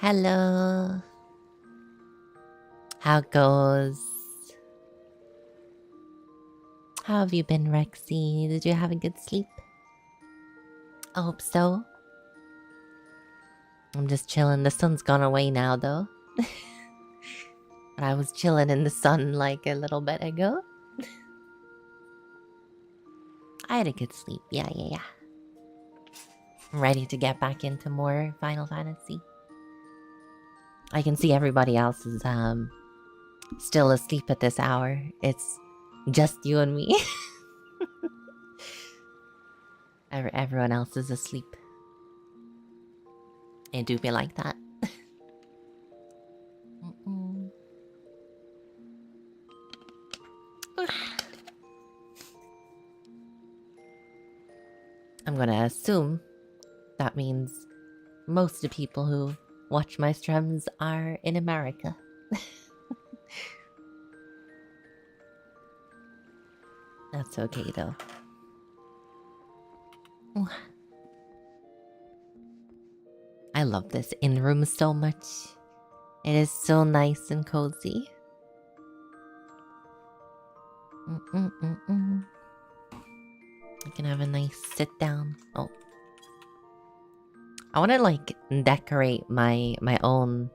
Hello. How goes? How have you been, Rexy? Did you have a good sleep? I hope so. I'm just chilling. The sun's gone away now, though. But I was chilling in the sun like a little bit ago. I had a good sleep. Yeah. I'm ready to get back into more Final Fantasy. I can see everybody else is still asleep at this hour. It's just you and me. Everyone else is asleep. It do be like that. I'm gonna assume that means most of the people who watch my streams are in America. That's okay though. I love this in-room so much. It is so nice and cozy. I can have a nice sit down. Oh. I want to like decorate my own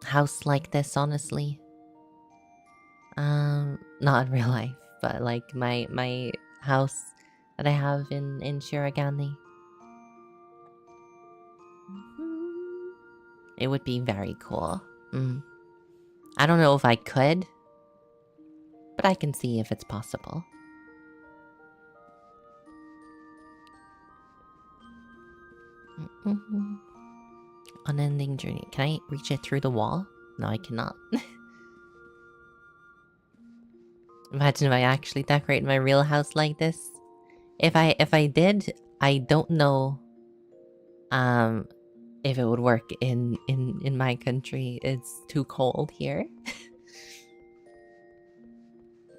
house like this, honestly. Not in real life, but like my house that I have in Shiragane. It would be very cool. I don't know if I could, but I can see if it's possible. Unending journey. Can I reach it through the wall? No, I cannot. Imagine if I actually decorated my real house like this. If I did, I don't know if it would work in my country. It's too cold here.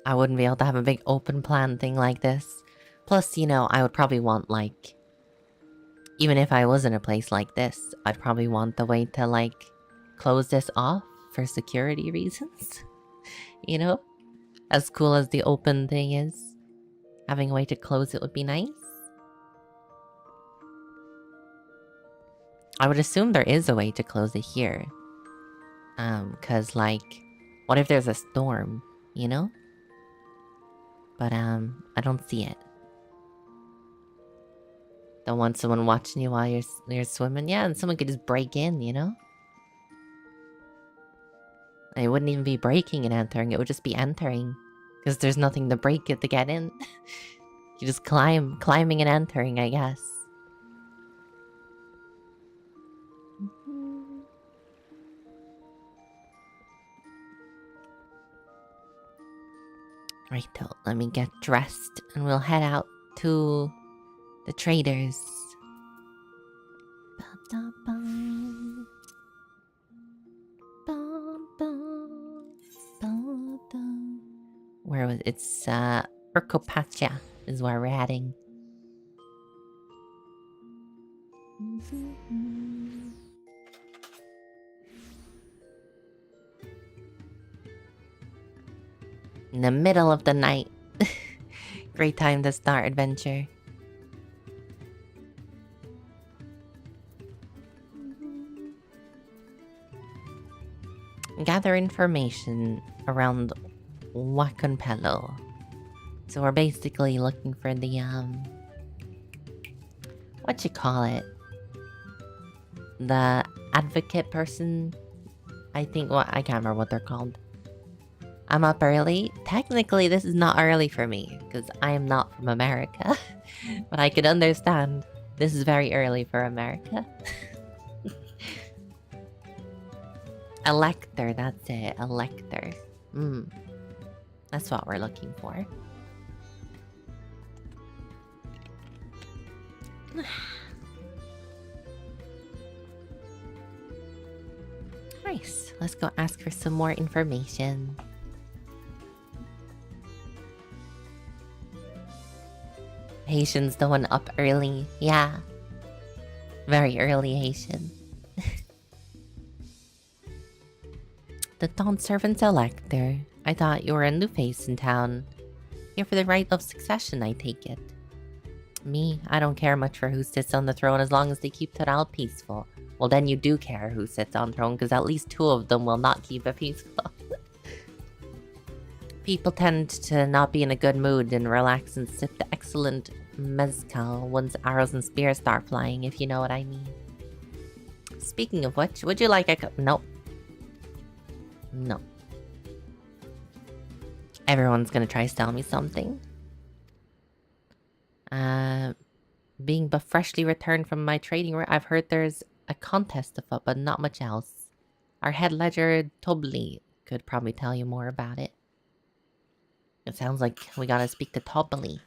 I wouldn't be able to have a big open plan thing like this. Plus, you know, I would probably want like, even if I was in a place like this, I'd probably want the way to like close this off for security reasons. You know? As cool as the open thing is, having a way to close it would be nice. I would assume there is a way to close it here. Cause like, what if there's a storm, you know? But I don't see it. Don't want someone watching you while you're swimming. Yeah, and someone could just break in, you know? And it wouldn't even be breaking and entering, it would just be entering. Because there's nothing to break it to get in. You just climbing and entering, I guess. Right, let me get dressed and we'll head out to the traders. Where was it's Urkopacha is where we're heading. In the middle of the night. Great time to start adventure. Gather information around Wakanpelo. So we're basically looking for the what you call it? The advocate person. I think I can't remember what they're called. I'm up early. Technically, this is not early for me because I am not from America. But I could understand. This is very early for America. Elector, that's it. Elector. That's what we're looking for. Nice. Let's go ask for some more information. Haitian's the one up early. Yeah. Very early Haitian. The Dawn Servant's Elector. I thought you were a new face in town. Here for the right of succession, I take it. Me, I don't care much for who sits on the throne as long as they keep Toral peaceful. Well, then you do care who sits on the throne, because at least 2 of them will not keep it peaceful. People tend to not be in a good mood and relax and sip the excellent mezcal once arrows and spears start flying, if you know what I mean. Speaking of which, would you like a cup? Nope. No. Everyone's gonna try to sell me something. Being but freshly returned from my trading route, I've heard there's a contest afoot, but not much else. Our head ledger, Tobli, could probably tell you more about it. It sounds like we gotta speak to Tobli.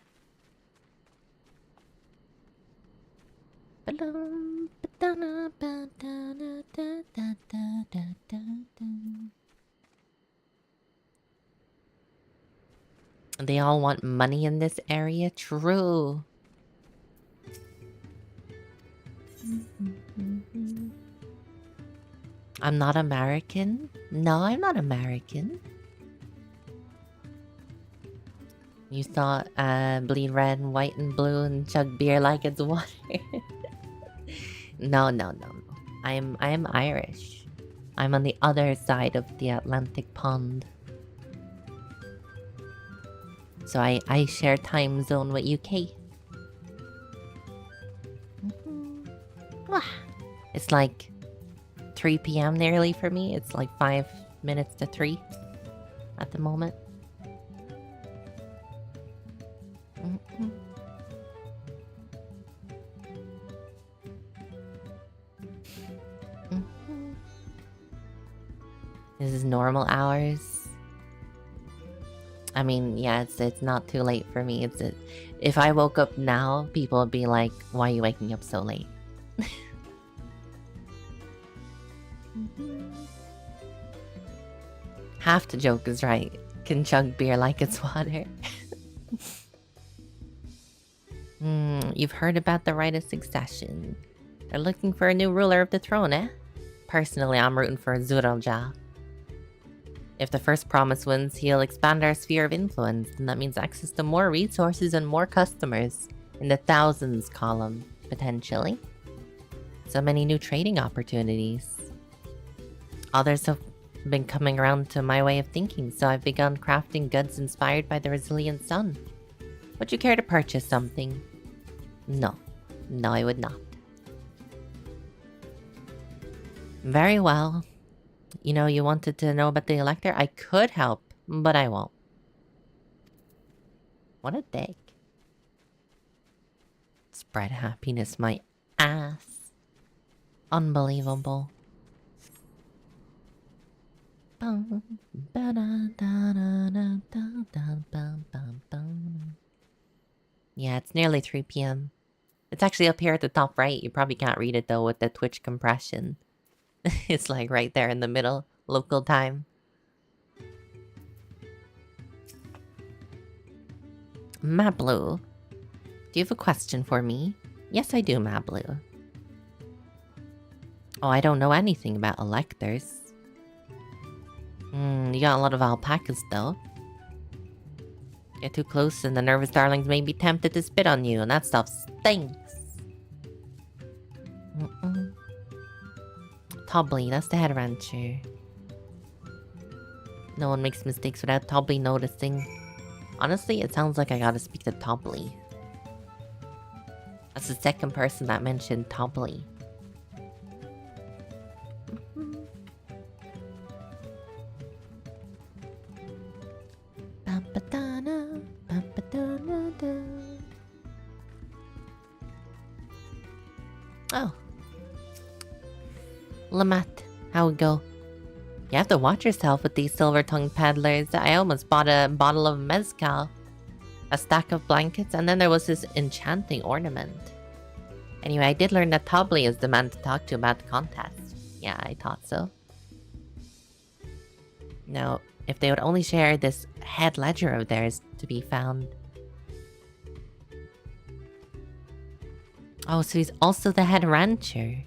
They all want money in this area? True. I'm not American? No, I'm not American. You thought bleed red and white and blue and chug beer like it's water? No. I am Irish. I'm on the other side of the Atlantic pond. So I share time zone with UK. It's like 3 PM nearly for me. It's like 5 minutes to 3 at the moment. This is normal hours. I mean, yeah, it's not too late for me. If I woke up now, people would be like, "Why are you waking up so late?" Half the joke is right. Can chug beer like it's water. You've heard about the right of succession. They're looking for a new ruler of the throne, eh? Personally, I'm rooting for Zuralja. If the first promise wins, he'll expand our sphere of influence, and that means access to more resources and more customers. In the thousands column, potentially. So many new trading opportunities. Others have been coming around to my way of thinking, so I've begun crafting goods inspired by the resilient sun. Would you care to purchase something? No. No, I would not. Very well. You know, you wanted to know about the Elector? I could help, but I won't. What a dick. Spread happiness, my ass. Unbelievable. Yeah, it's nearly 3 PM. It's actually up here at the top right. You probably can't read it though with the Twitch compression. It's like right there in the middle, local time. Mablu, do you have a question for me? Yes, I do, Mablu. Oh, I don't know anything about electors. You got a lot of alpacas, though. Get too close and the nervous darlings may be tempted to spit on you, and that stuff stinks. Tobli, that's the head rancher. No one makes mistakes without Tobli noticing. Honestly, it sounds like I gotta speak to Tobli. That's the second person that mentioned Tobli. Oh. Lamat, how it go? You have to watch yourself with these silver-tongued peddlers. I almost bought a bottle of mezcal, a stack of blankets, and then there was this enchanting ornament. Anyway, I did learn that Tobli is the man to talk to about the contest. Yeah, I thought so. Now, if they would only share this head ledger of theirs to be found. Oh, so he's also the head rancher.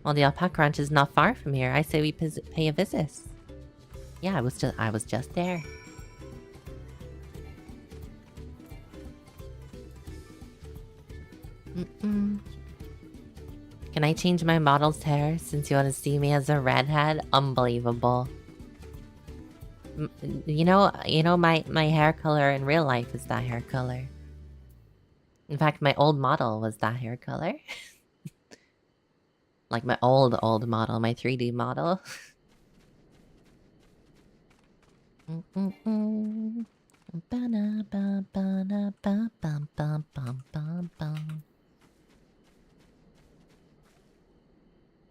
Well, the alpaca ranch is not far from here. I say we pay a visit. Yeah, I was just there. Can I change my model's hair since you want to see me as a redhead? Unbelievable. You know my hair color in real life is that hair color. In fact, my old model was that hair color. Like my old model, my 3D model.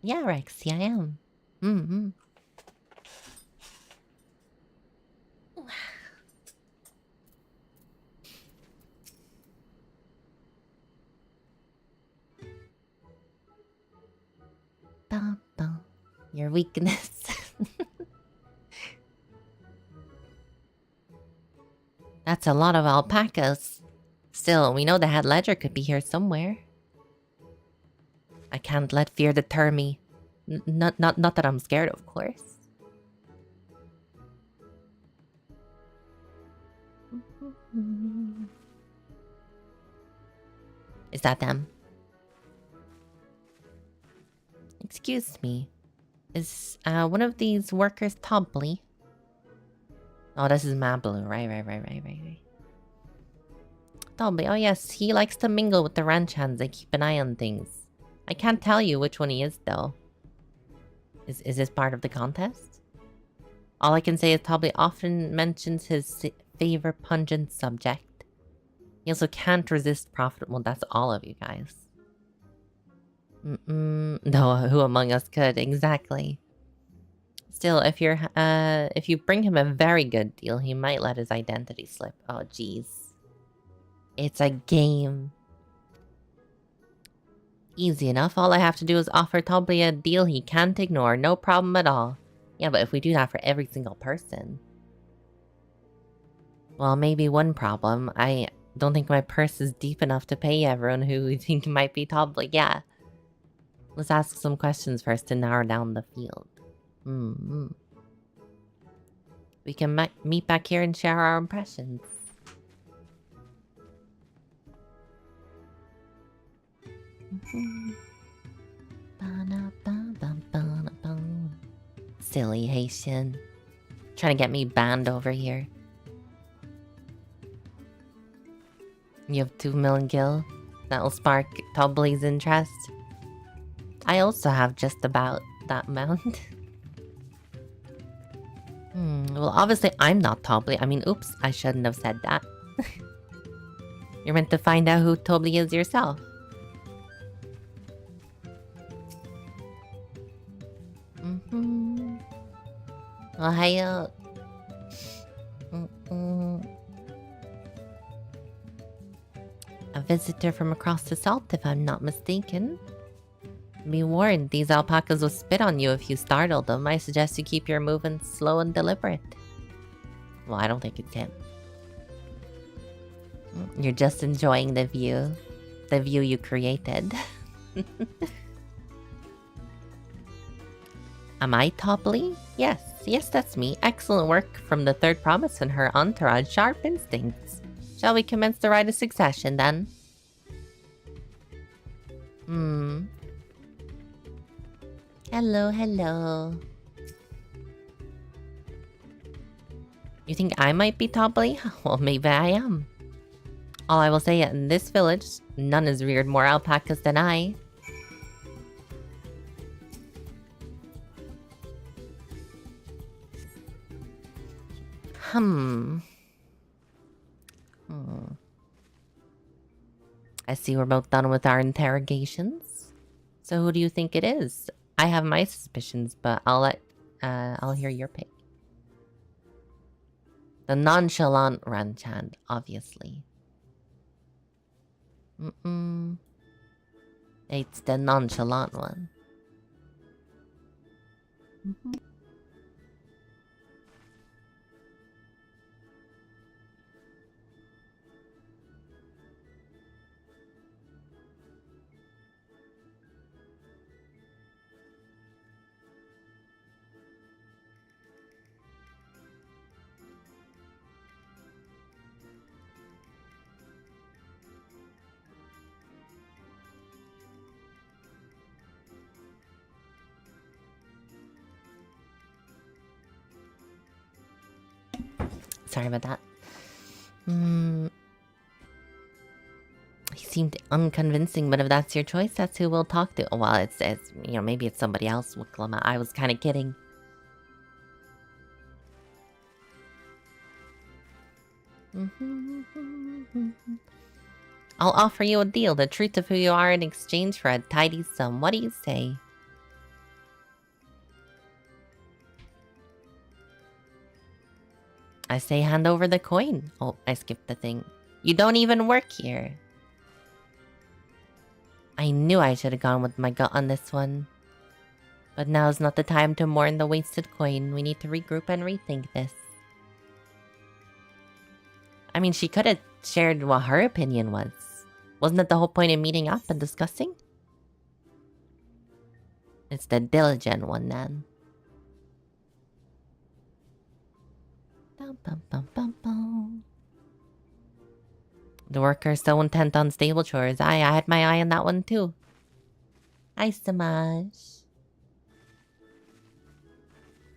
Yeah, Rexy, I am. Your weakness. That's a lot of alpacas. Still, we know the head ledger could be here somewhere. I can't let fear deter me. Not that I'm scared, of course. Is that them? Excuse me. Is one of these workers Tobbly? Oh, this is Mablu. Right. Tobbly, oh yes, he likes to mingle with the ranch hands. They keep an eye on things. I can't tell you which one he is, though. Is this part of the contest? All I can say is Tobbly often mentions his favorite pungent subject. He also can't resist profit. Well, that's all of you guys. No, who among us could? Exactly. Still, if you bring him a very good deal, he might let his identity slip. Oh, jeez. It's a game. Easy enough. All I have to do is offer Tobbly a deal he can't ignore. No problem at all. Yeah, but if we do that for every single person... Well, maybe one problem. I don't think my purse is deep enough to pay everyone who we think might be Tobbly. Yeah. Let's ask some questions first to narrow down the field. We can meet back here and share our impressions. Silly Haitian. Trying to get me banned over here. You have 2 million gil? That'll spark Tobbly's interest. I also have just about that amount. Well, obviously I'm not Tobbly. I mean, oops, I shouldn't have said that. You're meant to find out who Tobbly is yourself. Ohio. A visitor from across the salt, if I'm not mistaken. Be warned, these alpacas will spit on you if you startle them. I suggest you keep your movements slow and deliberate. Well, I don't think it's him. You're just enjoying the view. The view you created. Am I Tobbly? Yes, that's me. Excellent work from the third promise and her entourage. Sharp instincts. Shall we commence the rite of succession, then? Hello. You think I might be Tobbly? Well, maybe I am. All I will say, in this village, none has reared more alpacas than I. I see we're both done with our interrogations. So who do you think it is? I have my suspicions, but I'll hear your pick. The nonchalant ranchhand, obviously. It's the nonchalant one. Sorry about that. He seemed unconvincing, but if that's your choice, that's who we'll talk to. Well, it's you know, maybe it's somebody else with Clement. I was kind of kidding. I'll offer you a deal, the truth of who you are in exchange for a tidy sum. What do you say? I say hand over the coin. Oh, I skipped the thing. You don't even work here. I knew I should have gone with my gut on this one. But now's not the time to mourn the wasted coin. We need to regroup and rethink this. I mean, she could have shared what her opinion was. Wasn't that the whole point of meeting up and discussing? It's the diligent one, then. Bum, bum, bum, bum, bum. The worker's so intent on stable chores. I had my eye on that one, too. Hi, Samaj.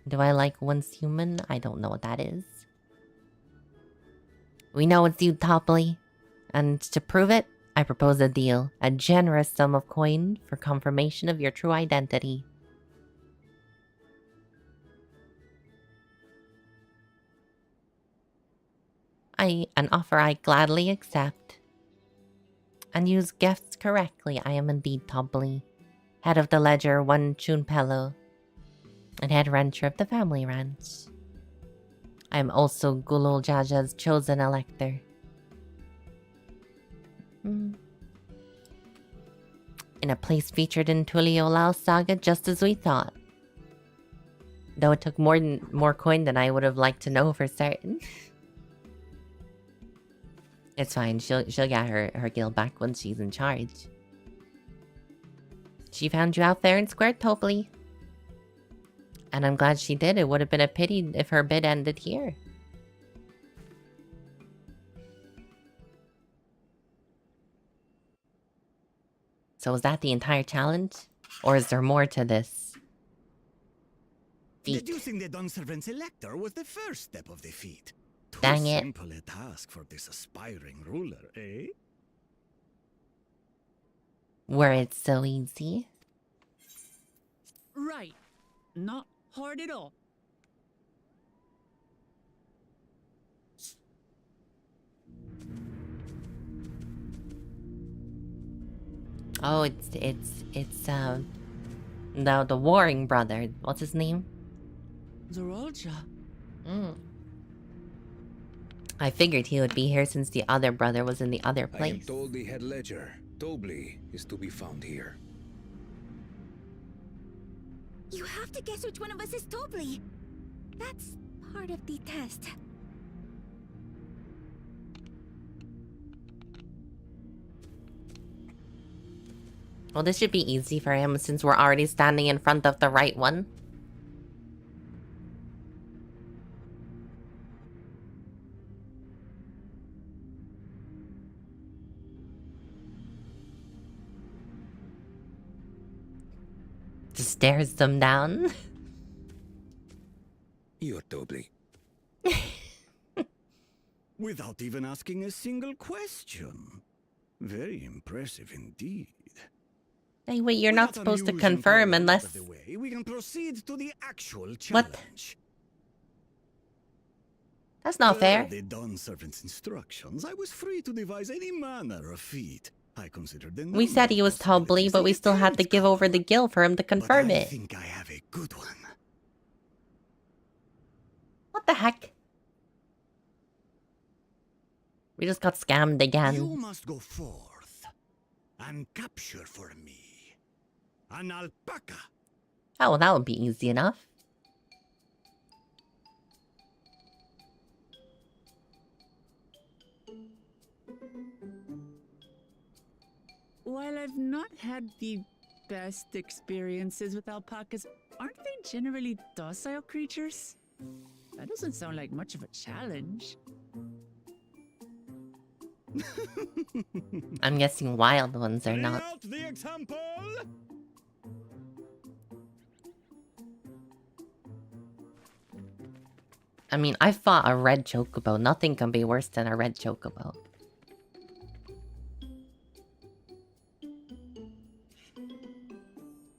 Do I like once human? I don't know what that is. We know it's you, Topley. And to prove it, I propose a deal. A generous sum of coin for confirmation of your true identity. An offer I gladly accept. And use gifts correctly. I am indeed Topley, head of the ledger, one Chunpello, and head rancher of the family ranch. I am also Gulul Jaja's chosen elector. In a place featured in Tuliolal saga, just as we thought. Though it took more coin than I would have liked to know for certain. It's fine, she'll get her guild back once she's in charge. She found you out fair and square, Topley. And I'm glad she did. It would have been a pity if her bid ended here. So is that the entire challenge? Or is there more to this feat? Deducing the Dawnservant's elector was the first step of the feat. Dang it. Too simple a task for this aspiring ruler, eh? Were it so easy? Right. Not hard at all. Oh, it's the warring brother. What's his name? Zorolja. I figured he would be here since the other brother was in the other I am place. told the head ledger, Tobley, is to be found here. You have to guess which one of us is Tobley. That's part of the test. Well, this should be easy for him since we're already standing in front of the right one. Just stares them down. You're Tobley. Without even asking a single question. Very impressive indeed. Hey, wait, you're not With that supposed to unusual confirm point out unless... of the way, we can proceed to the actual challenge. What? That's not fair. Per the Dawn Servant's instructions, I was free to devise any manner of feat. I considered the We said he was Tobley, but we still had to give over the guild for him to confirm but I it. think I have a good one. What the heck? We just got scammed You again. must go forth and capture for me an alpaca. Oh, well, that would be easy enough. While I've not had the best experiences with alpacas, aren't they generally docile creatures? That doesn't sound like much of a challenge. I'm guessing wild ones are Bring not. out the example. I mean, I fought a red chocobo. Nothing can be worse than a red chocobo.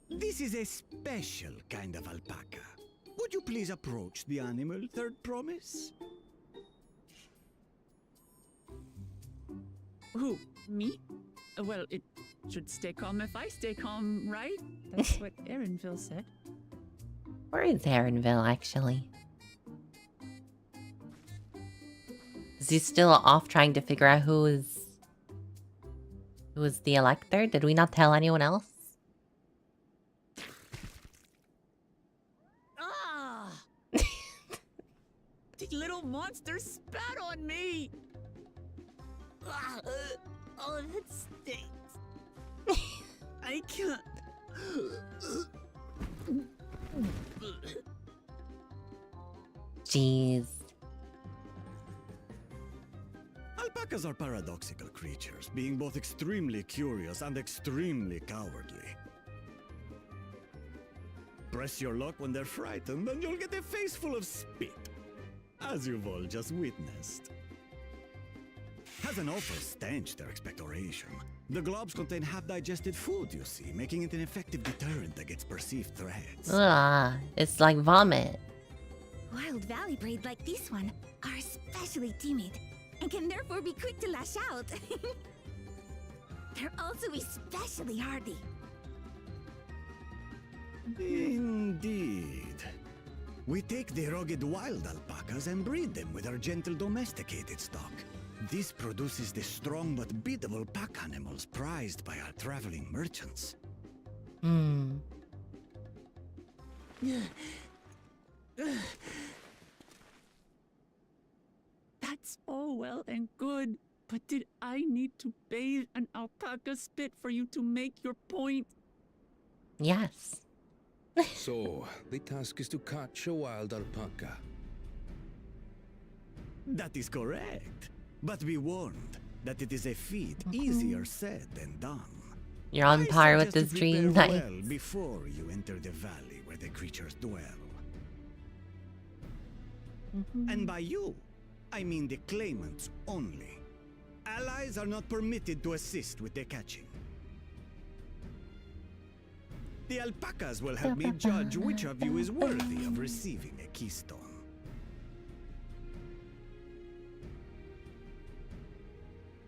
This is a special kind of alpaca. Would you please approach the animal, Third Promise? Who? Me? Well, it should stay calm if I stay calm, right? That's what Erinville said. Where is Erinville, actually? Is he still off trying to figure out who is the elector? Did we not tell anyone else? Ah! The little monster spat on me! Ah, oh, that stinks. I can't. Jeez. Alpacas are paradoxical creatures, being both extremely curious and extremely cowardly. Press your luck when they're frightened, and you'll get a face full of spit, as you've all just witnessed. Has an awful stench, their expectoration. The globs contain half-digested food, you see, making it an effective deterrent against perceived threats. Ugh, it's like vomit. Wild valley braid like this one are especially timid and can therefore be quick to lash out. They're also especially hardy. Indeed. We take the rugged wild alpacas and breed them with our gentle domesticated stock. This produces the strong but biddable pack animals prized by our traveling merchants. Hmm. That's all well and good, but did I need to bathe an alpaca spit for you to make your point? Yes. So, the task is to catch a wild alpaca. That is correct. But be warned that it is a feat easier said than done. You're on par with suggest this you dream prepare night. well before you enter the valley where the creatures dwell. And by you, I mean the claimants only. Allies are not permitted to assist with their catching. The alpacas will help me judge which of you is worthy of receiving a keystone.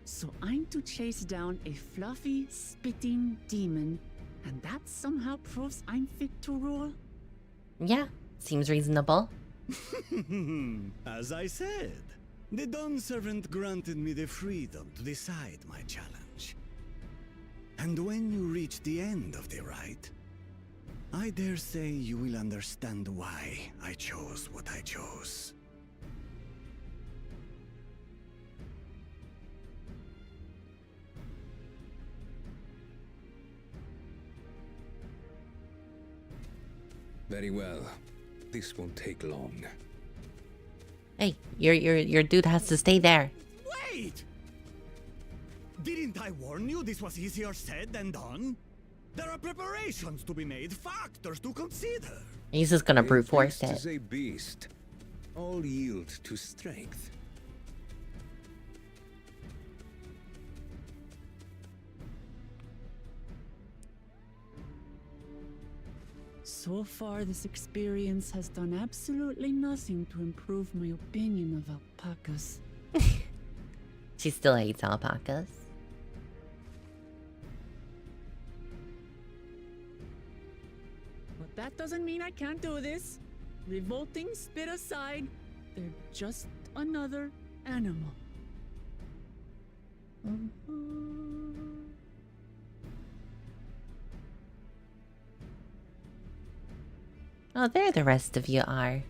So I'm to chase down a fluffy, spitting demon, and that somehow proves I'm fit to rule? Yeah, seems reasonable. As I said, the Dawn Servant granted me the freedom to decide my challenge. And when you reach the end of the ride, I dare say you will understand why I chose what I chose. Very well. This won't take long. Hey, your dude has to stay there. Wait! Didn't I warn you this was easier said than done? There are preparations to be made, factors to consider. He's just gonna brute A force beast it. is a beast. All yield to strength. So far, this experience has done absolutely nothing to improve my opinion of alpacas. She still hates alpacas. But that doesn't mean I can't do this. Revolting spit aside, they're just another animal. Oh, there the rest of you are.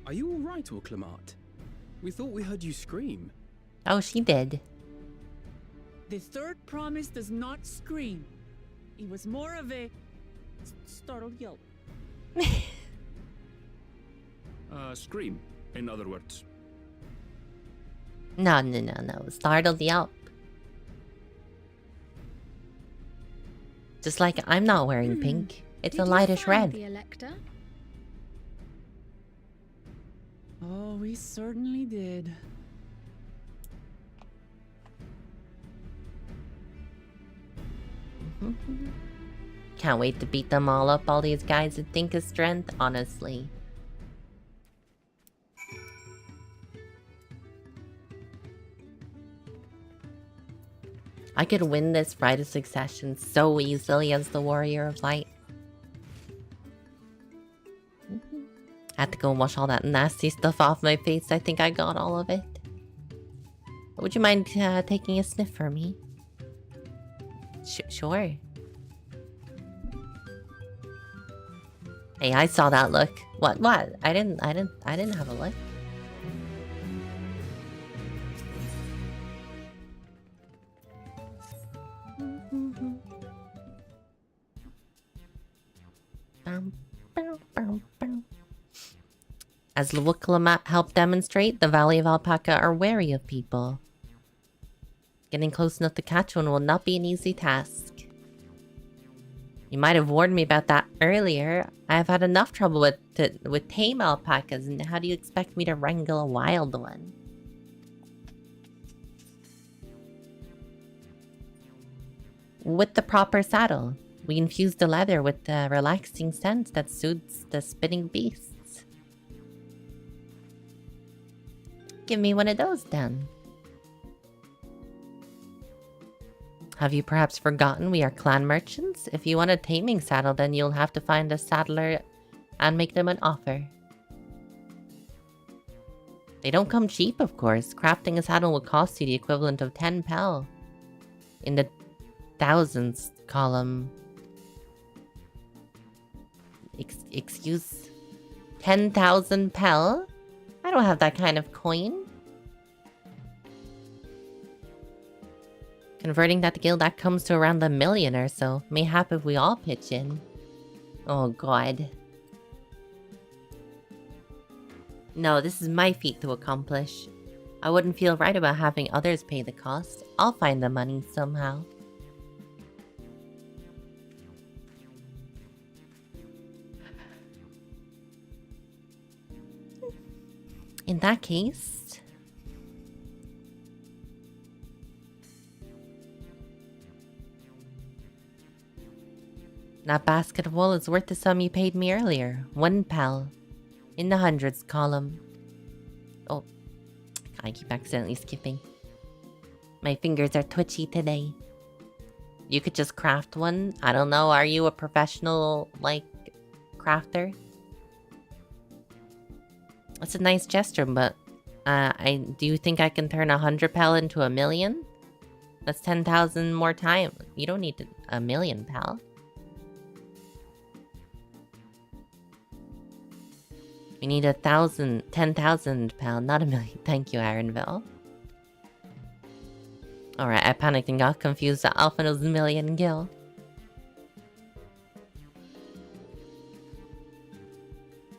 Are you all right, Orclamart? We thought we heard you scream. Oh, she did. The third promise does not scream. It was more of a startled yelp. Scream, in other words. No. Startled yelp. Just like I'm not wearing pink. It's a Did you lightish find red. the Elector? Oh, we certainly did. Can't wait to beat them all up, all these guys that think of strength, honestly. I could win this Rite of Succession so easily as the Warrior of Light. I had to go and wash all that nasty stuff off my face. I think I got all of it. Would you mind taking a sniff for me? Sure. Hey, I saw that look. What? I didn't have a look. As the Wookiee helped demonstrate, the Valley of Alpaca are wary of people. Getting close enough to catch one will not be an easy task. You might have warned me about that earlier. I have had enough trouble with tame alpacas, and how do you expect me to wrangle a wild one? With the proper saddle, we infuse the leather with the relaxing scent that suits the spinning beasts. Give me one of those then. Have you perhaps forgotten we are clan merchants? If you want a taming saddle, then you'll have to find a saddler and make them an offer. They don't come cheap, of course. Crafting a saddle will cost you the equivalent of 10 pel. In the thousands column. Excuse? 10,000 pel? I don't have that kind of coin. Converting that to gil, that comes to around $1 million or so. Mayhap if we all pitch in. Oh god. No, this is my feat to accomplish. I wouldn't feel right about having others pay the cost. I'll find the money somehow. In that case... that basket of wool is worth the sum you paid me earlier. 1 pel. In the hundreds column. Oh. I keep accidentally skipping. My fingers are twitchy today. You could just craft one? I don't know, are you a professional, like, crafter? That's a nice gesture, but... do you think I can turn 100 pel into 1 million? That's 10,000 more time. You don't need 1 million pel. We need 10,000 pound, not 1 million. Thank you, Aaronville. Alright, I panicked and got confused. The Alpha knows 1 million gil.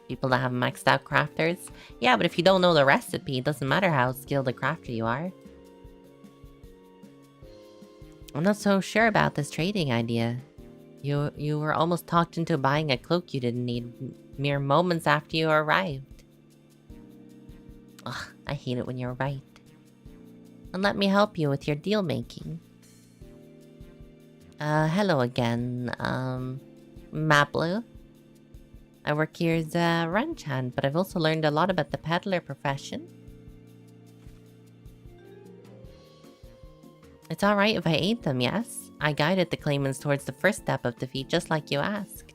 People that have maxed out crafters. Yeah, but if you don't know the recipe, it doesn't matter how skilled a crafter you are. I'm not so sure about this trading idea. You were almost talked into buying a cloak you didn't need mere moments after you arrived. Ugh, I hate it when you're right. And let me help you with your deal making. Hello again, Mablu. I work here as a ranch hand, but I've also learned a lot about the peddler profession. It's alright if I aid them, yes? I guided the claimants towards the first step of defeat, just like you asked.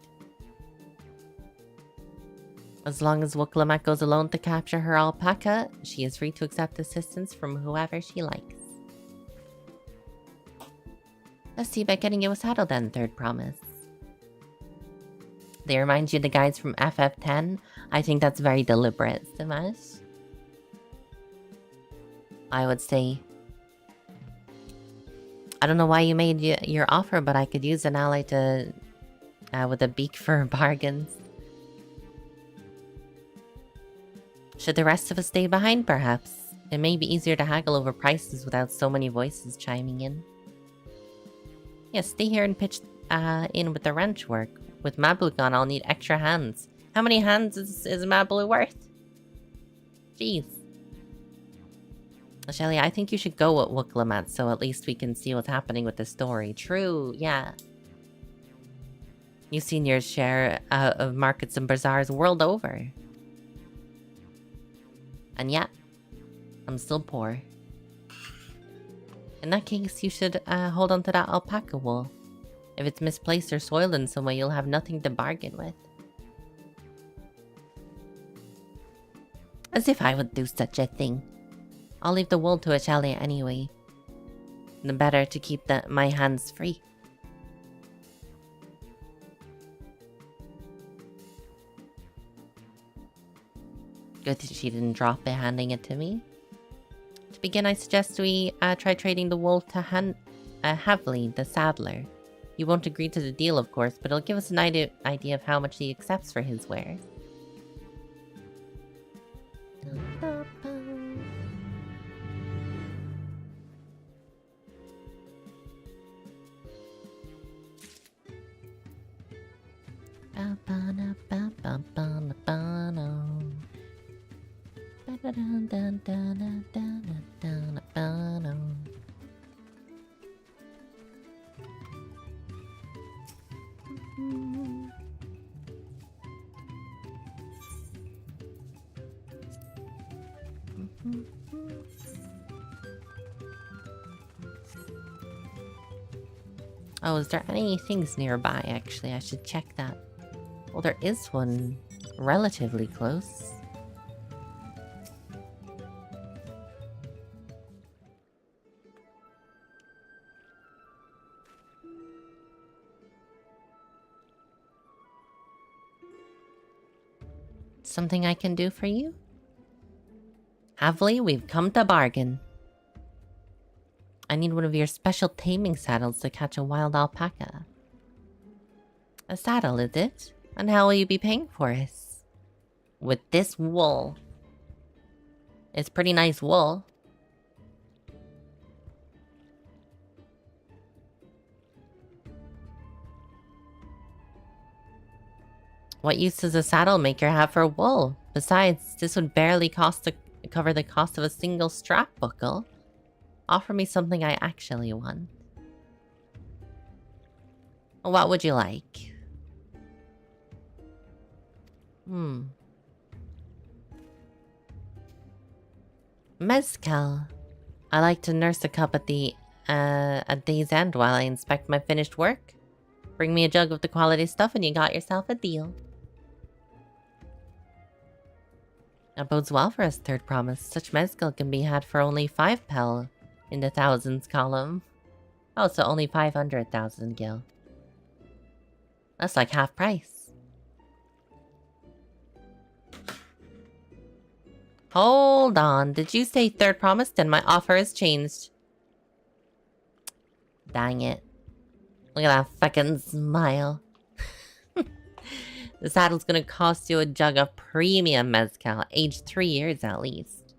As long as Wookiee goes alone to capture her alpaca, she is free to accept assistance from whoever she likes. Let's see about getting you a saddle then, third promise. They remind you of the guys from FF10? I think that's very deliberate, Dimash. I would say... I don't know why you made your offer, but I could use an ally to... with a beak for bargains. Should the rest of us stay behind, perhaps? It may be easier to haggle over prices without so many voices chiming in. Yeah, stay here and pitch in with the ranch work. With Mablu gone, I'll need extra hands. How many hands is Mablu worth? Jeez. Ashelia, I think you should go with Wooklamat so at least we can see what's happening with the story. True, yeah. You've seen your share of markets and bazaars world over. And yet, I'm still poor. In that case, you should hold on to that alpaca wool. If it's misplaced or soiled in some way, you'll have nothing to bargain with. As if I would do such a thing. I'll leave the wool to Ashelia anyway. The better to keep my hands free. Good that she didn't drop it handing it to me. To begin, I suggest we try trading the wool to Havli, the saddler. He won't agree to the deal, of course, but it'll give us an idea of how much he accepts for his wares. Oh, is there any things nearby, actually? I should check that. Well, there is one relatively close. Something I can do for you? Havli, we've come to bargain. I need one of your special taming saddles to catch a wild alpaca. A saddle, is it? And how will you be paying for it? With this wool. It's pretty nice wool. What use does a saddle maker have for wool? Besides, this would barely cover the cost of a single strap buckle. Offer me something I actually want. What would you like? Mezcal. I like to nurse a cup at day's end while I inspect my finished work. Bring me a jug of the quality stuff and you got yourself a deal. That bodes well for us, Third Promise. Such mezcal can be had for only 5 pel in the thousands column. Oh, so only 500,000 gil. That's like half price. Hold on, did you say Third Promise? Then my offer has changed. Dang it. Look at that fucking smile. The saddle's gonna cost you a jug of premium mezcal, aged 3 years at least.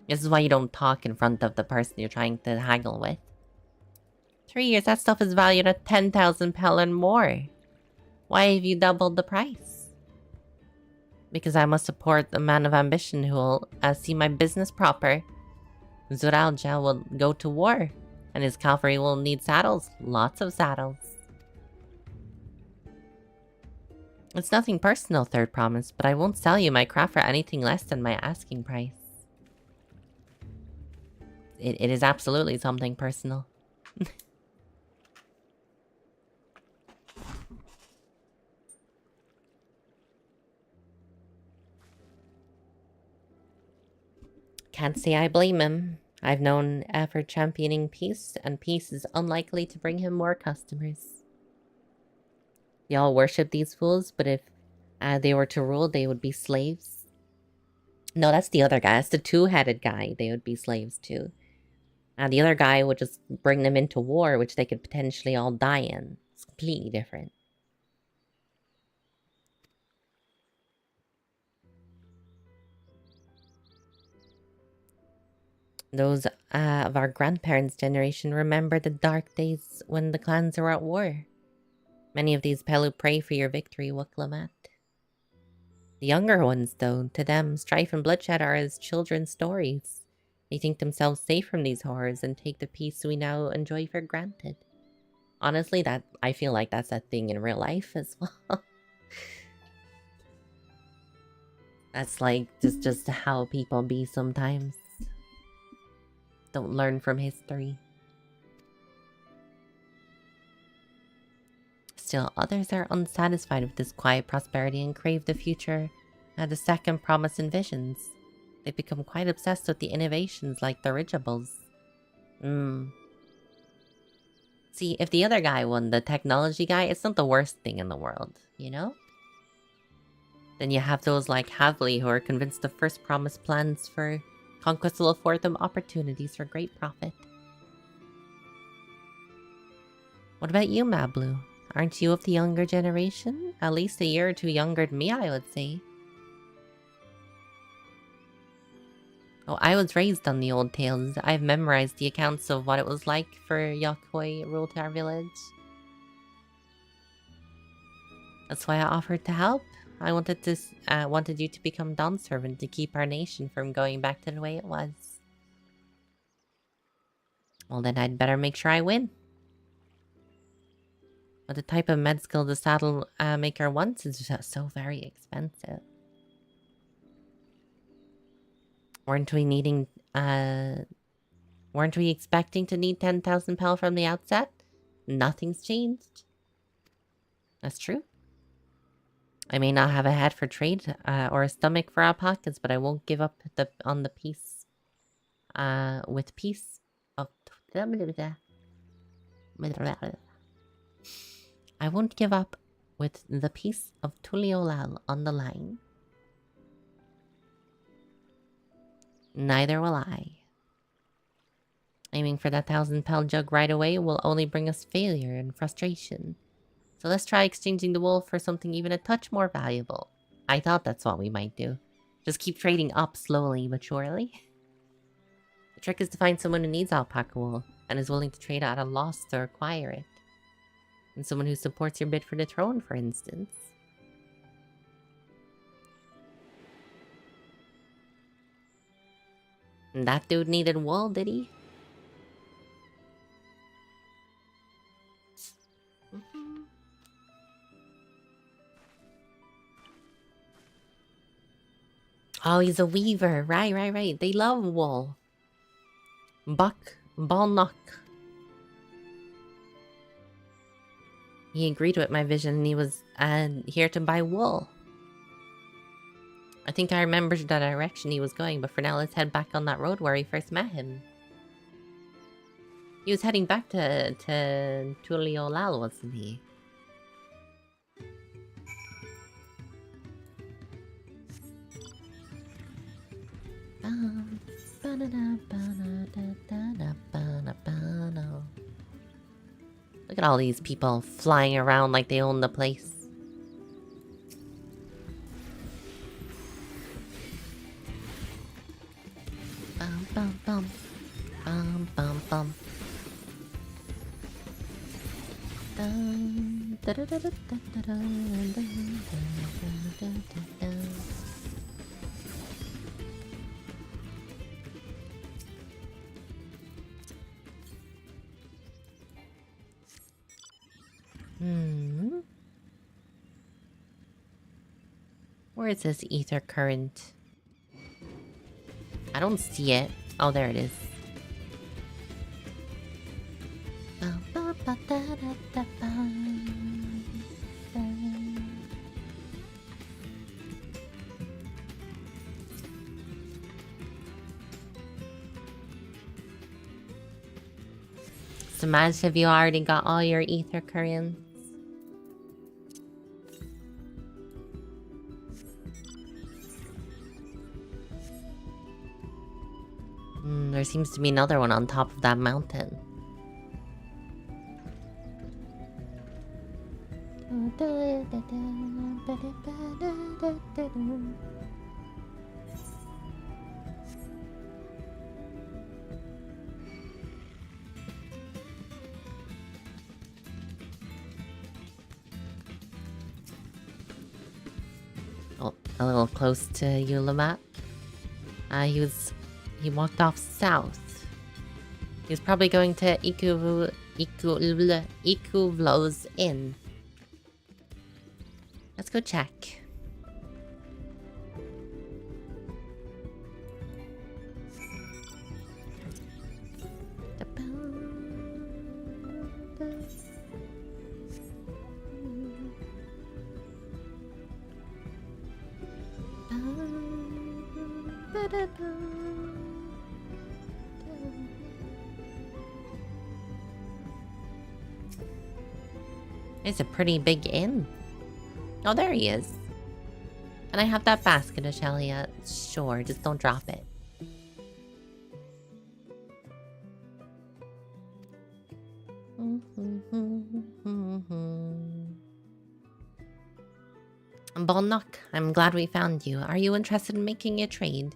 This is why you don't talk in front of the person you're trying to haggle with. 3 years, that stuff is valued at 10,000 pel and more. Why have you doubled the price? Because I must support a man of ambition who will see my business proper. Zuralja will go to war, and his cavalry will need saddles. Lots of saddles. It's nothing personal, Third Promise, but I won't sell you my craft for anything less than my asking price. It is absolutely something personal. Can't say I blame him. I've known for championing peace, and peace is unlikely to bring him more customers. They all worship these fools, but if they were to rule, they would be slaves. No, that's the other guy. That's the two-headed guy. They would be slaves too. The other guy would just bring them into war, which they could potentially all die in. It's completely different. Those of our grandparents' generation remember the dark days when the clans were at war. Many of these Pelu pray for your victory, Wuklamat. The younger ones, though, to them, strife and bloodshed are as children's stories. They think themselves safe from these horrors and take the peace we now enjoy for granted. Honestly, that I feel like that's a thing in real life as well. That's like just how people be sometimes. Don't learn from history. Still, others are unsatisfied with this quiet prosperity and crave the future the second promise envisions. They become quite obsessed with the innovations like dirigibles. See, if the other guy won, the technology guy, it's not the worst thing in the world, you know? Then you have those like Havley who are convinced the first promise plans for conquest will afford them opportunities for great profit. What about you, Mablu? Aren't you of the younger generation? At least a year or two younger than me, I would say. Oh, I was raised on the old tales. I've memorized the accounts of what it was like for Yokoi ruled our village. That's why I offered to help. I wanted you to become Dawn servant to keep our nation from going back to the way it was. Well, then I'd better make sure I win. But the type of med skill the saddle maker wants is just so very expensive. Weren't we expecting to need 10,000 pel from the outset? Nothing's changed. That's true. I may not have a head for trade or a stomach for our pockets, but I won't give up on the peace. With peace of... I won't give up with the peace of Tuliolal on the line. Neither will I. Aiming for that 1,000 pel jug right away will only bring us failure and frustration. So let's try exchanging the wool for something even a touch more valuable. I thought that's what we might do. Just keep trading up slowly but surely. The trick is to find someone who needs alpaca wool and is willing to trade at a loss to acquire it. And someone who supports your bid for the throne, for instance. And that dude needed wool, did he? Oh, he's a weaver. Right. They love wool. Buck Balnock. He agreed with my vision and he was here to buy wool. I think I remember the direction he was going, but for now let's head back on that road where we first met him. He was heading back to Tuliolal, wasn't he? Look at all these people flying around like they own the place. Bum bum bum. Bum bum bum. Dun, da, da, da, da, da, da, da, da, da, da, da. Where is this ether current? I don't see it. Oh, there it is. So, Maz, have you already got all your ether currents? There seems to be another one on top of that mountain. Oh, a little close to Ulamat. He walked off south. He was probably going to Ikuvlo's Inn. Let's go check. It's a pretty big inn. Oh, there he is. And I have that basket, Ashelia. Sure, just don't drop it. Bolnock, I'm glad we found you. Are you interested in making a trade?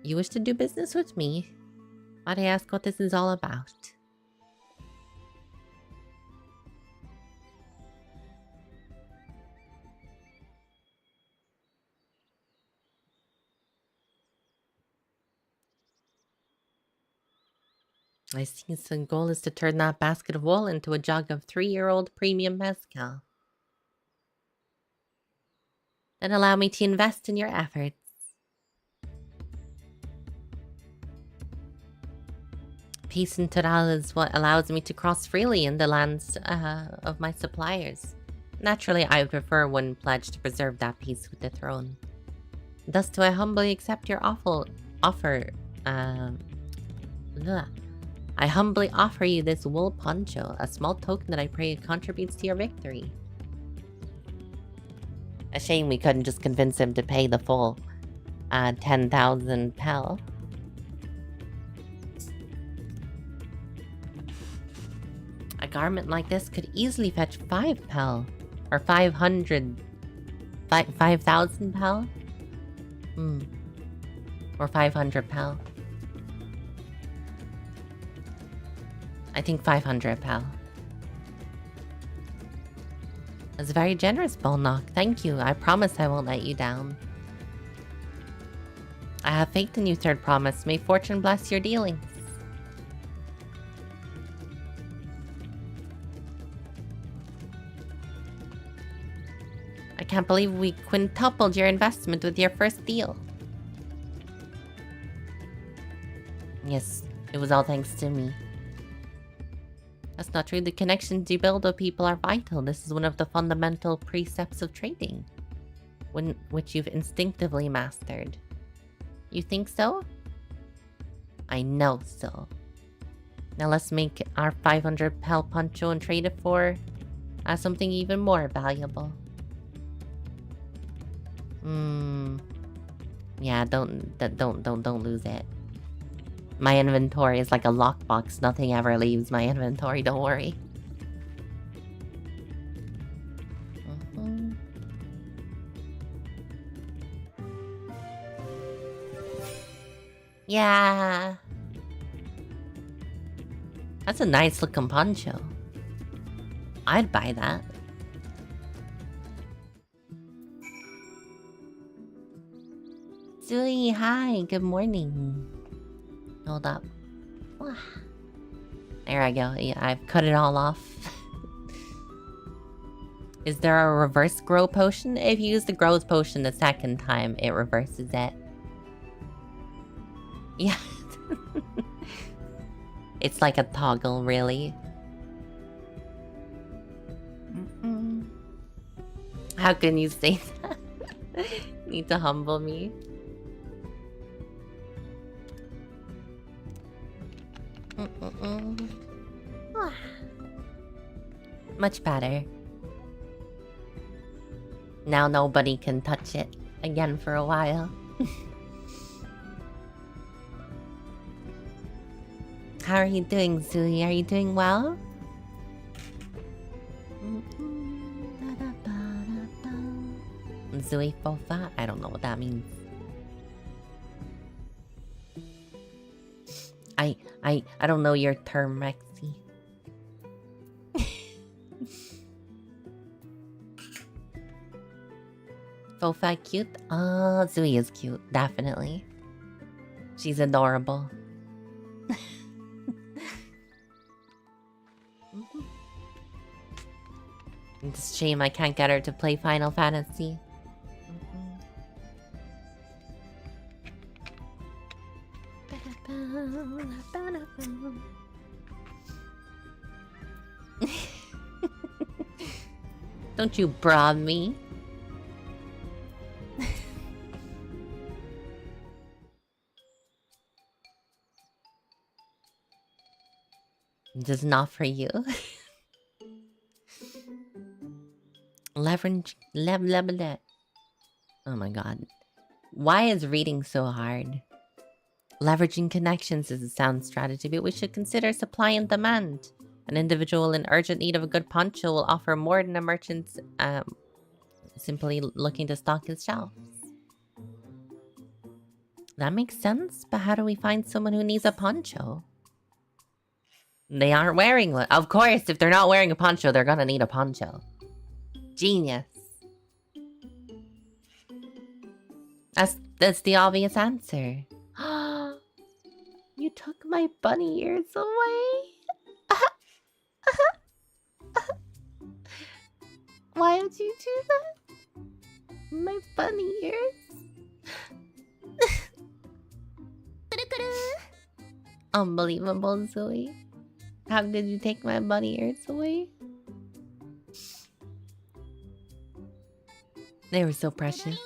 You wish to do business with me? Might I ask what this is all about? I see the goal is to turn that basket of wool into a jug of 3-year-old premium mezcal. Then allow me to invest in your efforts. Peace in Toral is what allows me to cross freely in the lands of my suppliers. Naturally, I would prefer one pledge to preserve that peace with the throne. Thus do I humbly accept your offer. I humbly offer you this wool poncho, a small token that I pray contributes to your victory. A shame we couldn't just convince him to pay the full 10,000 pel. A garment like this could easily fetch 5 pel. Or 5,000 pel? Or 500 pel. I think 500 pel. That's very generous, Bolnock. Thank you. I promise I won't let you down. I have faith in you, Third Promise. May fortune bless your dealings. I can't believe we quintupled your investment with your first deal. Yes, it was all thanks to me. That's not true. The connections you build with people are vital. This is one of the fundamental precepts of trading, which you've instinctively mastered. You think so? I know so. Now let's make our 500 pel poncho and trade it for something even more valuable. Yeah, don't lose it. My inventory is like a lockbox. Nothing ever leaves my inventory, don't worry. Yeah. That's a nice looking poncho. I'd buy that. Zui, hi, good morning. Hold up. There I go. Yeah, I've cut it all off. Is there a reverse grow potion? If you use the growth potion the second time, it reverses it. Yeah. It's like a toggle, really. How can you say that? Need to humble me. Much better. Now nobody can touch it again for a while. How are you doing, Zui? Are you doing well? Zui Fofa? I don't know what that means. I don't know your term, Rexy. Fofa cute? Oh, Zui is cute, definitely. She's adorable. It's a shame I can't get her to play Final Fantasy. Don't you bribe me. Just not for you. Leverage. Oh my god. Why is reading so hard? Leveraging connections is a sound strategy, but we should consider supply and demand. An individual in urgent need of a good poncho will offer more than a merchant simply looking to stock his shelves. That makes sense, but how do we find someone who needs a poncho? They aren't wearing one. Of course, if they're not wearing a poncho, they're gonna need a poncho. Genius. That's the obvious answer. You took my bunny ears away? Why would you do that? My bunny ears? Unbelievable, Zoe. How did you take my bunny ears away? They were so precious.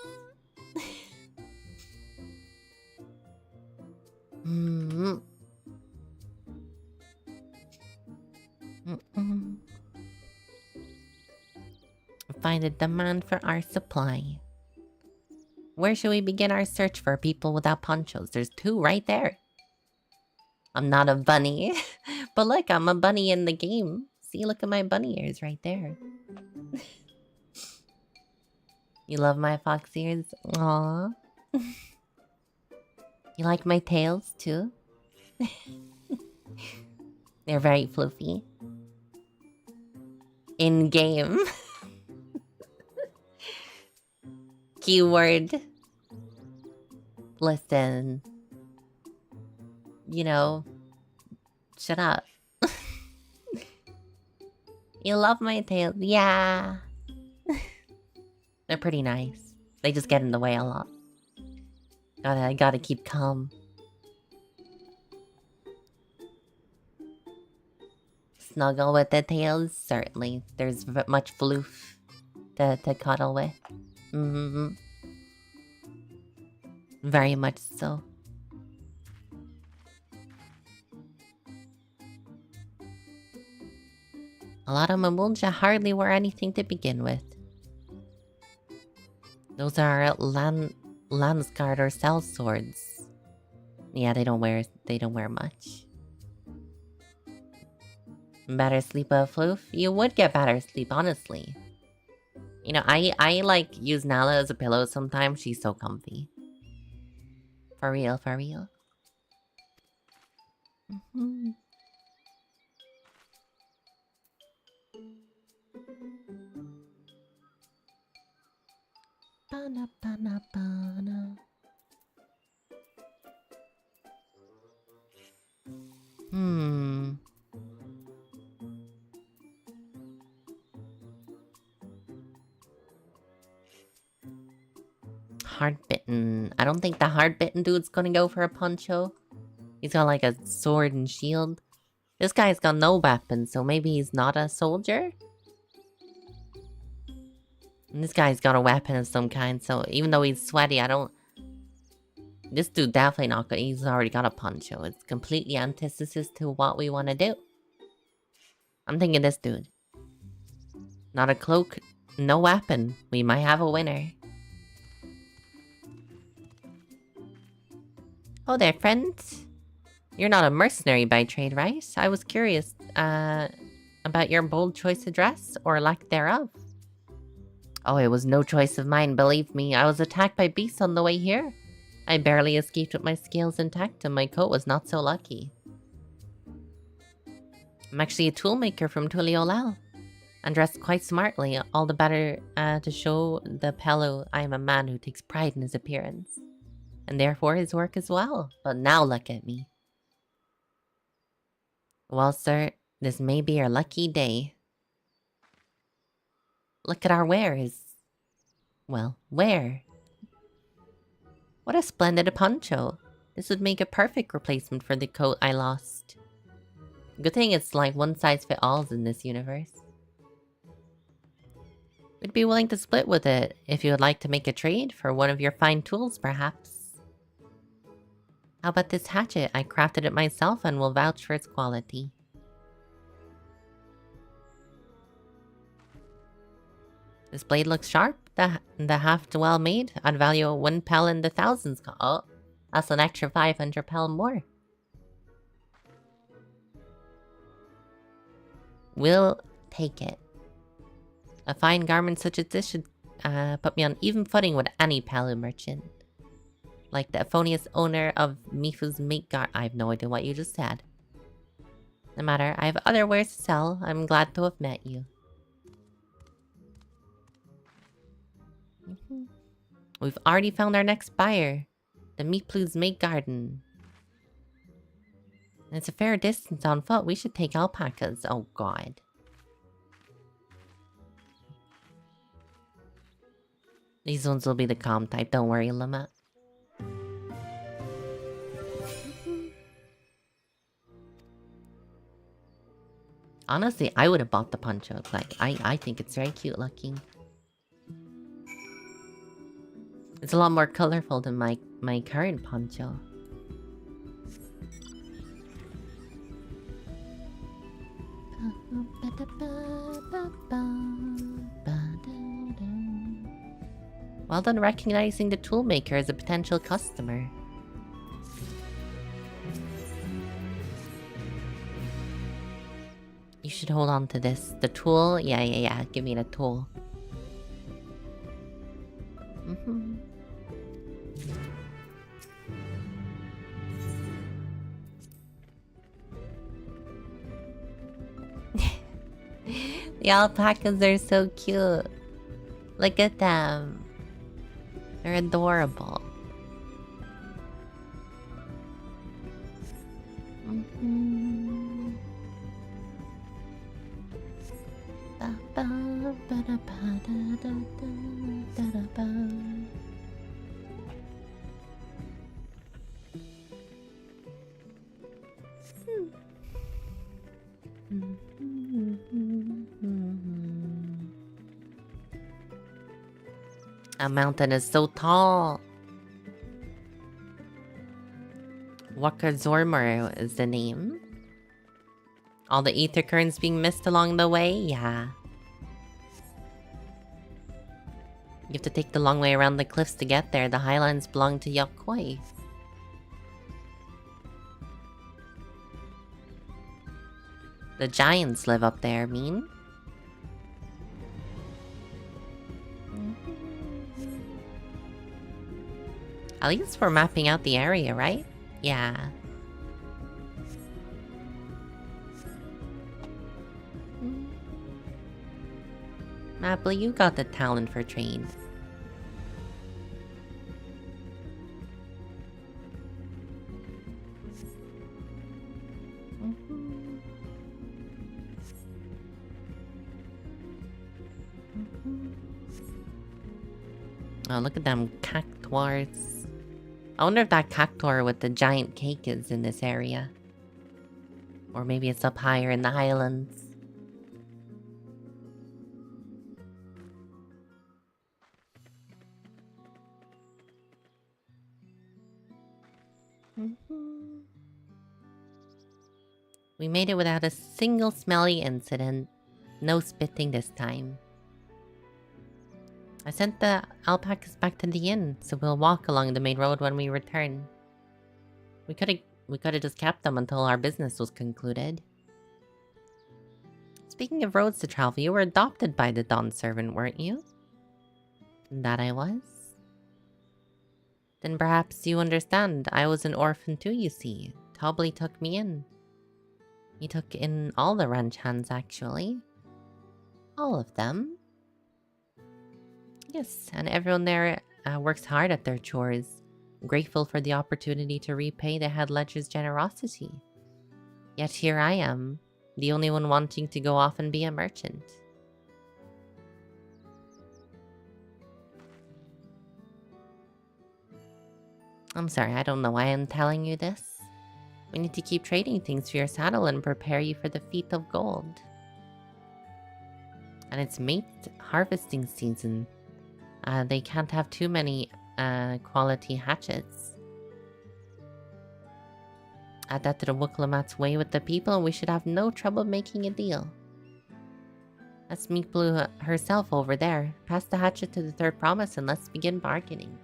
Find a demand for our supply. Where should we begin our search for people without ponchos? There's 2 right there. I'm not a bunny. But look, I'm a bunny in the game. See, look at my bunny ears right there. You love my fox ears? Aww. You like my tails too? They're very fluffy. In game. Keyword. Listen. You know, shut up. You love my tails? Yeah. They're pretty nice. They just get in the way a lot. I gotta keep calm. Snuggle with the tails? Certainly. There's much floof to cuddle with. Very much so. A lot of Mamunja hardly wear anything to begin with. Those are Landsguard or cell swords. Yeah, they don't wear much. Better sleep a floof? You would get better sleep, honestly. You know, I like use Nala as a pillow sometimes. She's so comfy. For real, for real. Bana. Hard-bitten. I don't think the hard-bitten dude's gonna go for a poncho. He's got like a sword and shield. This guy's got no weapon, so maybe he's not a soldier? And this guy's got a weapon of some kind, so even though he's sweaty, I don't... This dude definitely not good. He's already got a poncho. It's completely antithesis to what we want to do. I'm thinking this dude. Not a cloak, no weapon. We might have a winner. Oh there, friend. You're not a mercenary by trade, right? I was curious about your bold choice of dress, or lack thereof. Oh, it was no choice of mine, believe me. I was attacked by beasts on the way here. I barely escaped with my scales intact, and my coat was not so lucky. I'm actually a toolmaker from Tuliolal. and dressed quite smartly, all the better to show the fellow I am a man who takes pride in his appearance, and therefore his work as well. But now look at me. Well, sir, this may be our lucky day. Look at our wares. Well, where? What a splendid poncho. This would make a perfect replacement for the coat I lost. Good thing it's like one size fits all in this universe. We'd be willing to split with it if you would like to make a trade for one of your fine tools, perhaps. How about this hatchet? I crafted it myself and will vouch for its quality. This blade looks sharp. The haft well made. I'd value 1 pel in the thousands. Oh, that's an extra 500 pel more. We'll take it. A fine garment such as this should put me on even footing with any Palu merchant. Like the euphonious owner of Mifu's mate guard. I have no idea what you just said. No matter, I have other wares to sell. I'm glad to have met you. We've already found our next buyer. The Miplu's mate garden. And it's a fair distance on foot. We should take alpacas. Oh god. These ones will be the calm type. Don't worry, Lamette. Honestly, I would have bought the poncho. Like, I think it's very cute looking. It's a lot more colorful than my current poncho. Well done recognizing the toolmaker as a potential customer. You should hold on to this. The tool? Yeah. Give me the tool. The alpacas are so cute. Look at them. They're adorable. A mountain is so tall. Wakazormor is the name. All the ether currents being missed along the way? Yeah. You have to take the long way around the cliffs to get there. The highlands belong to Yokoi. The giants live up there, mean? At least we're mapping out the area, right? Yeah. Mapley, you got the talent for trade. Oh, look at them cactuars. I wonder if that cactuar with the giant cake is in this area. Or maybe it's up higher in the highlands. We made it without a single smelly incident. No spitting this time. I sent the alpacas back to the inn, so we'll walk along the main road when we return. We could have just kept them until our business was concluded. Speaking of roads to travel, you were adopted by the Dawn servant, weren't you? That I was. Then perhaps you understand. I was an orphan too, you see. Tobley took me in. He took in all the ranch hands, actually. All of them. Yes, and everyone there works hard at their chores, grateful for the opportunity to repay the head ledger's generosity. Yet here I am, the only one wanting to go off and be a merchant. I'm sorry, I don't know why I'm telling you this. We need to keep trading things for your saddle and prepare you for the feat of gold. And it's mate harvesting season. They can't have too many quality hatchets. Add that to the Wooklamat's way with the people and we should have no trouble making a deal. That's Meat Blue herself over there. Pass the hatchet to the third promise and let's begin bargaining.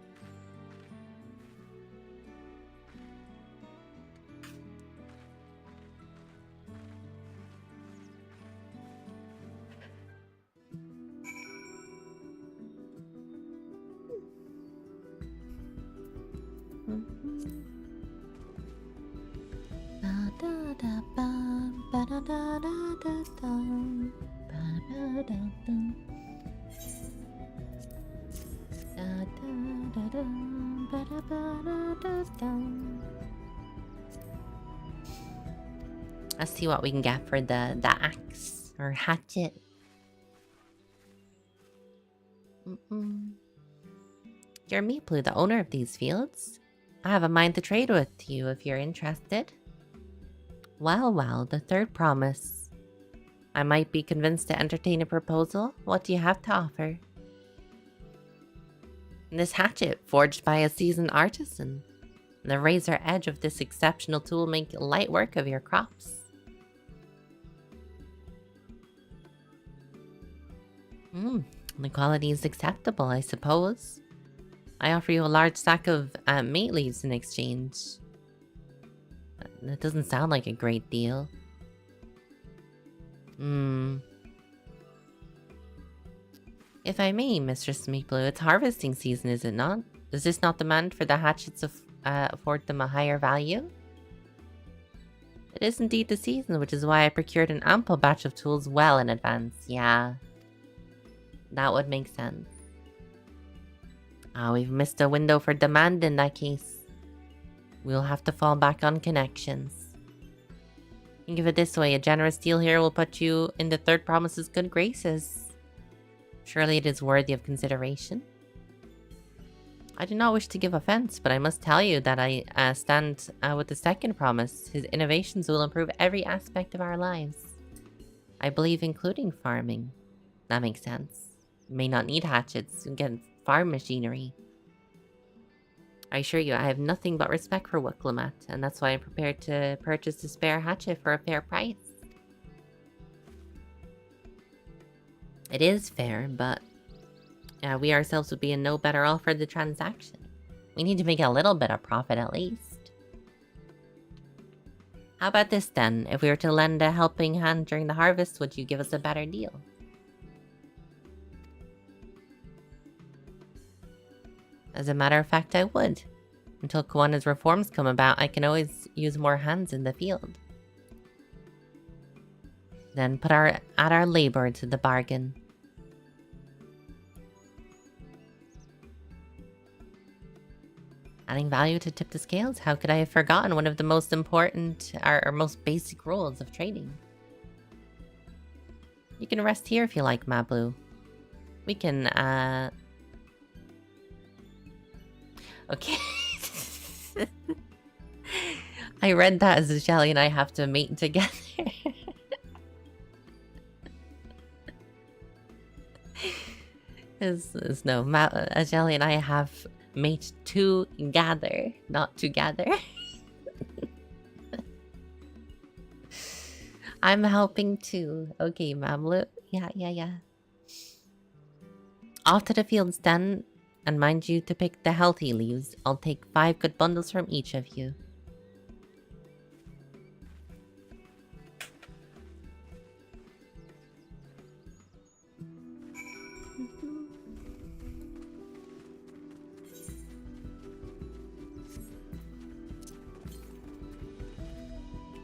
Let's see what we can get for the axe or hatchet. You're Meat Blue, the owner of these fields. I have a mind to trade with you if you're interested. Well, the third promise. I might be convinced to entertain a proposal. What do you have to offer? This hatchet, forged by a seasoned artisan. The razor edge of this exceptional tool make light work of your crops. The quality is acceptable, I suppose. I offer you a large sack of mate leaves in exchange. That doesn't sound like a great deal. If I may, Mistress Meatblue, it's harvesting season, is it not? Does this not demand for the hatchets afford them a higher value? It is indeed the season, which is why I procured an ample batch of tools well in advance. Yeah, that would make sense. We've missed a window for demand in that case. We'll have to fall back on connections. Think of it this way, a generous deal here will put you in the third promise's good graces. Surely it is worthy of consideration. I do not wish to give offense, but I must tell you that I stand with the second promise. His innovations will improve every aspect of our lives. I believe including farming. That makes sense. You may not need hatchets. You can get farm machinery. I assure you, I have nothing but respect for Wooklamat, and that's why I'm prepared to purchase the spare hatchet for a fair price. It is fair, but we ourselves would be in no better off for the transaction. We need to make a little bit of profit at least. How about this then? If we were to lend a helping hand during the harvest, would you give us a better deal? As a matter of fact, I would. Until Kawana's reforms come about, I can always use more hands in the field. Then add our labor to the bargain. Adding value to tip the scales? How could I have forgotten one of the most important, or most basic rules of trading? You can rest here if you like, Mablu. We can, Okay. I read that as Ashelia and I have to mate together. No, Ashelia and I have mate together, not together. I'm helping too. Okay, Mamlu. Yeah. Off to the fields then. And mind you to pick the healthy leaves. I'll take 5 good bundles from each of you.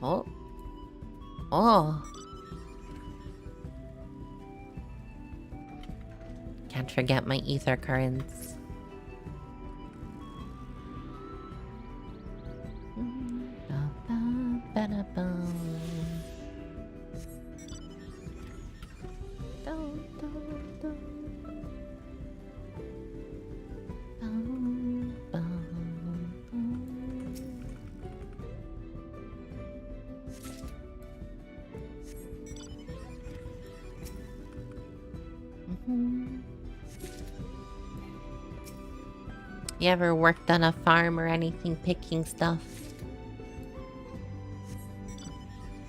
Oh. Can't forget my ether currents. You ever worked on a farm or anything picking stuff?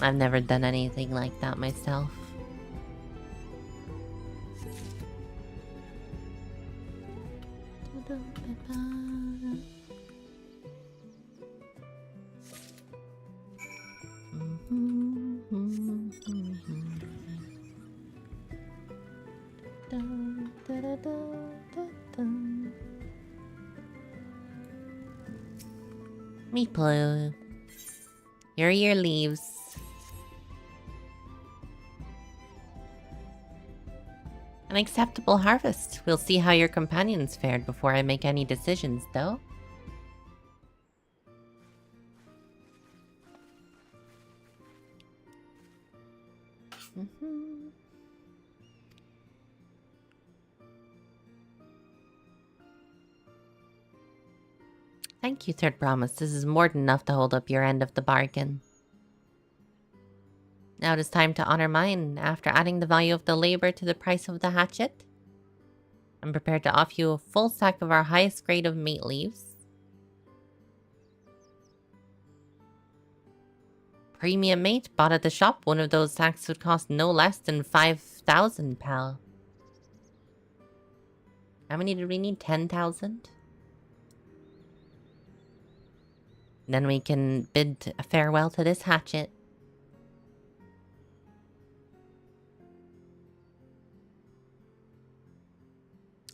I've never done anything like that myself. Meat Blue. Here are your leaves. An acceptable harvest. We'll see how your companions fared before I make any decisions, though. Thank you, Third Promise. This is more than enough to hold up your end of the bargain. Now it is time to honor mine. After adding the value of the labor to the price of the hatchet, I'm prepared to offer you a full sack of our highest grade of meat leaves. Premium meat bought at the shop. One of those sacks would cost no less than 5,000 pal. How many did we need? 10,000? Then we can bid farewell to this hatchet.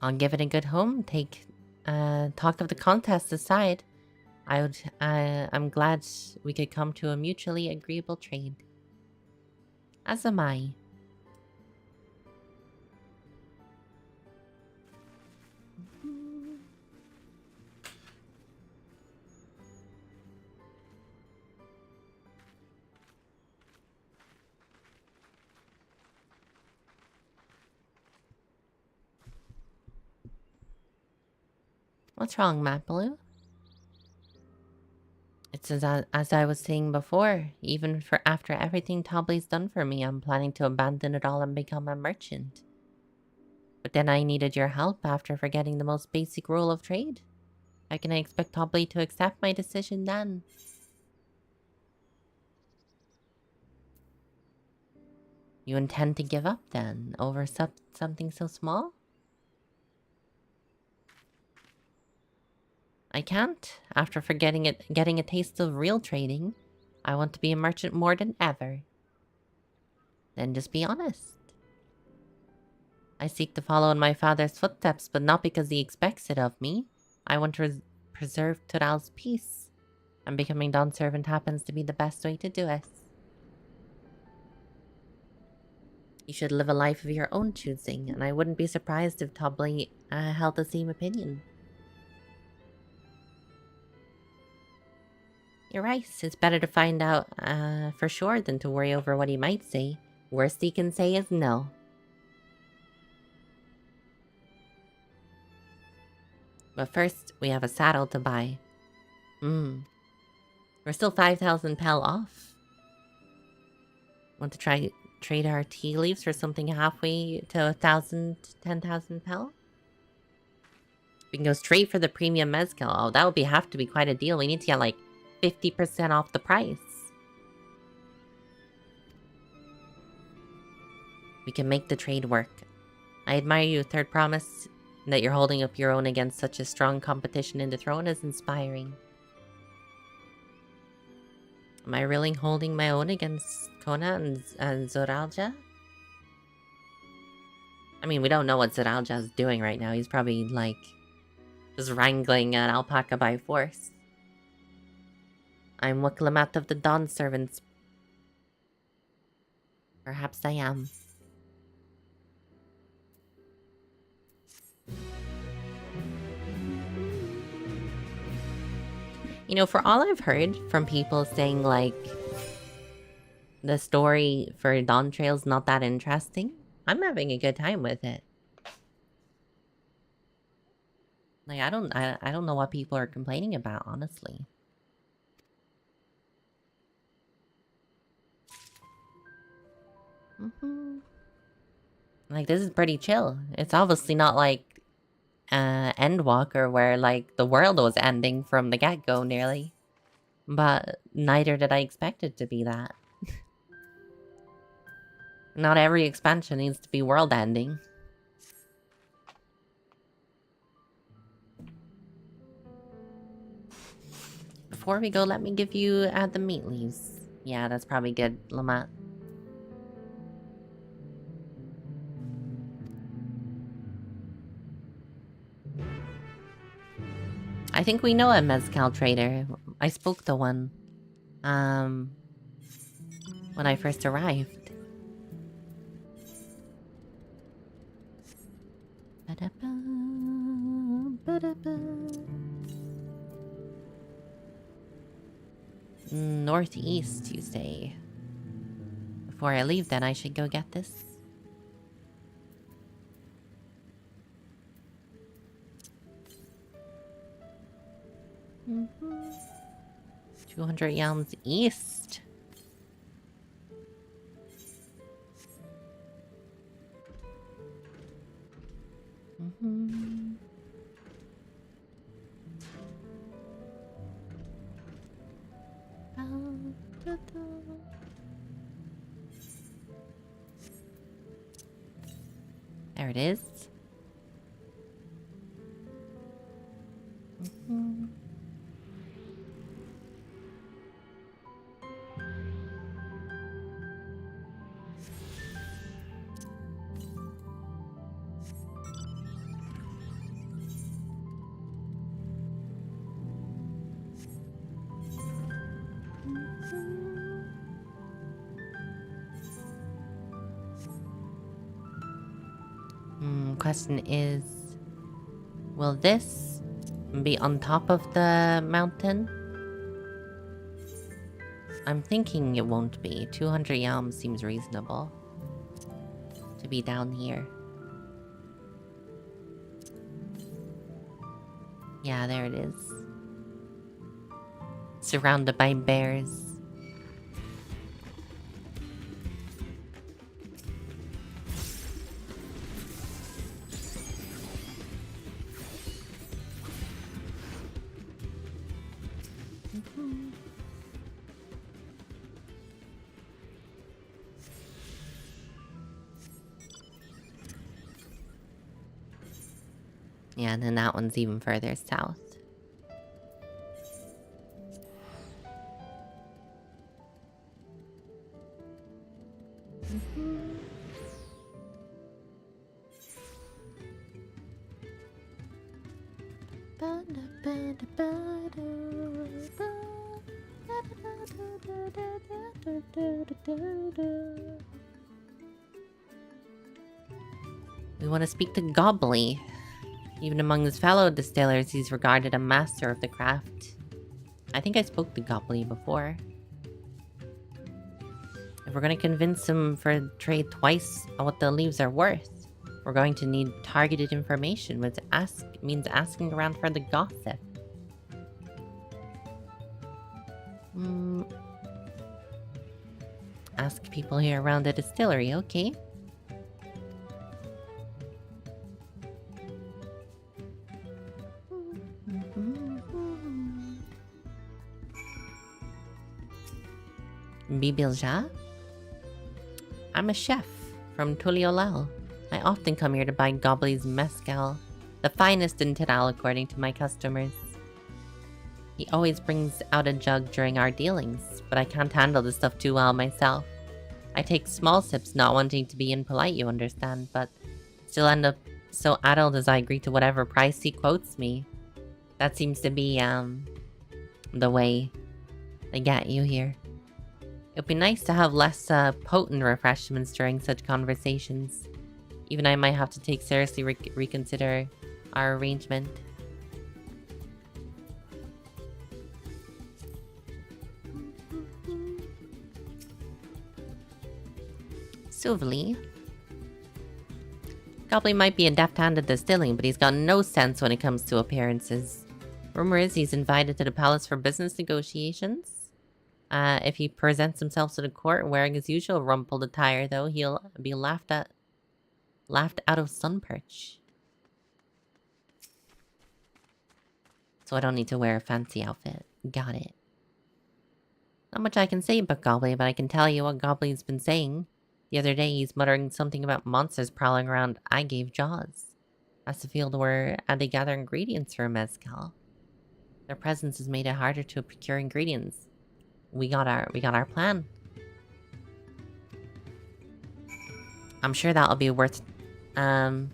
I'll give it a good home. Talk of the contest aside, I'm glad we could come to a mutually agreeable trade. As am I. What's wrong, Mapaloo? It's as I was saying before, even for after everything Tobley's done for me, I'm planning to abandon it all and become a merchant. But then I needed your help after forgetting the most basic rule of trade. How can I expect Tobley to accept my decision then? You intend to give up then, over something so small? I can't. After getting a taste of real trading, I want to be a merchant more than ever. Then just be honest. I seek to follow in my father's footsteps, but not because he expects it of me. I want to preserve Tural's peace, and becoming Dawn Servant happens to be the best way to do it. You should live a life of your own choosing, and I wouldn't be surprised if Tobley held the same opinion. You're right. It's better to find out for sure than to worry over what he might say. Worst he can say is no. But first, we have a saddle to buy. We're still 5,000 pal off. Want to try trade our tea leaves for something halfway to 1,000, 10,000 pal? We can go straight for the premium mezcal. Oh, that would have to be quite a deal. We need to get like 50% off the price. We can make the trade work. I admire you, Third Promise. That you're holding up your own against such a strong competition in the throne is inspiring. Am I really holding my own against Kona and Zoralja? I mean, we don't know what Zoralja is doing right now. He's probably, like, just wrangling an alpaca by force. I'm Wicklamat of the Dawn Servants. Perhaps I am. You know, for all I've heard from people saying, like, the story for Dawntrail's not that interesting, I'm having a good time with it. Like, I don't know what people are complaining about, honestly. Like, this is pretty chill. It's obviously not like Endwalker where, like, the world was ending from the get-go nearly. But neither did I expect it to be that. Not every expansion needs to be world-ending. Before we go, let me give you the meat leaves. Yeah, that's probably good, Lamont. I think we know a mezcal trader. I spoke to one. When I first arrived. Northeast, you say? Before I leave, then I should go get this. Mm-hmm. 200 yalms east. Mm-hmm. There it is. Mm-hmm. Question is, will this be on top of the mountain? I'm thinking it won't be. 200 yalms seems reasonable to be down here. Yeah, there it is. Surrounded by bears. Yeah, and then that one's even further south. We want to speak to Gobbly. Even among his fellow distillers, he's regarded a master of the craft. I think I spoke to Gobbly before. If we're going to convince him for a trade twice what the leaves are worth, we're going to need targeted information, which means asking around for the gossip. Ask people here around the distillery, okay? Bibilja? I'm a chef from Tuliolal. I often come here to buy Gobbly's mezcal, the finest in Tidal according to my customers. He always brings out a jug during our dealings, but I can't handle the stuff too well myself. I take small sips, not wanting to be impolite, you understand, but still end up so addled as I agree to whatever price he quotes me. That seems to be, the way they get you here. It'd be nice to have less, potent refreshments during such conversations. Even I might have to take seriously reconsider our arrangement. Suvli. Goblin might be a deft hand at distilling, but he's got no sense when it comes to appearances. Rumor is he's invited to the palace for business negotiations. If he presents himself to the court wearing his usual rumpled attire, though, he'll be laughed out of Sunperch. So I don't need to wear a fancy outfit. Got it. Not much I can say about Goblin, but I can tell you what Goblin's been saying. The other day, he's muttering something about monsters prowling around I Gave Jaws. That's the field where they gather ingredients for a mezcal. Their presence has made it harder to procure ingredients. We got our plan. I'm sure that'll be worth the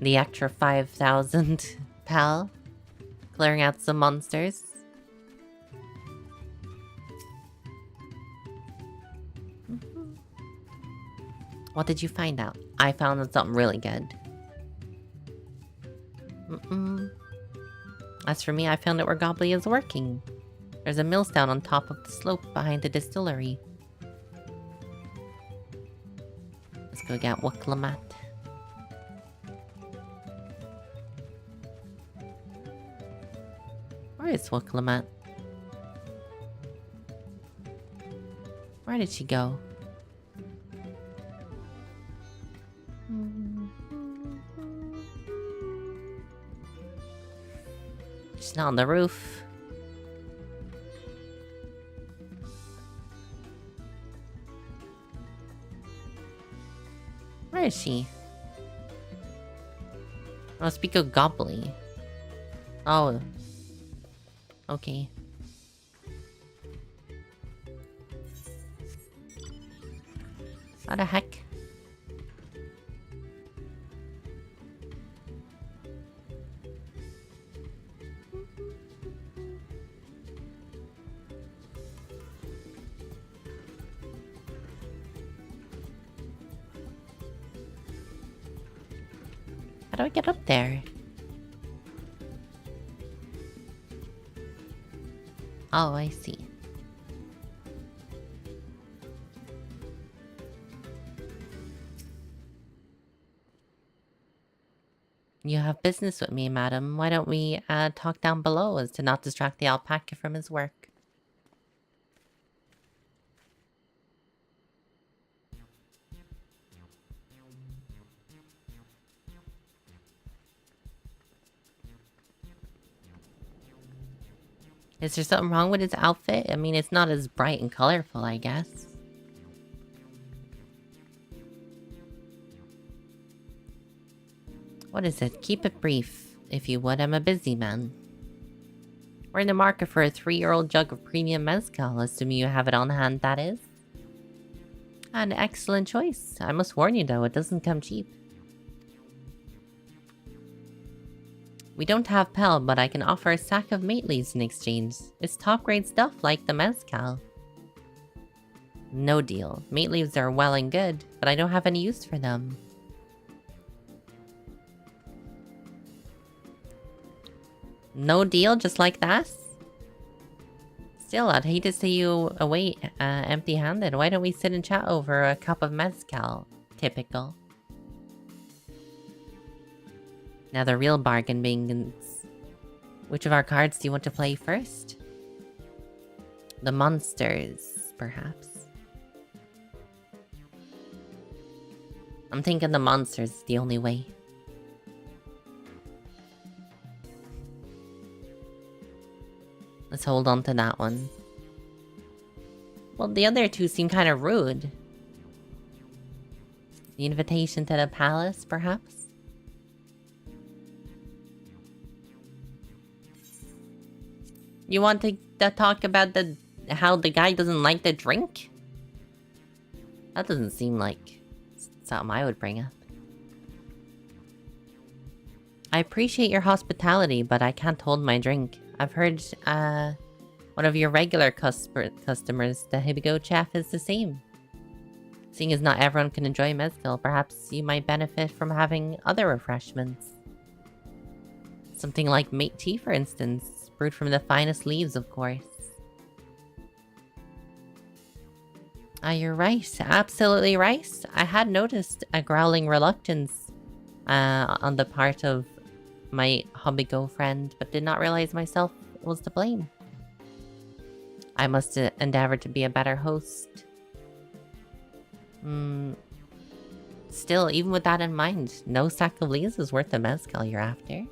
extra 5,000 pal. Clearing out some monsters. What did you find out? I found out something really good. As for me, I found out where Gobbly is working. There's a millstone on top of the slope behind the distillery. Let's go get Waklamat. Where is Waklamat? Where did she go? She's not on the roof. Where is she? Oh, speak of Gobbly. Oh. Okay. What the heck? How do I get up there? Oh, I see. You have business with me, madam. Why don't we talk down below as to not distract the alpaca from his work? Is there something wrong with his outfit? I mean, it's not as bright and colorful, I guess. What is it? Keep it brief, if you would. I'm a busy man. We're in the market for a 3-year-old jug of premium mezcal, assuming you have it on hand, that is. An excellent choice. I must warn you, though, it doesn't come cheap. We don't have Pel, but I can offer a sack of mate leaves in exchange. It's top-grade stuff like the mezcal. No deal. Mate leaves are well and good, but I don't have any use for them. No deal, just like that? Still, I'd hate to see you away empty-handed. Why don't we sit and chat over a cup of mezcal? Typical. Now the real bargain begins. Which of our cards do you want to play first? The monsters, perhaps. I'm thinking the monsters is the only way. Let's hold on to that one. Well, the other two seem kind of rude. The invitation to the palace, perhaps? You want to talk about how the guy doesn't like the drink? That doesn't seem like something I would bring up. I appreciate your hospitality, but I can't hold my drink. I've heard one of your regular customers, the Hibigo chef, is the same. Seeing as not everyone can enjoy mezcal, perhaps you might benefit from having other refreshments. Something like mate tea, for instance. Brewed from the finest leaves, of course. You're right. Absolutely right. I had noticed a growling reluctance on the part of my hobby-go friend, but did not realize myself was to blame. I must endeavor to be a better host. Still, even with that in mind, no sack of leaves is worth the mezcal you're after.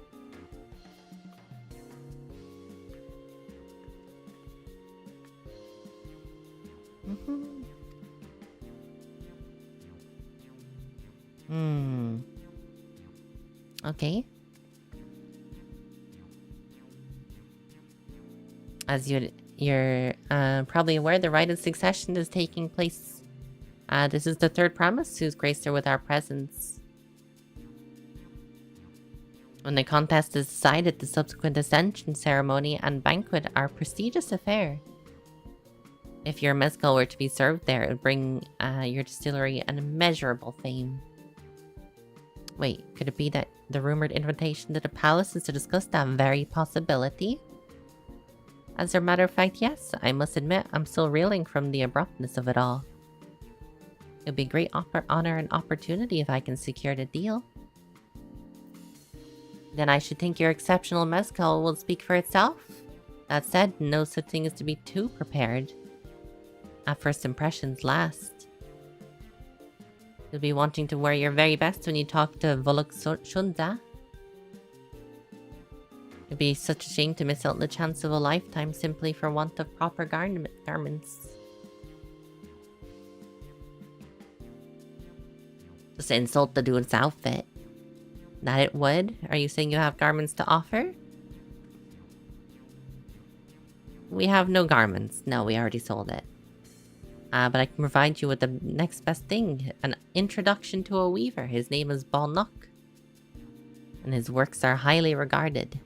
Okay. As you're probably aware, the rite of succession is taking place. This is the third promise who's graced her with our presence. When the contest is decided, the subsequent ascension ceremony and banquet are a prestigious affair. If your mezcal were to be served there, it would bring your distillery an immeasurable fame. Wait, could it be that the rumored invitation to the palace is to discuss that very possibility? As a matter of fact, yes, I must admit I'm still reeling from the abruptness of it all. It would be a great honor and opportunity if I can secure the deal. Then I should think your exceptional mezcal will speak for itself. That said, no such thing as to be too prepared. At first impressions last. You'll be wanting to wear your very best when you talk to Volok Shunda. It'd be such a shame to miss out on the chance of a lifetime simply for want of proper garments. Just insult the dude's outfit. That it would? Are you saying you have garments to offer? We have no garments. No, we already sold it. But I can provide you with the next best thing. An introduction to a weaver. His name is Balnock. And his works are highly regarded.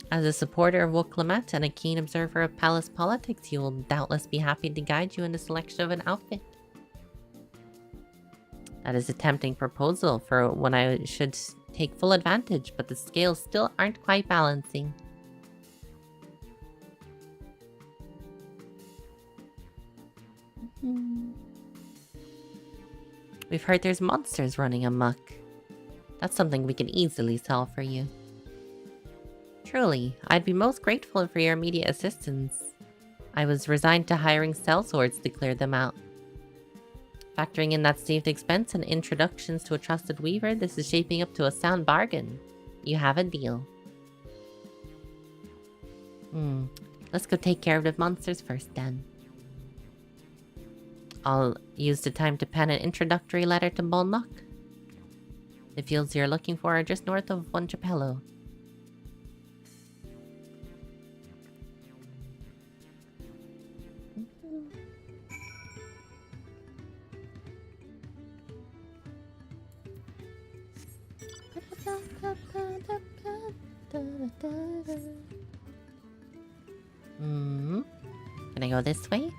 As a supporter of Wuklamet and a keen observer of palace politics, he will doubtless be happy to guide you in the selection of an outfit. That is a tempting proposal for when I should take full advantage, but the scales still aren't quite balancing. We've heard there's monsters running amok. That's something we can easily solve for you. Truly, I'd be most grateful for your immediate assistance. I was resigned to hiring sellswords to clear them out. Factoring in that saved expense and introductions to a trusted weaver, this is shaping up to a sound bargain. You have a deal. Let's go take care of the monsters first then. I'll use the time to pen an introductory letter to Balnock. The fields you're looking for are just north of Wanchapello. Can I go this way?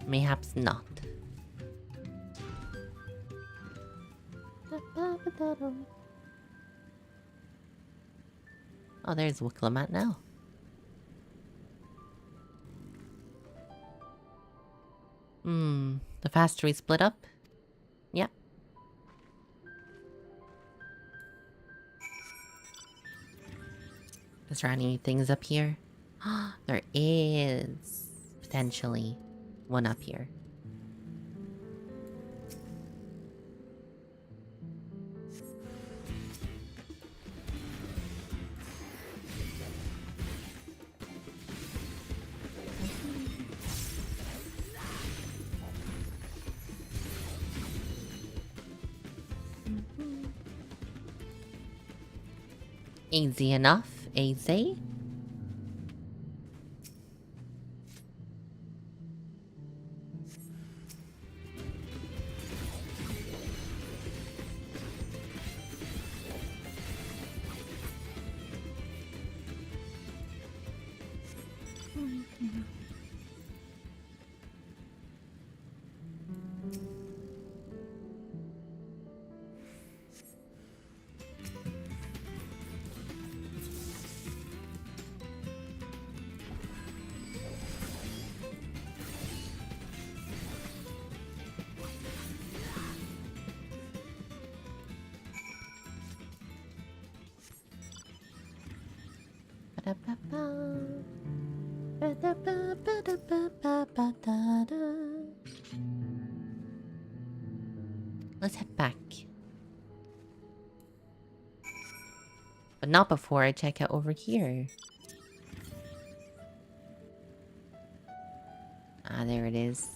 Mayhaps not. Oh, there's Wuklamat now. The faster we split up. Yep. Is there any things up here? There is potentially one up here. Easy enough, easy. Let's head back. But not before I check out over here. Ah, there it is.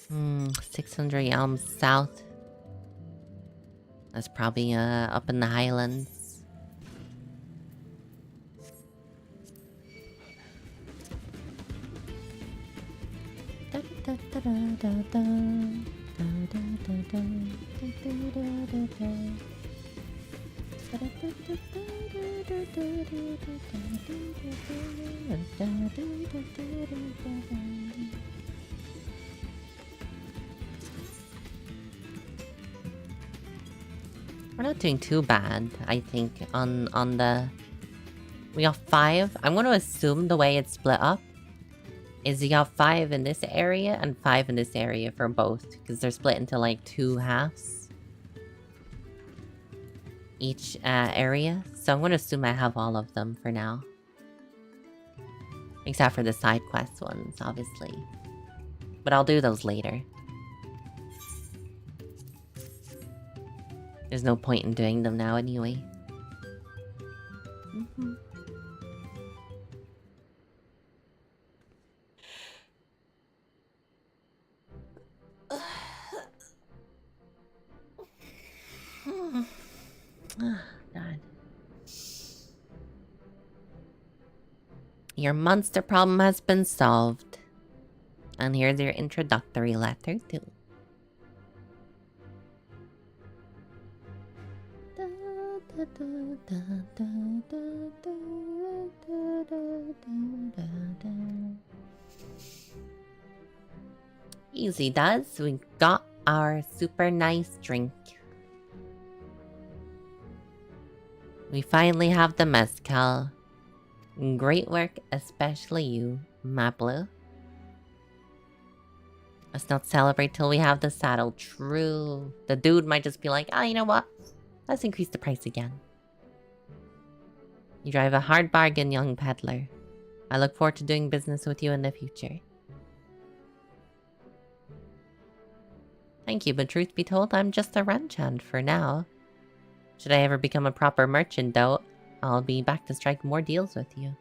Hmm, 600 Elms South. That's probably up in the Highlands. We're not doing too bad, I think, on the... We got 5. I'm going to assume the way it's split up is you got 5 in this area and 5 in this area for both. Because they're split into like 2 halves. Each area. So I'm going to assume I have all of them for now. Except for the side quest ones, obviously. But I'll do those later. There's no point in doing them now anyway. God. Your monster problem has been solved. And here's your introductory letter too. Easy does. We got our super nice drink. We finally have the mezcal. Great work, especially you, Maplu. Let's not celebrate till we have the saddle. True. The dude might just be like, ah, you know what? Let's increase the price again. You drive a hard bargain, young peddler. I look forward to doing business with you in the future. Thank you, but truth be told, I'm just a ranch hand for now. Should I ever become a proper merchant, though, I'll be back to strike more deals with you.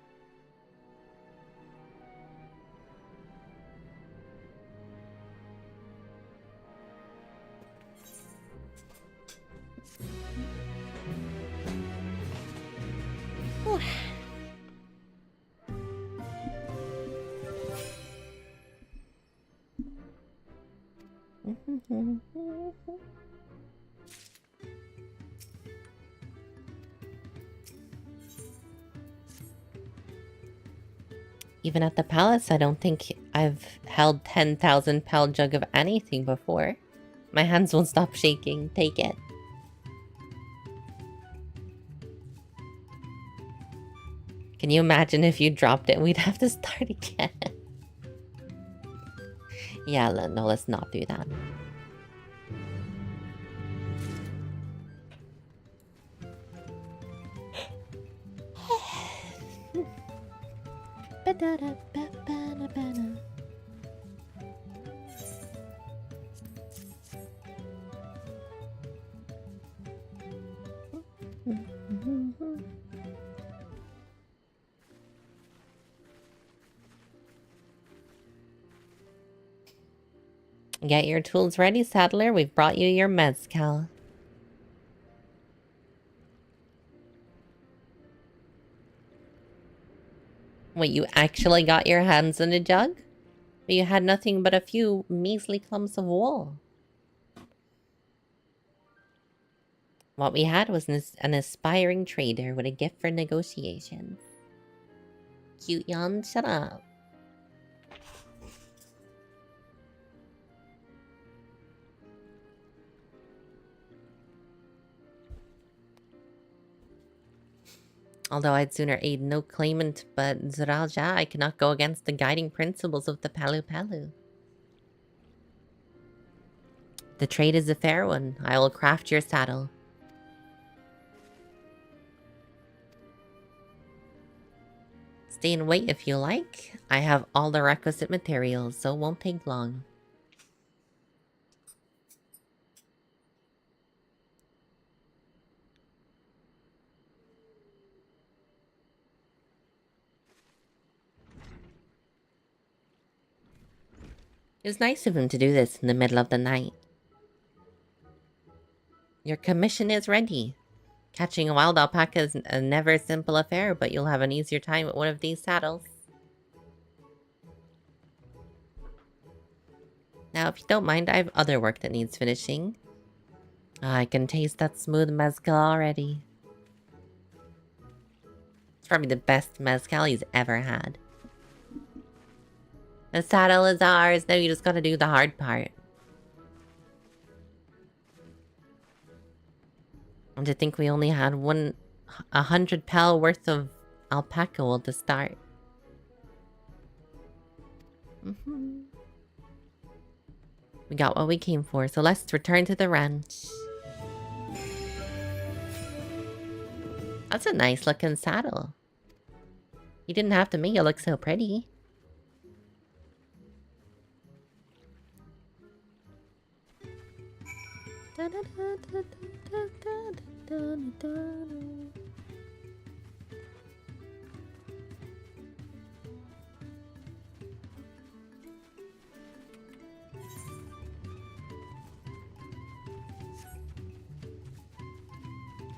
Even at the palace, I don't think I've held 10,000 pound jug of anything before. My hands won't stop shaking. Take it. Can you imagine if you dropped it? We'd have to start again. Yeah, no, let's not do that. Get your tools ready, Saddler. We've brought you your mezcal. Wait, you actually got your hands on a jug? But you had nothing but a few measly clumps of wool. What we had was an aspiring trader with a gift for negotiations. cute, Yon. Shut up. Although I'd sooner aid no claimant but Zeralja, I cannot go against the guiding principles of the Palu Palu. The trade is a fair one. I will craft your saddle. Stay and wait if you like. I have all the requisite materials, so it won't take long. It was nice of him to do this in the middle of the night. Your commission is ready. Catching a wild alpaca is a never simple affair, but you'll have an easier time with one of these saddles. Now, if you don't mind, I have other work that needs finishing. I can taste that smooth mezcal already. It's probably the best mezcal he's ever had. The saddle is ours. Now you just gotta do the hard part. And to think we only had 100 pel worth of alpaca wool to start. We got what we came for, so let's return to the ranch. That's a nice looking saddle. You didn't have to make it look so pretty. I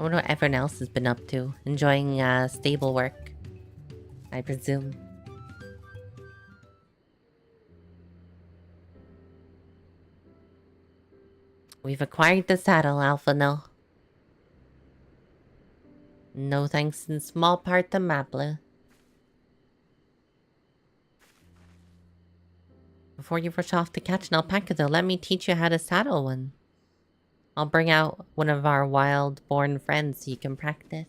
wonder what everyone else has been up to. Enjoying stable work, I presume. We've acquired the saddle, Alpha No. No thanks in small part to Mapla. Before you rush off to catch an alpaca though, let me teach you how to saddle one. I'll bring out one of our wild-born friends so you can practice.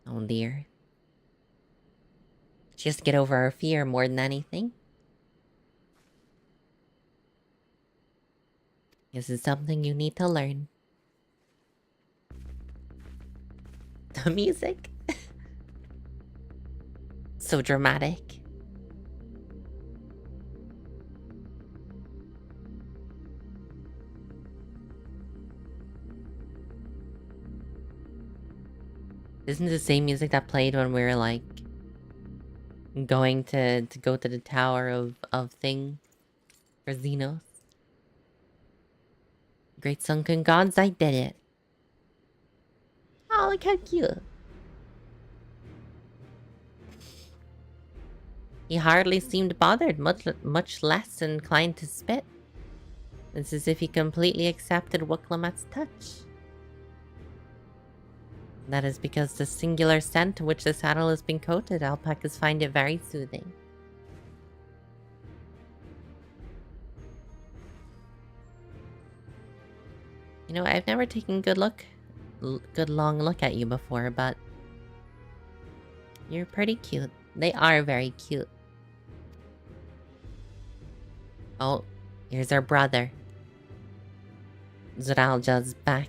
Oh dear. Just get over our fear more than anything. This is something you need to learn. The music. So dramatic. Isn't it the same music that played when we were like going to go to the tower of thing for Xenos? Great sunken gods, I did it. Oh, look how cute. He hardly seemed bothered, much less inclined to spit. It's as if he completely accepted Wuklamat's touch. That is because the singular scent to which the saddle has been coated, alpacas find it very soothing. You know, I've never taken a good long look at you before, but you're pretty cute. They are very cute. Oh, here's our brother. Zeralja's back.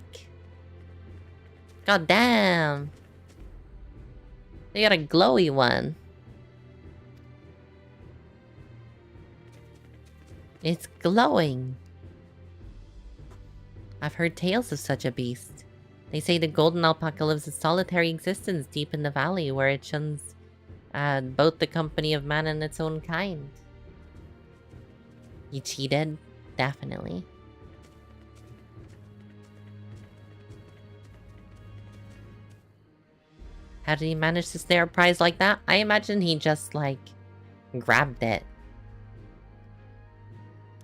God damn! They got a glowy one. It's glowing. I've heard tales of such a beast. They say the golden alpaca lives a solitary existence deep in the valley where it shuns both the company of man and its own kind. He cheated? Definitely. How did he manage to snare a prize like that? I imagine he just, like, grabbed it.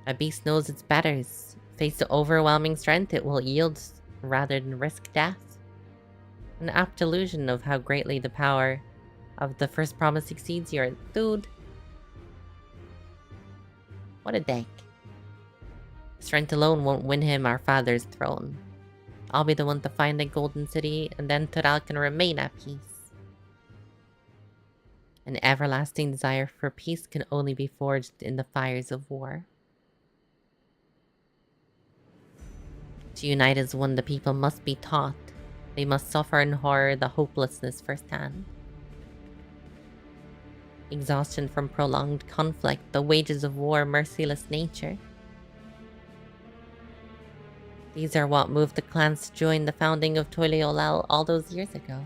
A beast knows its betters. Faced with overwhelming strength, it will yield rather than risk death. An apt illusion of how greatly the power of the first promise exceeds your dude. What a dick. Strength alone won't win him our father's throne. I'll be the one to find the golden city, and then Tural can remain at peace. An everlasting desire for peace can only be forged in the fires of war. To unite as one, the people must be taught. They must suffer in horror the hopelessness firsthand. Exhaustion from prolonged conflict, the wages of war, merciless nature. These are what moved the clans to join the founding of Toileolal all those years ago.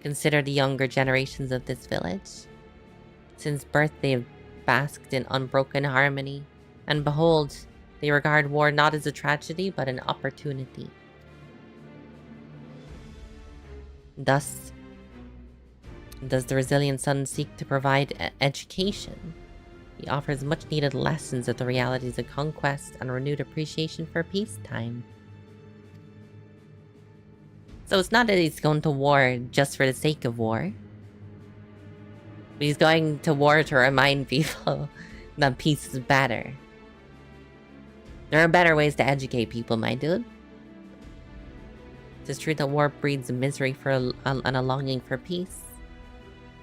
Consider the younger generations of this village. Since birth they have basked in unbroken harmony, and behold, they regard war not as a tragedy but an opportunity. Thus, does the resilient son seek to provide education? He offers much-needed lessons of the realities of conquest and renewed appreciation for peacetime. So it's not that he's going to war just for the sake of war. But he's going to war to remind people that peace is better. There are better ways to educate people, my dude. It is true that war breeds misery and a longing for peace.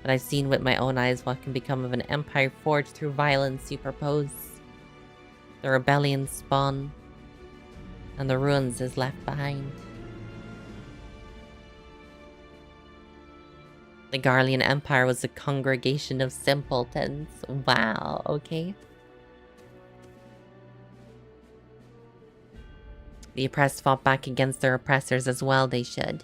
But I've seen with my own eyes what can become of an empire forged through violence you propose. The rebellion spawn, and the ruins is left behind. The Garlean Empire was a congregation of simpletons. Wow, okay. The oppressed fought back against their oppressors as well they should.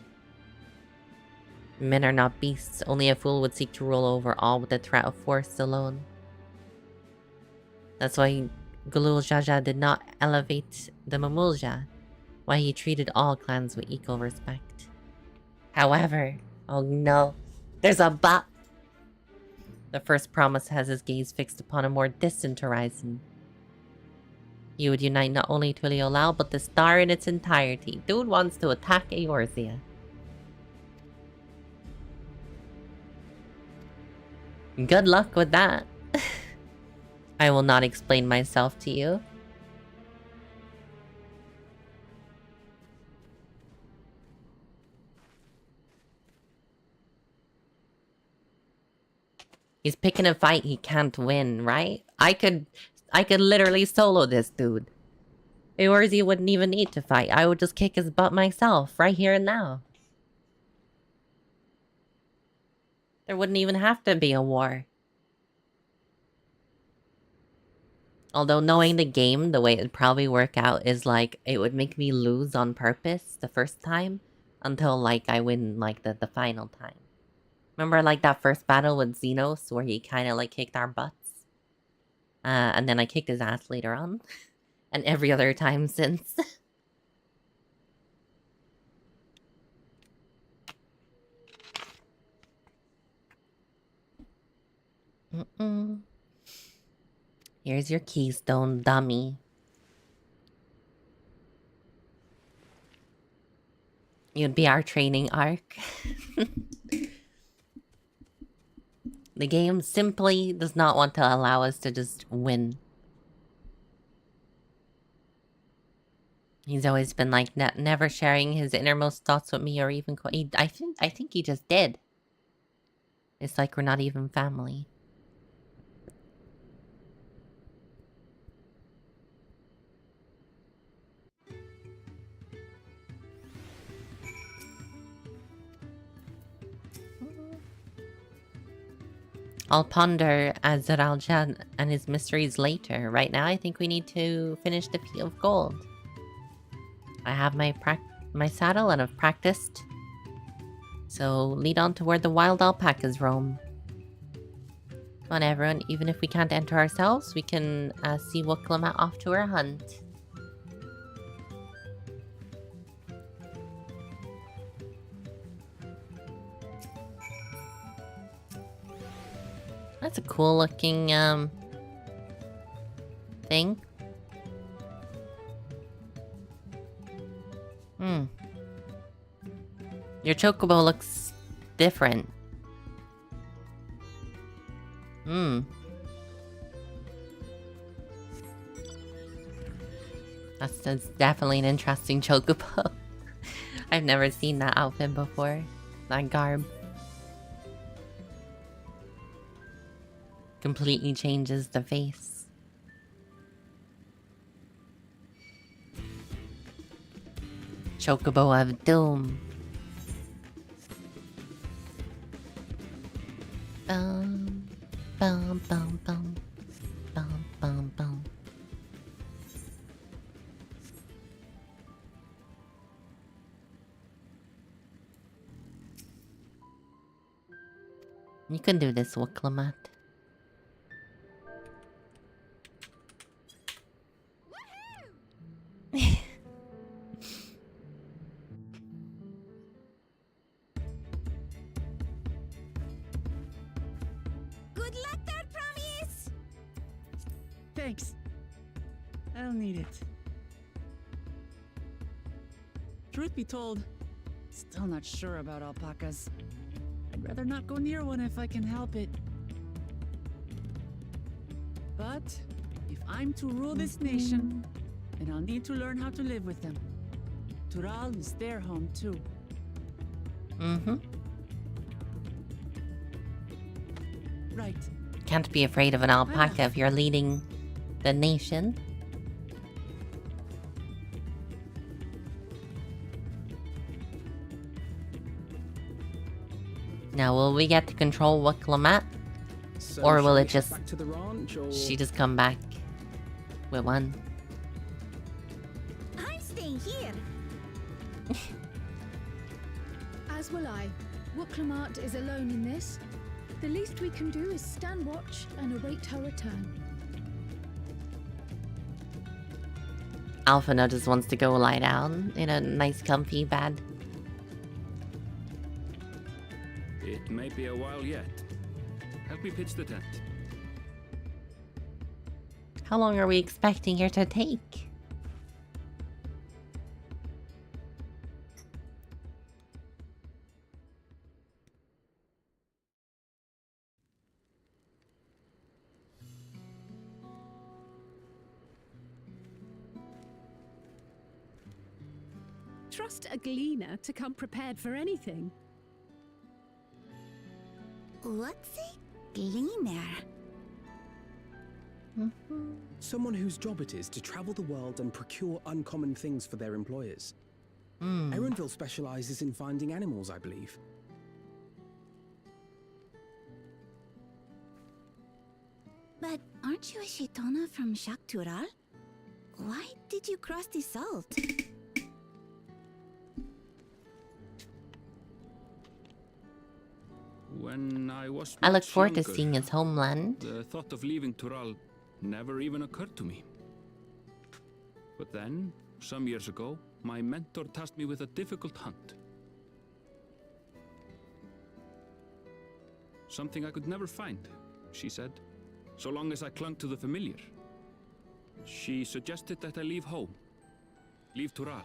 Men are not beasts, only a fool would seek to rule over all with the threat of force alone. That's why Gulul Jaja did not elevate the Mamulja, why he treated all clans with equal respect. However, oh no, there's a but. The first promise has his gaze fixed upon a more distant horizon. He would unite not only Tuliolao, but the star in its entirety. Dude wants to attack Eorzea. Good luck with that. I will not explain myself to you. He's picking a fight he can't win, right? I could literally solo this dude. Eorzea wouldn't even need to fight. I would just kick his butt myself, right here and now. There wouldn't even have to be a war. Although knowing the game, the way it'd probably work out is like, it would make me lose on purpose the first time until like I win like the final time. Remember like that first battle with Xenos where he kind of like kicked our butts? And then I kicked his ass later on. And every other time since. Here's your keystone, dummy. You'd be our training arc. The game simply does not want to allow us to just win. He's always been like never sharing his innermost thoughts with me or even... I think he just did. It's like we're not even family. I'll ponder Azaraljan and his mysteries later. Right now, I think we need to finish the Pea of Gold. I have my saddle and I've practiced. So lead on to where the wild alpacas roam. Come on, everyone. Even if we can't enter ourselves, we can see Wuklama off to her hunt. That's a cool looking thing. Your chocobo looks different. That's definitely an interesting chocobo. I've never seen that outfit before. That garb. Completely changes the face. Chocobo of Doom. Bum, bum, bum, bum, bum, bum, bum. You can do this, Wicklamat. Good luck there, Promise! Thanks. I'll need it. Truth be told, still not sure about alpacas. I'd rather not go near one if I can help it. But if I'm to rule this nation, then I'll need to learn how to live with them. Tural is their home too. Right. Can't be afraid of an alpaca if you're leading the nation. Now, will we get to control Wicklamat? So Or will shall it we head just- back to the ranch, or She just come back with one. I'm staying here. As will I. Wicklamat is alone in this. The least we can do is stand watch and await her return. Alphina just wants to go lie down in a nice comfy bed. It may be a while yet. Help me pitch the tent. How long are we expecting her to take? Trust a gleaner to come prepared for anything. What's a gleaner? someone whose job it is to travel the world and procure uncommon things for their employers. Erenville specializes in finding animals, I believe. But aren't you a Shitona from Shaktural? Why did you cross the salt? When I was I look much forward to younger, seeing his homeland. the thought of leaving Tural never even occurred to me. But then, some years ago, my mentor tasked me with a difficult hunt. Something I could never find, she said, so long as I clung to the familiar. She suggested that I leave home, leave Tural,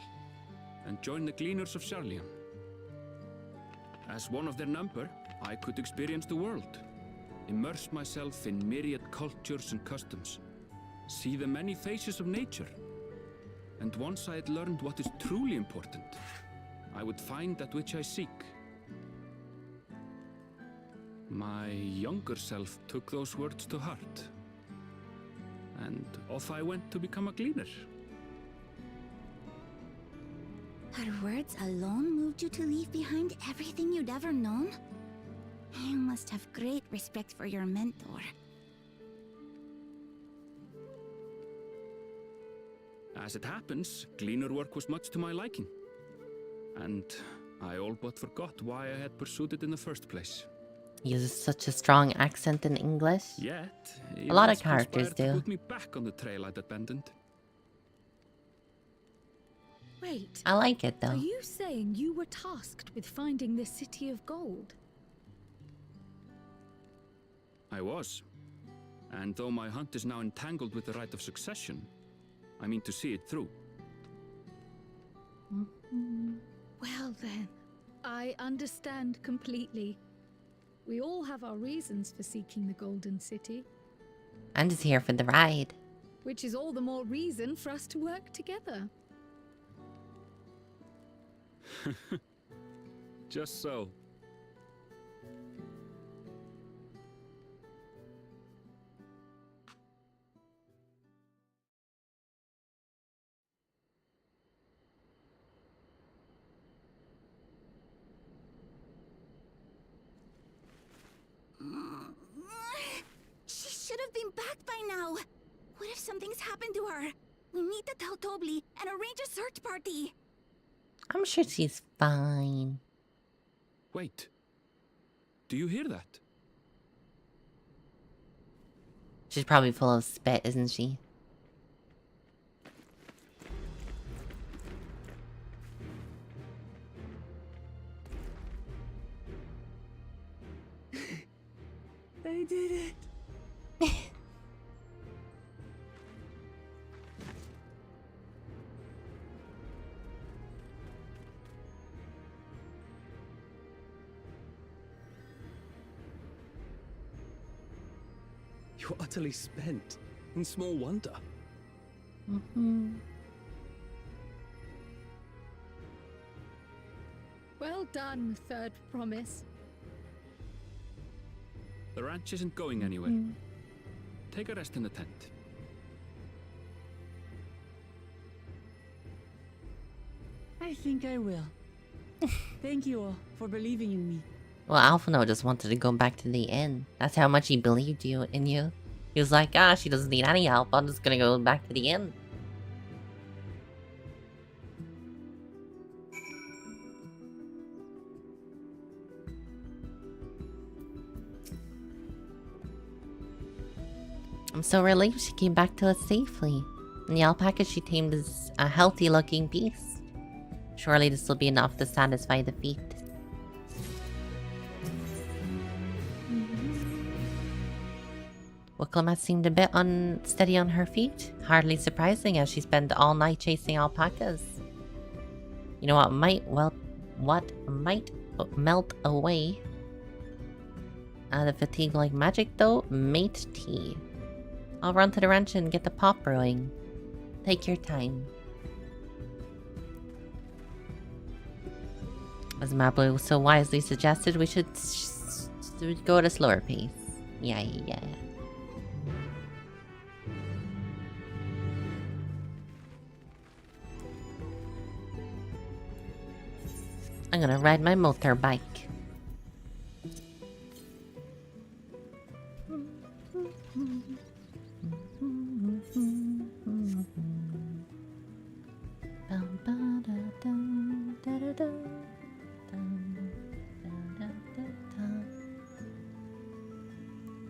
and join the Gleaners of Sharlian. As one of their number, I could experience the world, immerse myself in myriad cultures and customs, see the many faces of nature. And once I had learned what is truly important, I would find that which I seek. My younger self took those words to heart, and off I went to become a gleaner. Her words alone moved you to leave behind everything you'd ever known? You must have great respect for your mentor. As it happens, gleaner work was much to my liking, and I all but forgot why I had pursued it in the first place. He uses such a strong accent in English. Yet, A lot of events characters conspired to do. put me back on the trail I'd abandoned. Wait, I like it are though. you saying you were tasked with finding this city of gold? I was. And though my hunt is now entangled with the right of succession, I mean to see it through. Well then, I understand completely. We all have our reasons for seeking the Golden City, I'm just here for the ride. which is all the more reason for us to work together. Just so. She should have been back by now. What if something's happened to her? We need to tell Tobli and arrange a search party. I'm sure she's fine. Wait. Do you hear that? She's probably full of spit, isn't she? I did it. You're utterly spent, and small wonder. Well done, Third Promise. The ranch isn't going anywhere. Take a rest in the tent. I think I will. Thank you all for believing in me. Well, Alphino just wanted to go back to the inn. That's how much he believed in you. He was like, ah, she doesn't need any help. I'm just gonna go back to the inn. I'm so relieved she came back to us safely. And the alpaca she tamed is a healthy-looking beast. Surely this will be enough to satisfy the feat. Wiklamat seemed a bit unsteady on her feet. Hardly surprising as she spent all night chasing alpacas. You know what might melt away the fatigue like magic though? Mate tea. I'll run to the ranch and get the pot brewing. Take your time. As Mablu so wisely suggested, we should go at a slower pace. Yeah. I'm gonna ride my motorbike.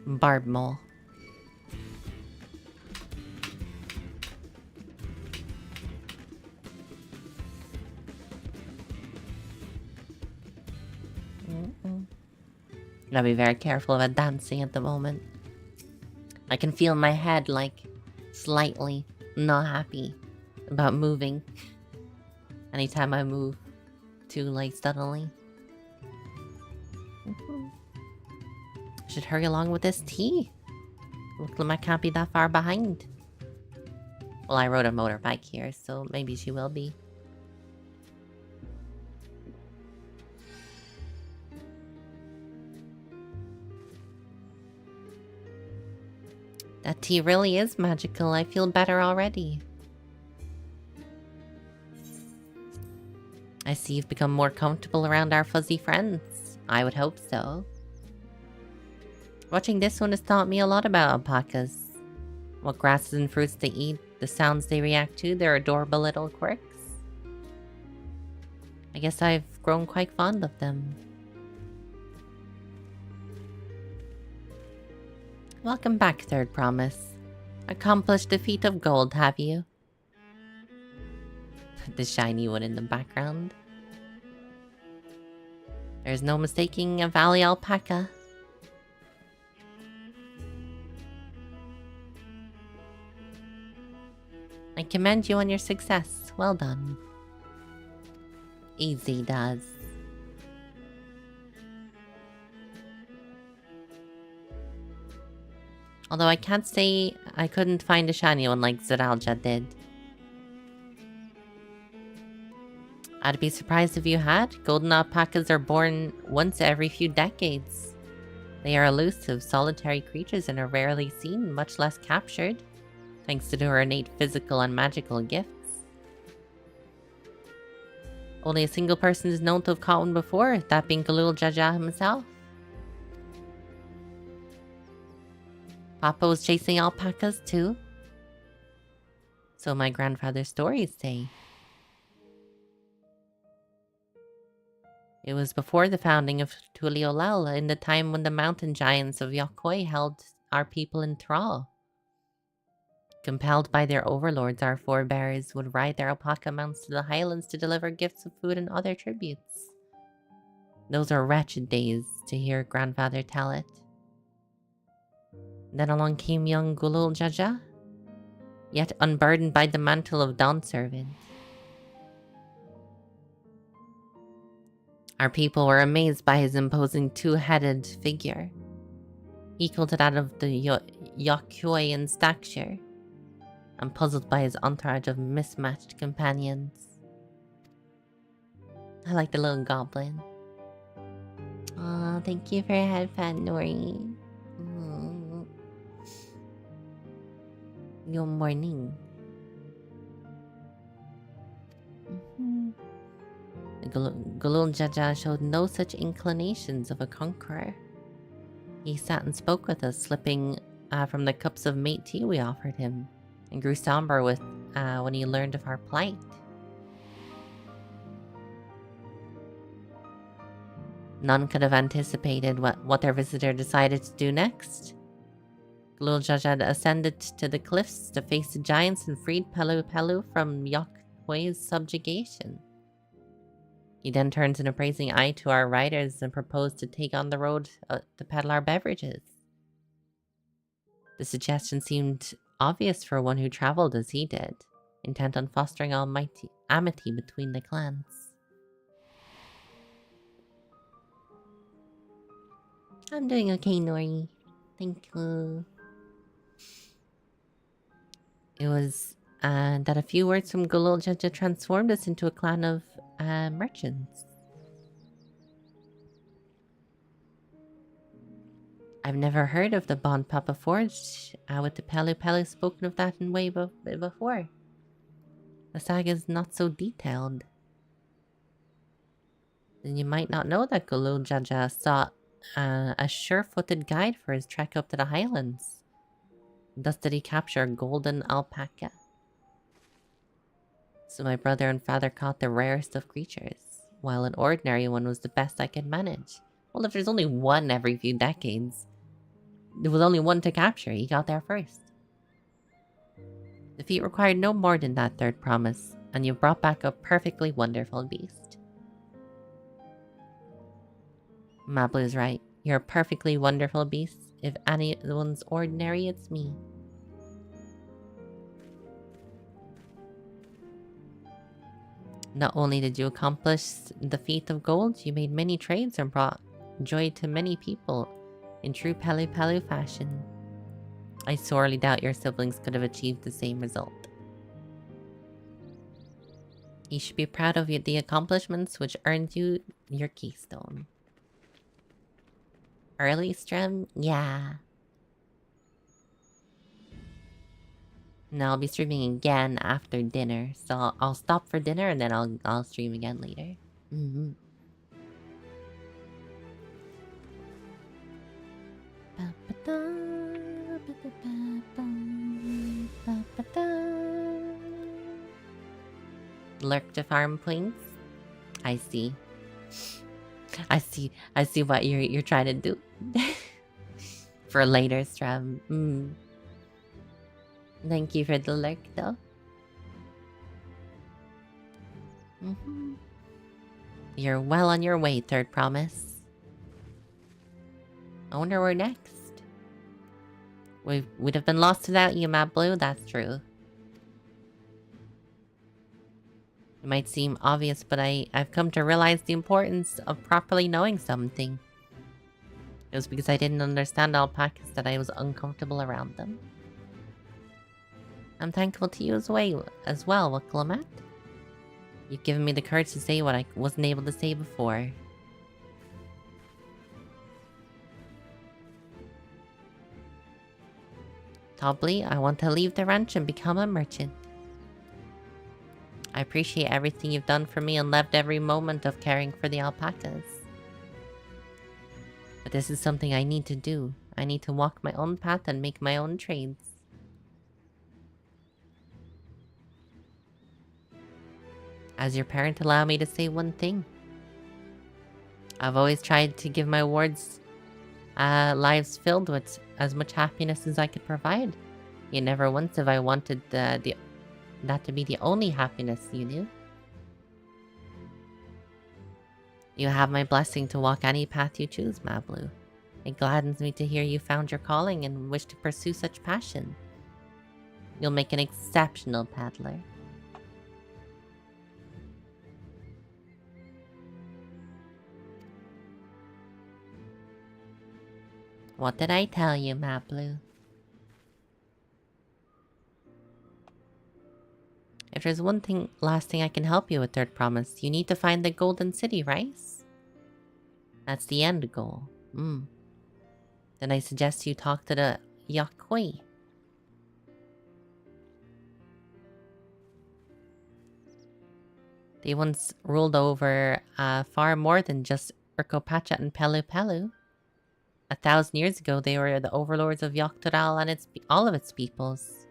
Barb mole. Gotta be very careful about dancing at the moment. I can feel my head like slightly not happy about moving. Anytime I move too like suddenly. Should hurry along with this tea. Looks like I can't be that far behind. Well, I rode a motorbike here, so maybe she will be. That tea really is magical. I feel better already. I see you've become more comfortable around our fuzzy friends. I would hope so. Watching this one has taught me a lot about alpacas. What grasses and fruits they eat, the sounds they react to, their adorable little quirks. I guess I've grown quite fond of them. Welcome back, Third Promise. Accomplished the feat of gold, have you? The shiny one in the background. There's no mistaking a valley alpaca. I commend you on your success. Well done. Easy does. Although I can't say I couldn't find a shiny one like Zeralja did. I'd be surprised if you had. Golden alpacas are born once every few decades. They are elusive, solitary creatures and are rarely seen, much less captured, thanks to their innate physical and magical gifts. Only a single person is known to have caught one before, that being Galul Jaja himself. Papa was chasing alpacas too. So my grandfather's stories say. It was before the founding of Tuliolel, in the time when the mountain giants of Yokoi held our people in thrall. Compelled by their overlords, our forebears would ride their alpaca mounts to the highlands to deliver gifts of food and other tributes. Those are wretched days, to hear grandfather tell it. Then along came young Gulul Jaja, yet unburdened by the mantle of Dawn Servant. Our people were amazed by his imposing two-headed figure, equal to that of the Yokoi in stature, and puzzled by his entourage of mismatched companions. I like the little goblin. Oh, thank you for your headband, Nori. Good morning. Galul Jaja showed no such inclinations of a conqueror. He sat and spoke with us, slipping from the cups of mate tea we offered him, and grew somber when he learned of our plight. None could have anticipated what their visitor decided to do next. Galul Jaja ascended to the cliffs to face the giants and freed Pelu Pelu from Yokoi's subjugation. He then turned an appraising eye to our riders and proposed to take on the road to peddle our beverages. The suggestion seemed obvious for one who traveled as he did, intent on fostering amity between the clans. I'm doing okay, Nori. Thank you. It was that a few words from Galul Jaja transformed us into a clan of merchants. I've never heard of the Bon Papa Forge with the Pelu Pelu spoken of that in way before. The saga's not so detailed. Then you might not know that Galul Jaja sought a sure-footed guide for his trek up to the highlands. Thus did he capture a golden alpaca. So my brother and father caught the rarest of creatures, while an ordinary one was the best I could manage. Well, if there's only one every few decades, there was only one to capture. He got there first. The feat required no more than that third promise, and you've brought back a perfectly wonderful beast. Mablu's right. You're a perfectly wonderful beast. If anyone's ordinary, it's me. Not only did you accomplish the feat of gold, you made many trades and brought joy to many people in true Pelu Pelu fashion. I sorely doubt your siblings could have achieved the same result. You should be proud of the accomplishments which earned you your keystone. Early stream? Yeah. Now I'll be streaming again after dinner, so I'll stop for dinner and then I'll stream again later. Lurk to farm points. I see. I see what you're trying to do. For later stream. Thank you for the lurk though. You're well on your way, third promise. I wonder where next. We'd have been lost without you, Map Blue, that's true. It might seem obvious, but I've come to realize the importance of properly knowing something. It was because I didn't understand alpacas that I was uncomfortable around them. I'm thankful to you as well, Wicklamat. You've given me the courage to say what I wasn't able to say before. Tobley, I want to leave the ranch and become a merchant. I appreciate everything you've done for me and loved every moment of caring for the alpacas. But this is something I need to do. I need to walk my own path and make my own trades. As your parent, allow me to say one thing. I've always tried to give my wards lives filled with as much happiness as I could provide. Yet never once have I wanted that to be the only happiness you knew. You have my blessing to walk any path you choose, Mablu. It gladdens me to hear you found your calling and wish to pursue such passion. You'll make an exceptional paddler. What did I tell you, Mablu? If there's one last thing I can help you with, Third Promise, you need to find the Golden City, Rice. That's the end goal. Then I suggest you talk to the Yakoi. They once ruled over far more than just Urkopacha and Pelu Pelu. 1,000 years ago, they were the overlords of Yoctoral and all of its peoples.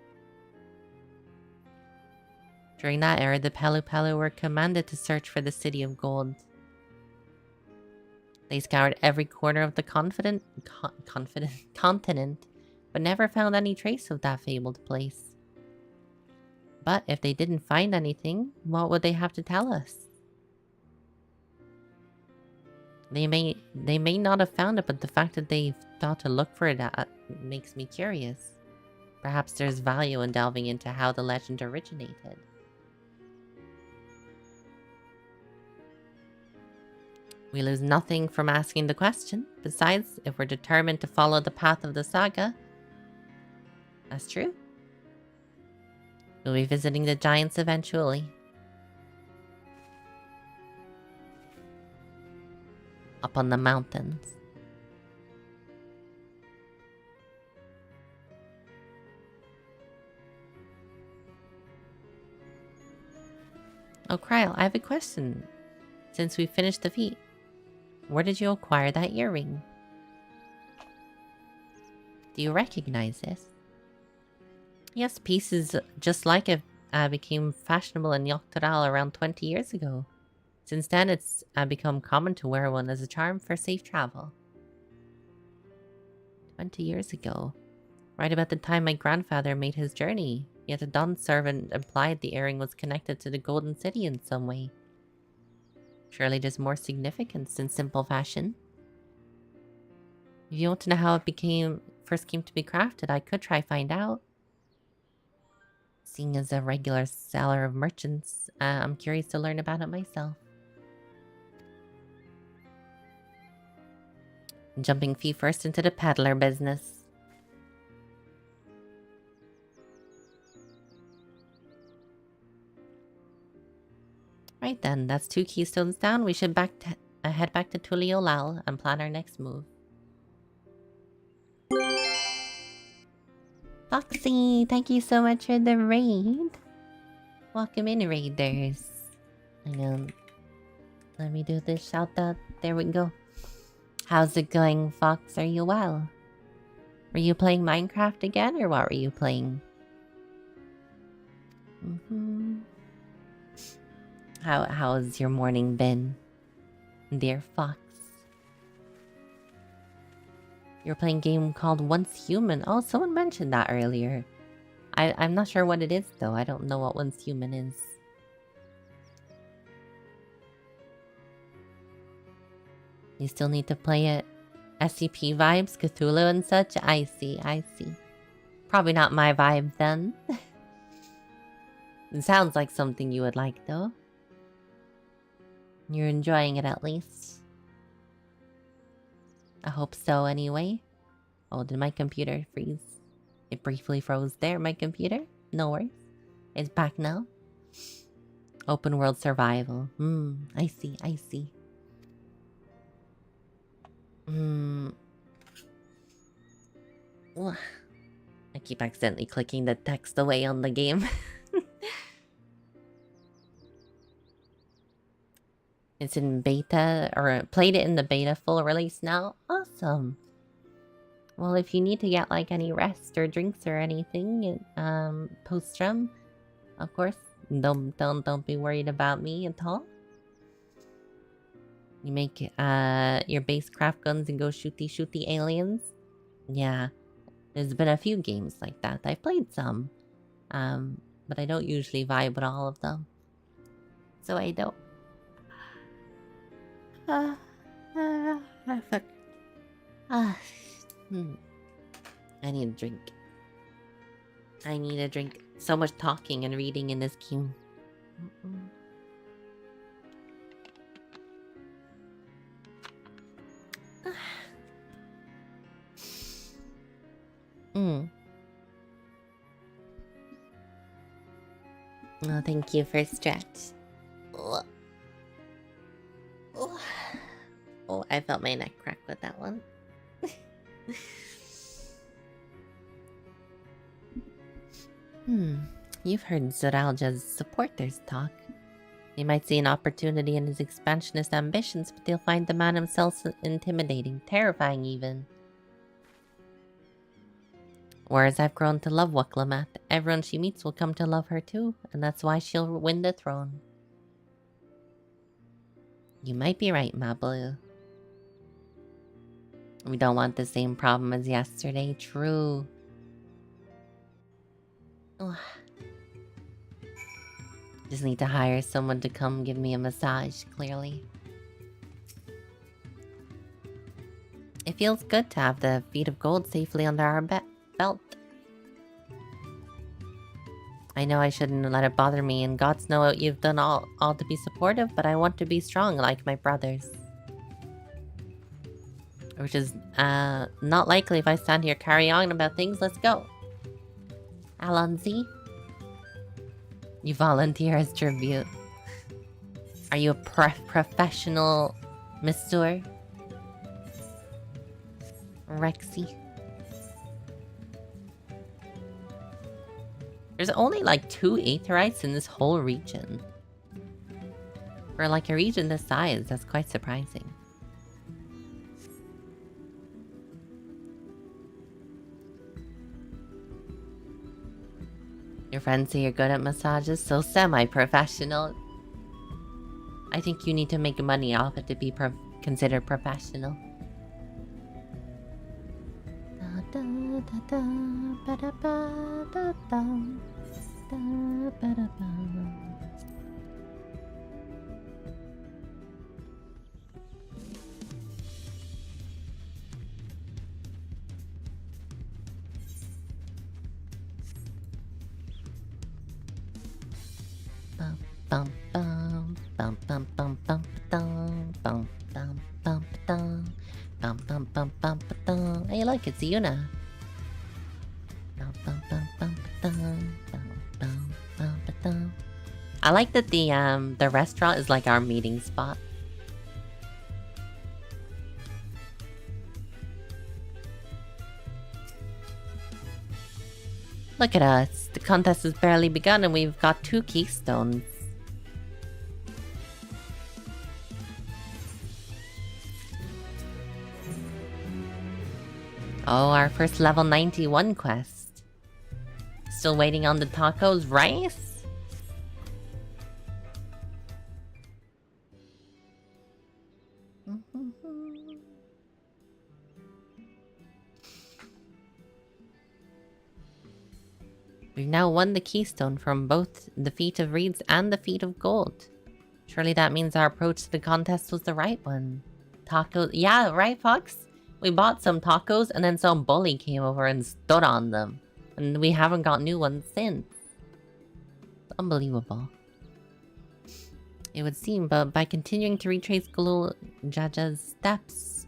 During that era, the Pelu Pelu were commanded to search for the City of Gold. They scoured every corner of the continent, but never found any trace of that fabled place. But if they didn't find anything, what would they have to tell us? They may not have found it, but the fact that they thought to look for it makes me curious. Perhaps there's value in delving into how the legend originated. We lose nothing from asking the question. Besides, if we're determined to follow the path of the saga... That's true. We'll be visiting the giants eventually. Up on the mountains. Oh, Kryl, I have a question. Since we finished the feat, where did you acquire that earring? Do you recognize this? Yes, pieces just like it became fashionable in Yoctoral around 20 years ago. Since then, it's become common to wear one as a charm for safe travel. 20 years ago. Right about the time my grandfather made his journey. Yet a Dawn servant implied the earring was connected to the Golden City in some way. Surely there's more significance than simple fashion. If you want to know how it first came to be crafted, I could try find out. Seeing as a regular seller of merchants, I'm curious to learn about it myself. Jumping feet first into the peddler business. Right then, that's 2 keystones down. We should head back to Tuliolal and plan our next move. Foxy, thank you so much for the raid. Welcome in, raiders. Hang on. Let me do this shout out. There we go. How's it going, Fox? Are you well? Were you playing Minecraft again, or what were you playing? How's your morning been, dear Fox? You're playing a game called Once Human. Oh, someone mentioned that earlier. I'm not sure what it is, though. I don't know what Once Human is. You still need to play it. SCP vibes, Cthulhu and such. I see. Probably not my vibe, then. It sounds like something you would like, though. You're enjoying it, at least. I hope so anyway. Oh, did my computer freeze? It briefly froze there, my computer. No worries. It's back now. Open world survival. I see, I see. I keep accidentally clicking the text away on the game. It's in beta, or played it in the beta full release now. Awesome. Well, if you need to get like any rest or drinks or anything, post stream, of course, don't be worried about me at all. You make your base craft guns and go shooty aliens. Yeah, there's been a few games like that. I've played some, but I don't usually vibe with all of them, so I don't. Fuck. I need a drink. I need a drink. So much talking and reading in this queue. Oh, thank you for stretch. Oh, I felt my neck crack with that one. You've heard Zoralja's supporters talk. They might see an opportunity in his expansionist ambitions, but they'll find the man himself intimidating, terrifying even. Whereas I've grown to love Waklamat, everyone she meets will come to love her too, and that's why she'll win the throne. You might be right, Mablue. We don't want the same problem as yesterday, true. Just need to hire someone to come give me a massage, clearly. It feels good to have the feet of gold safely under our belt. I know I shouldn't let it bother me, and gods know you've done all to be supportive, but I want to be strong like my brothers. Which is not likely if I stand here carrying on about things. Let's go. Alonzi, you volunteer as tribute. Are you a professional, Mr. Rexy? There's only like 2 Aetherites in this whole region. For like a region this size, that's quite surprising. Your friends say you're good at massages, so semi-professional. I think you need to make money off it to be considered professional. Bum bum bum bum bum bum bum bum bum bum bum bum bum bum bum bum. Hey, look, it's Yuna. Bum bum bum bum bum bum bum bum. I like that the restaurant is like our meeting spot. Look at us. The contest has barely begun and we've got 2 keystones. Oh, our first level 91 quest. Still waiting on the tacos, rice? We've now won the keystone from both the Feat of Reeds and the Feat of Gold. Surely that means our approach to the contest was the right one. Tacos, yeah, right, Fox? We bought some tacos and then some bully came over and stood on them. And we haven't got new ones since. It's unbelievable. It would seem, but by continuing to retrace Galul Jaja's steps,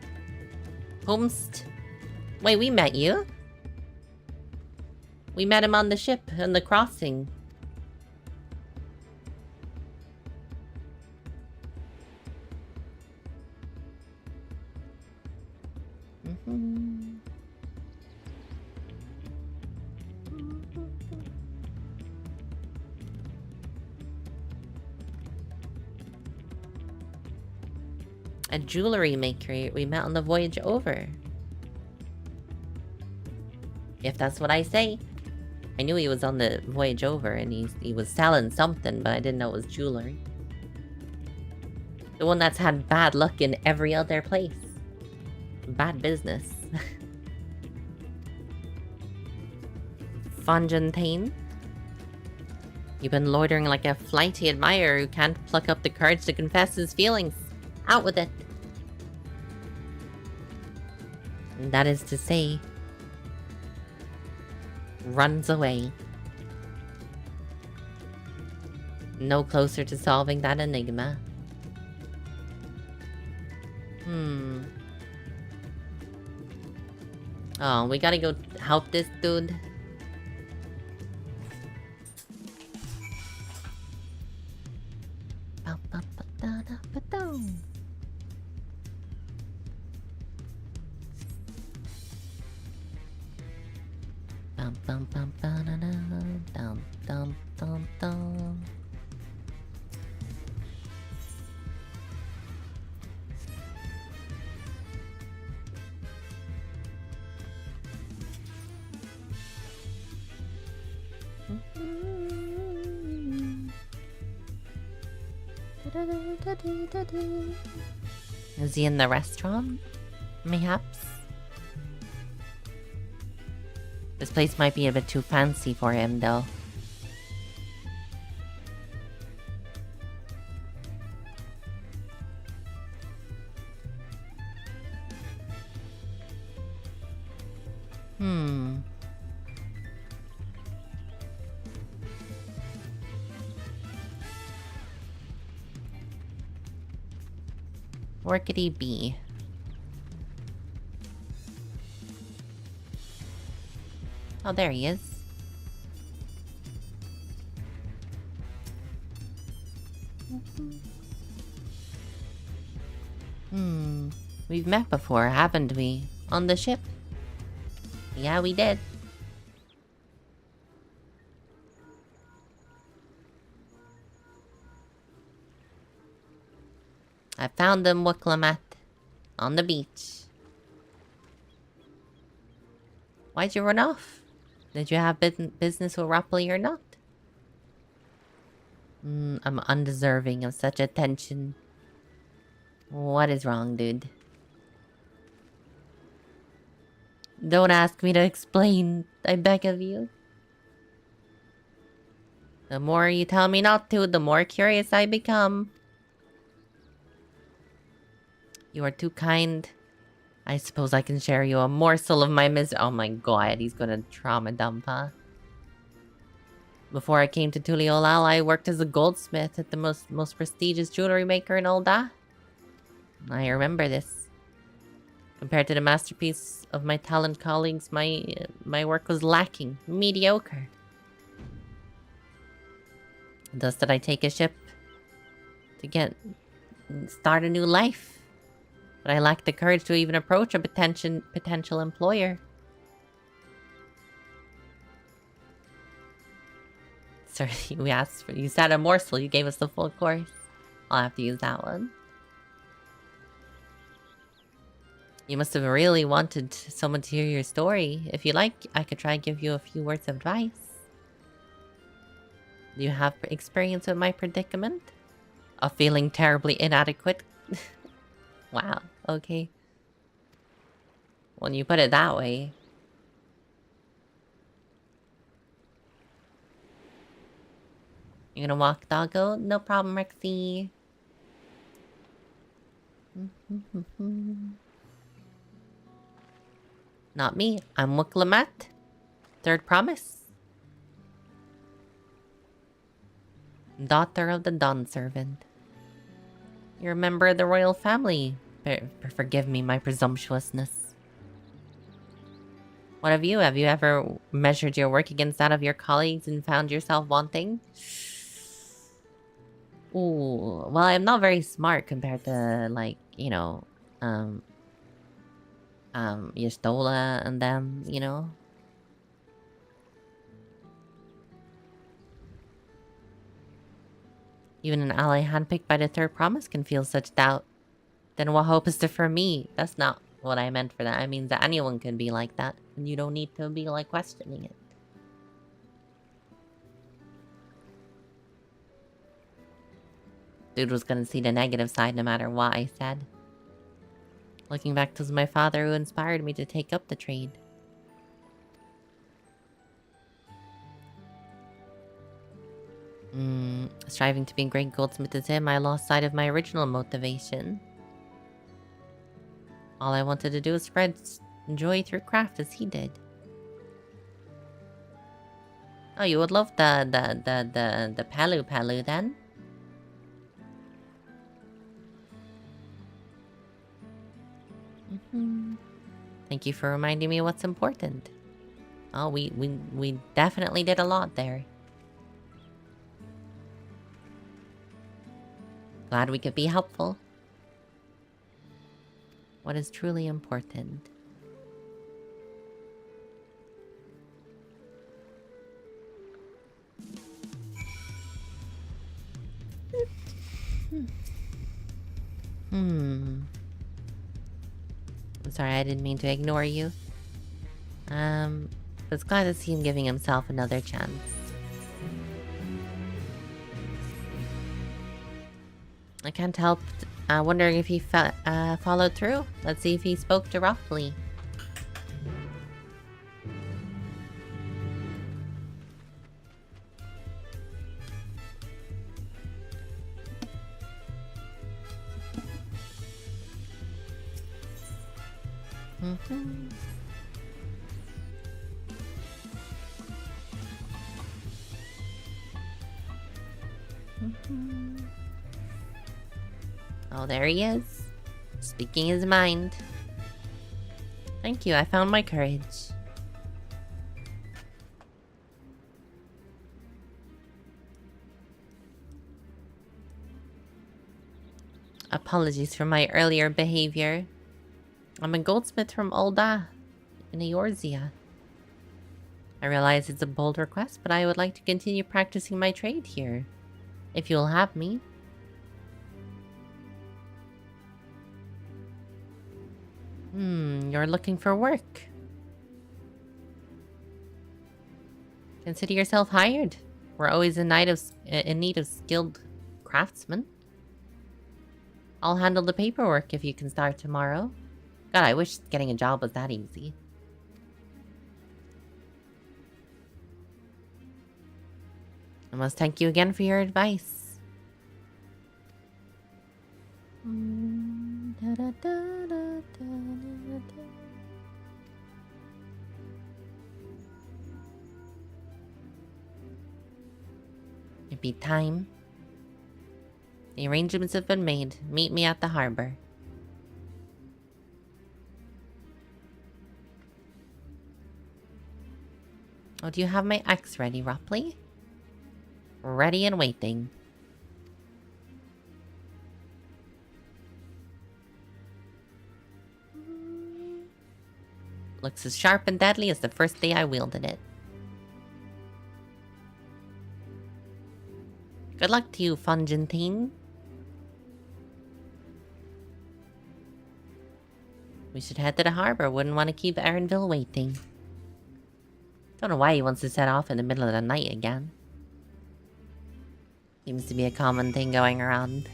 Homest. Wait, we met you? We met him on the ship, on the crossing. A jewelry maker we met on the voyage over. If that's what I say. I knew he was on the voyage over and he was selling something, but I didn't know it was jewelry. The one that's had bad luck in every other place. Bad business. Fontaine. You've been loitering like a flighty admirer who can't pluck up the courage to confess his feelings. Out with it. And that is to say, runs away. No closer to solving that enigma. Oh, we gotta go help this dude. Is he in the restaurant? Mayhaps? This place might be a bit too fancy for him, though. Where could he be? Oh, there he is. We've met before, haven't we? On the ship? Yeah, we did. I found them, Wicklamat, on the beach. Why'd you run off? Did you have business with Rapley or not? I'm undeserving of such attention. What is wrong, dude? Don't ask me to explain, I beg of you. The more you tell me not to, the more curious I become. You are too kind. I suppose I can share you a morsel of my oh my god, he's gonna trauma dump, huh? Before I came to Tuliolal, I worked as a goldsmith at the most prestigious jewelry maker in Olda. I remember this. Compared to the masterpiece of my talent colleagues, my work was lacking, mediocre. Thus did I take a ship to start a new life. But I lacked the courage to even approach a potential employer. Sir, you said a morsel, you gave us the full course. I'll have to use that one. You must have really wanted someone to hear your story. If you like, I could try and give you a few words of advice. Do you have experience with my predicament? Of feeling terribly inadequate? Wow, okay. When you put it that way. You gonna walk, doggo? No problem, Rexy. Not me. I'm Wicklamat. Third promise. Daughter of the Dawn Servant. You're a member of the royal family. Forgive me my presumptuousness. What have you? Have you ever measured your work against that of your colleagues and found yourself wanting? Ooh, well, I'm not very smart compared to, like, you know, Yestola and them, you know? Even an ally handpicked by the third promise can feel such doubt. Then what hope is there for me? That's not what I meant for that. I mean that anyone can be like that, and you don't need to be, like, questioning it. Dude was gonna see the negative side no matter what I said. Looking back, it was my father who inspired me to take up the trade. Striving to be a great goldsmith as him, I lost sight of my original motivation. All I wanted to do was spread joy through craft as he did. Oh, you would love the Palu Palu then? Thank you for reminding me what's important. Oh, we definitely did a lot there. Glad we could be helpful. What is truly important? I'm sorry, I didn't mean to ignore you. But it's glad to see him giving himself another chance. I can't help wondering if he followed through. Let's see if he spoke to Roughly. Oh, there he is. Speaking his mind. Thank you, I found my courage. Apologies for my earlier behavior. I'm a goldsmith from Ul'dah in Eorzea. I realize it's a bold request, but I would like to continue practicing my trade here. If you'll have me. You're looking for work. Consider yourself hired. We're always in need of skilled craftsmen. I'll handle the paperwork if you can start tomorrow. God, I wish getting a job was that easy. I must thank you again for your advice. It'd be time. The arrangements have been made. Meet me at the harbor. Oh, do you have my axe ready, Ropley? Ready and waiting. Looks as sharp and deadly as the first day I wielded it. Good luck to you, Fungentine. We should head to the harbor. Wouldn't want to keep Erenville waiting. Don't know why he wants to set off in the middle of the night again. Seems to be a common thing going around.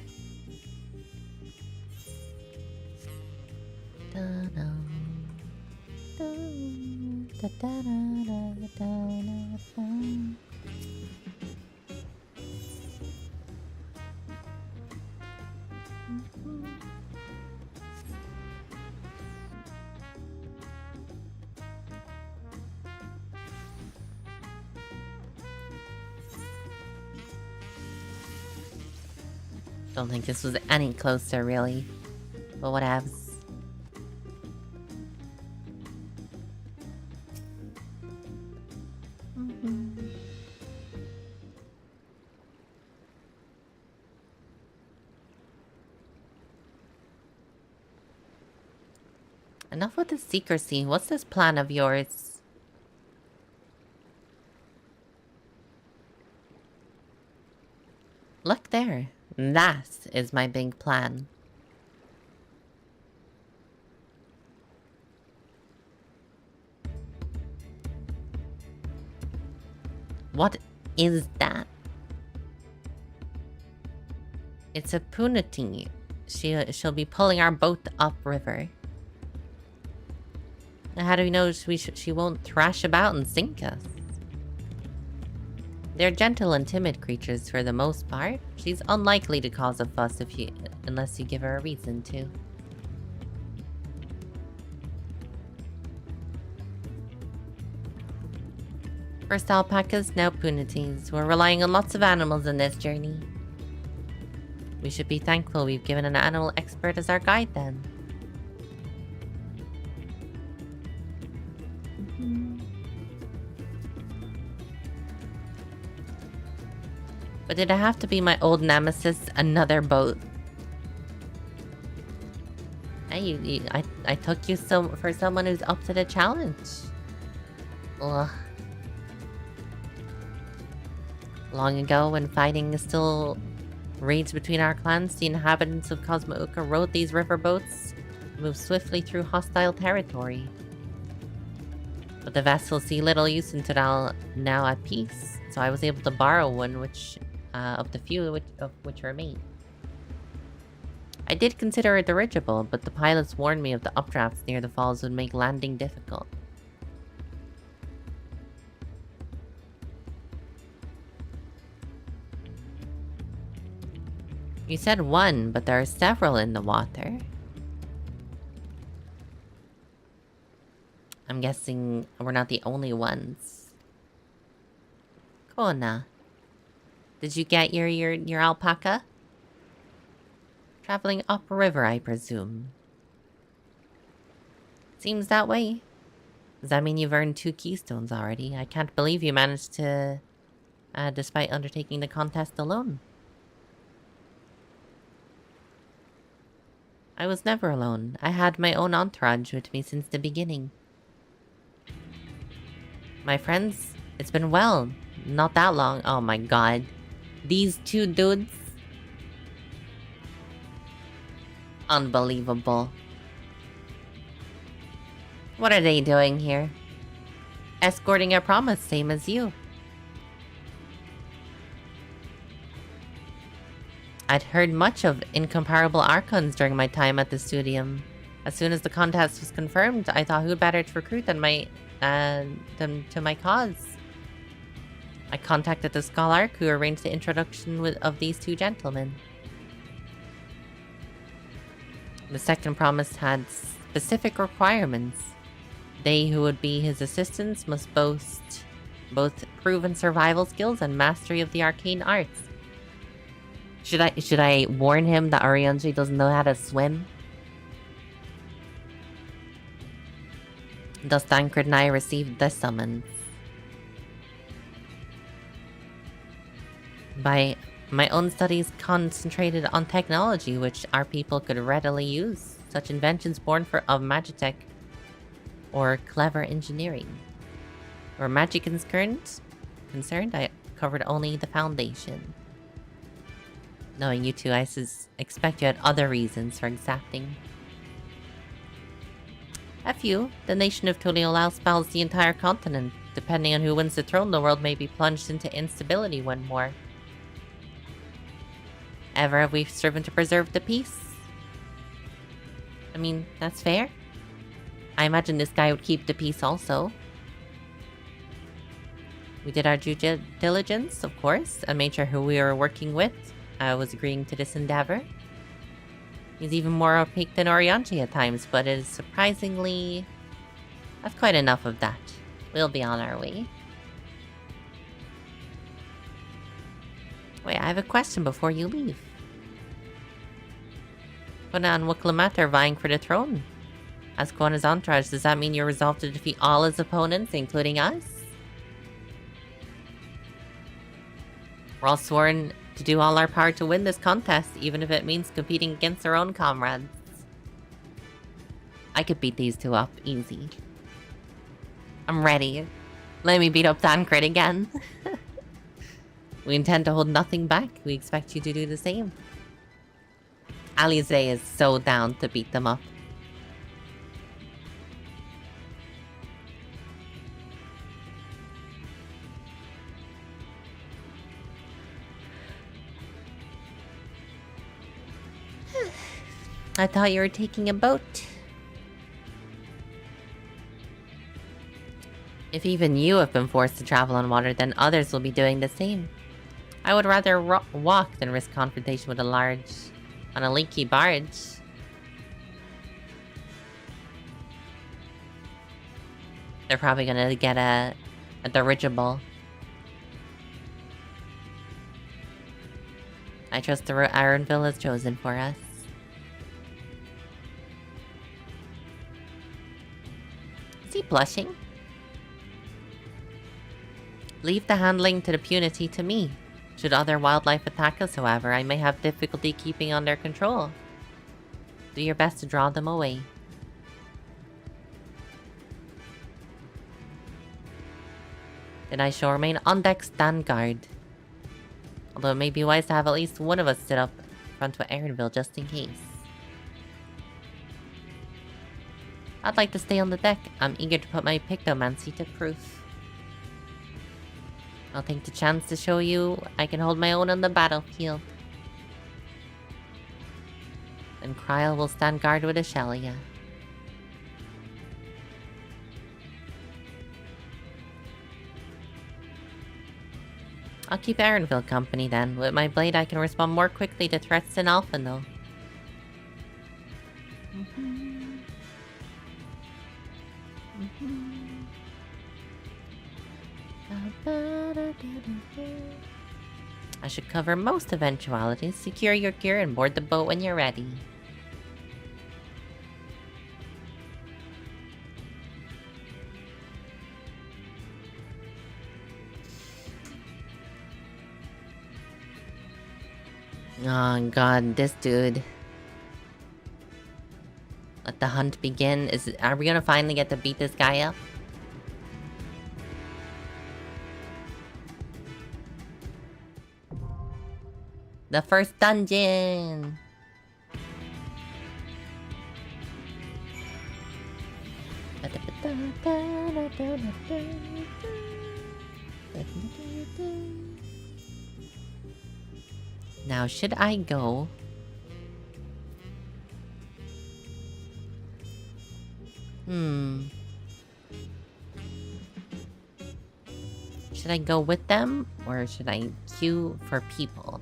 Don't think this was any closer, really. But whatevs. Enough with the secrecy. What's this plan of yours? Look there. That is my big plan. What is that? It's a punati. She'll be pulling our boat upriver. How do we know she won't thrash about and sink us? They're gentle and timid creatures for the most part. She's unlikely to cause a fuss unless you give her a reason to. First alpacas, now punatis. We're relying on lots of animals in this journey. We should be thankful we've given an animal expert as our guide then. But did it have to be my old nemesis, another boat? Hey, I took you for someone who's up to the challenge. Ugh. Long ago, when fighting still raged between our clans, the inhabitants of Cosmouka rode these riverboats to move swiftly through hostile territory. But the vessels see little use until now at peace, so I was able to borrow one, of the few of which remain. I did consider a dirigible, but the pilots warned me of the updrafts near the falls would make landing difficult. You said one, but there are several in the water. I'm guessing we're not the only ones. Kona. Did you get your alpaca? Traveling upriver, I presume. Seems that way. Does that mean you've earned 2 keystones already? I can't believe you managed to, despite undertaking the contest alone. I was never alone. I had my own entourage with me since the beginning. My friends, it's been well, not that long. Oh my god. These 2 dudes. Unbelievable. What are they doing here? Escorting a promise, same as you. I'd heard much of incomparable archons during my time at the studium. As soon as the contest was confirmed, I thought who better to recruit than them to my cause. I contacted the Scholarch, who arranged the introduction of these 2 gentlemen. The second promise had specific requirements. They who would be his assistants must boast both proven survival skills and mastery of the arcane arts. Should I warn him that Orianji doesn't know how to swim? Thus Tancred and I received the summons. My own studies concentrated on technology which our people could readily use, such inventions born of Magitech or clever engineering. Where magic is concerned, I covered only the foundation. Knowing you two, I expect you had other reasons for exacting. A few. The nation of Tuliolao spells the entire continent. Depending on who wins the throne, the world may be plunged into instability one more. Ever have we striven to preserve the peace? I mean, that's fair. I imagine this guy would keep the peace also. We did our due diligence, of course, and made sure who we were working with was agreeing to this endeavor. He's even more opaque than Orianji at times, but it is surprisingly... That's quite enough of that. We'll be on our way. Wait, I have a question before you leave. Kona and Wuklamat are vying for the throne. As Kona's entourage, does that mean you're resolved to defeat all his opponents, including us? We're all sworn to do all our power to win this contest, even if it means competing against our own comrades. I could beat these two up easy. I'm ready. Let me beat up Dankrit again. We intend to hold nothing back. We expect you to do the same. Alize is so down to beat them up. I thought you were taking a boat. If even you have been forced to travel on water, then others will be doing the same. I would rather walk than risk confrontation with on a leaky barge. They're probably gonna get a dirigible. I trust the route Ironville has chosen for us. Is he blushing? Leave the handling to the punity to me. Should other wildlife attack us, however, I may have difficulty keeping under control. Do your best to draw them away. Then I shall remain on deck, stand guard. Although it may be wise to have at least one of us sit up front of Aaronville just in case. I'd like to stay on the deck. I'm eager to put my pictomancy to proof. I'll take the chance to show you I can hold my own on the battlefield. Then Kryl will stand guard with Ashelia. I'll keep Aaronville company then. With my blade I can respond more quickly to threats than Alphino. I should cover most eventualities. Secure your gear and board the boat when you're ready. Oh god, this dude. Let the hunt begin. Are we gonna finally get to beat this guy up? The first dungeon! Now, should I go? Should I go with them? Or should I queue for people?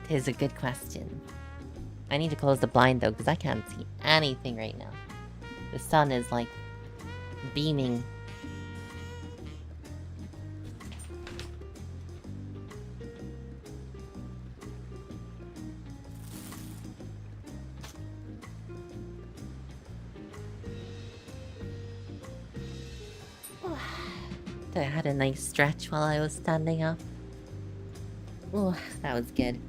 It is a good question. I need to close the blind though, because I can't see anything right now. The sun is like beaming. I had a nice stretch while I was standing up. Oh, that was good.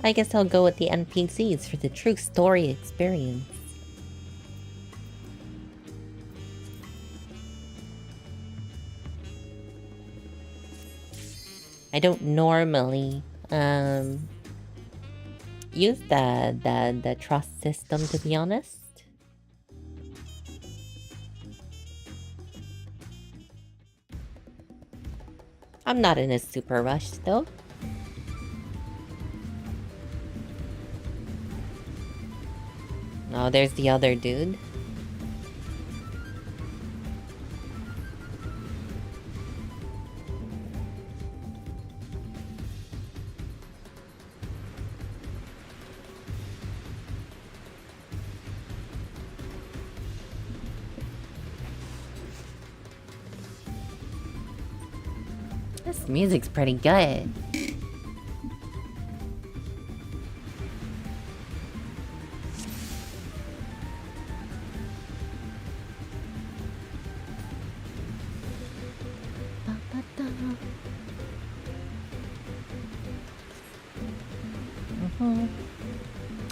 I guess I'll go with the NPCs for the true story experience. I don't normally use the trust system, to be honest. I'm not in a super rush though. Oh, there's the other dude. This music's pretty good.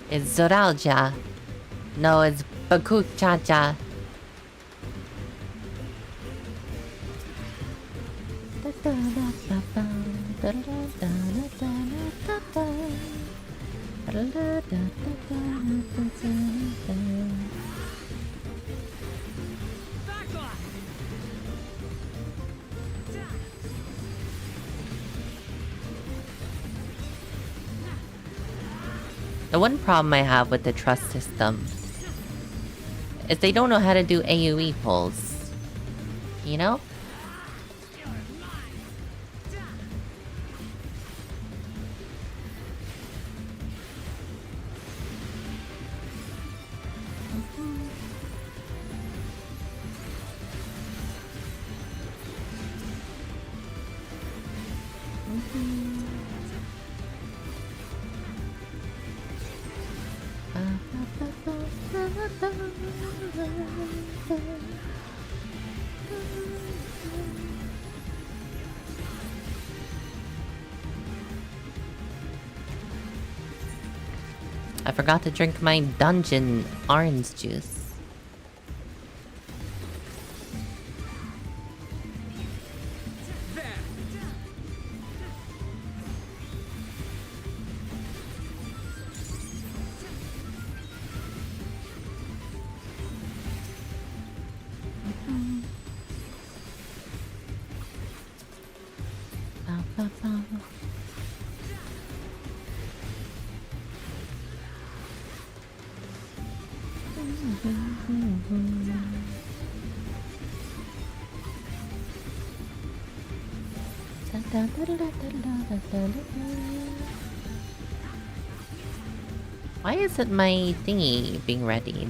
It's Zoralja. No, it's Bakuk Chacha. The one problem I have with the trust system is they don't know how to do AoE pulls. You know? I forgot to drink my dungeon orange juice. Why isn't my thingy being readied?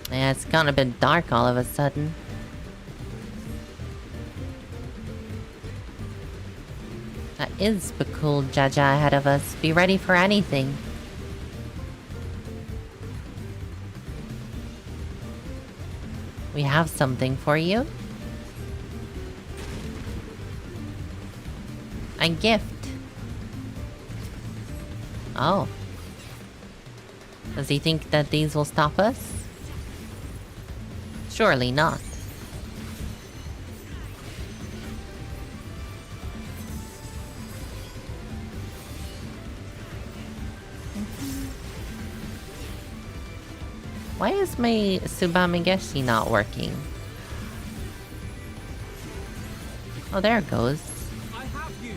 Yeah, it's gone a bit dark all of a sudden. That is the cool Jaja ahead of us. Be ready for anything. We have something for you. A gift. Oh. Does he think that these will stop us? Surely not. Why is my Tsubamigeshi not working? Oh, there it goes. I have you.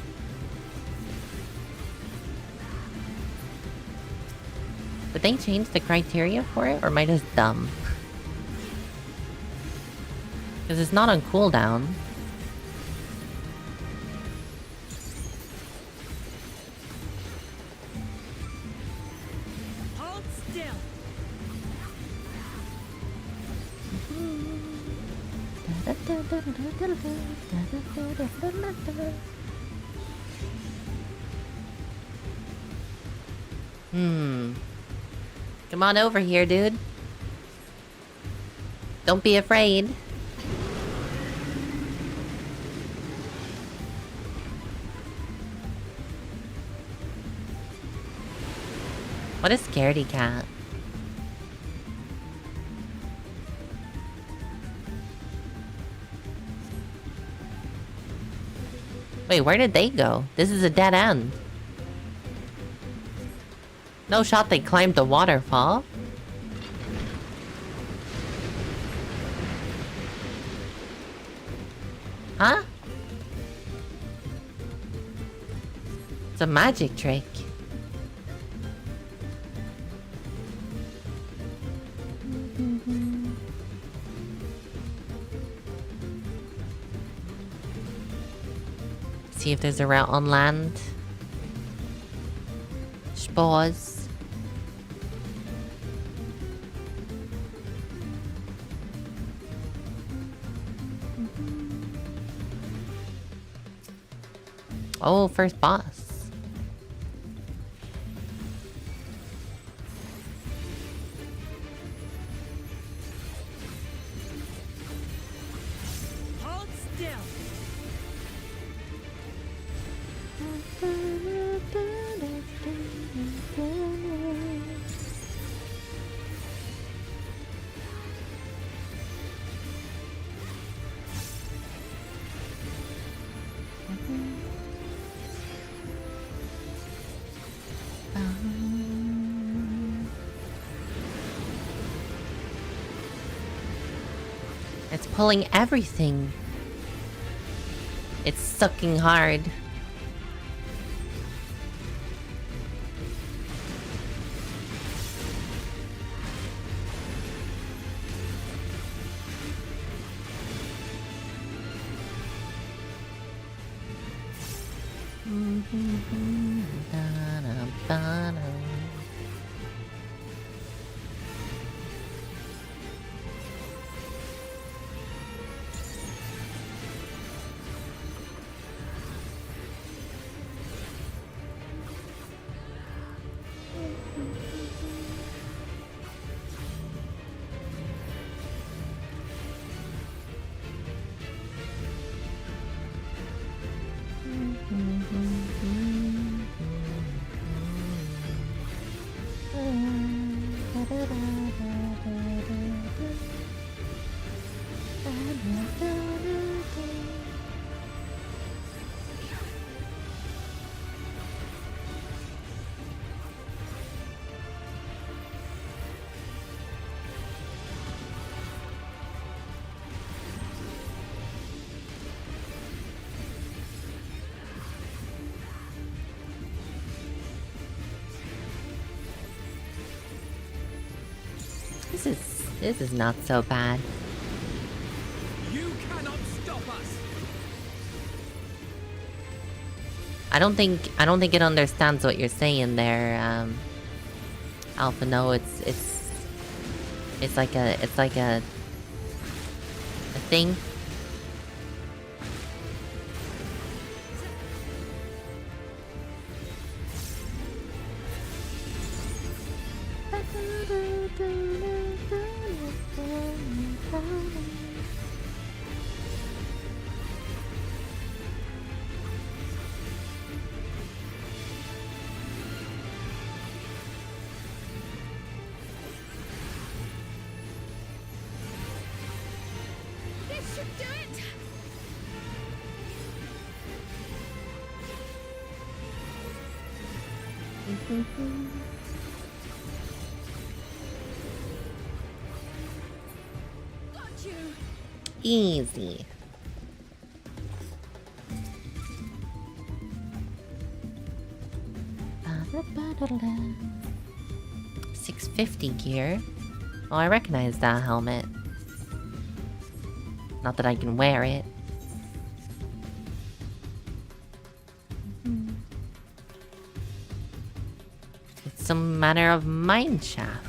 Did they change the criteria for it, or am I just dumb? Because it's not on cooldown. Hold still. Come on over here, dude. Don't be afraid. What a scaredy cat. Wait, where did they go? This is a dead end. No shot they climbed the waterfall. Huh? It's a magic trick. if there's a route on land. Spores. Oh, first boss. Hold still. It's pulling everything. It's sucking hard. This is not so bad. You cannot stop us. I don't think it understands what you're saying there, Alpha. No, it's like a thing. This should do it! Got you! Easy. $650 gear. Oh, I recognize that helmet. Not that I can wear it. It's some manner of mine shaft.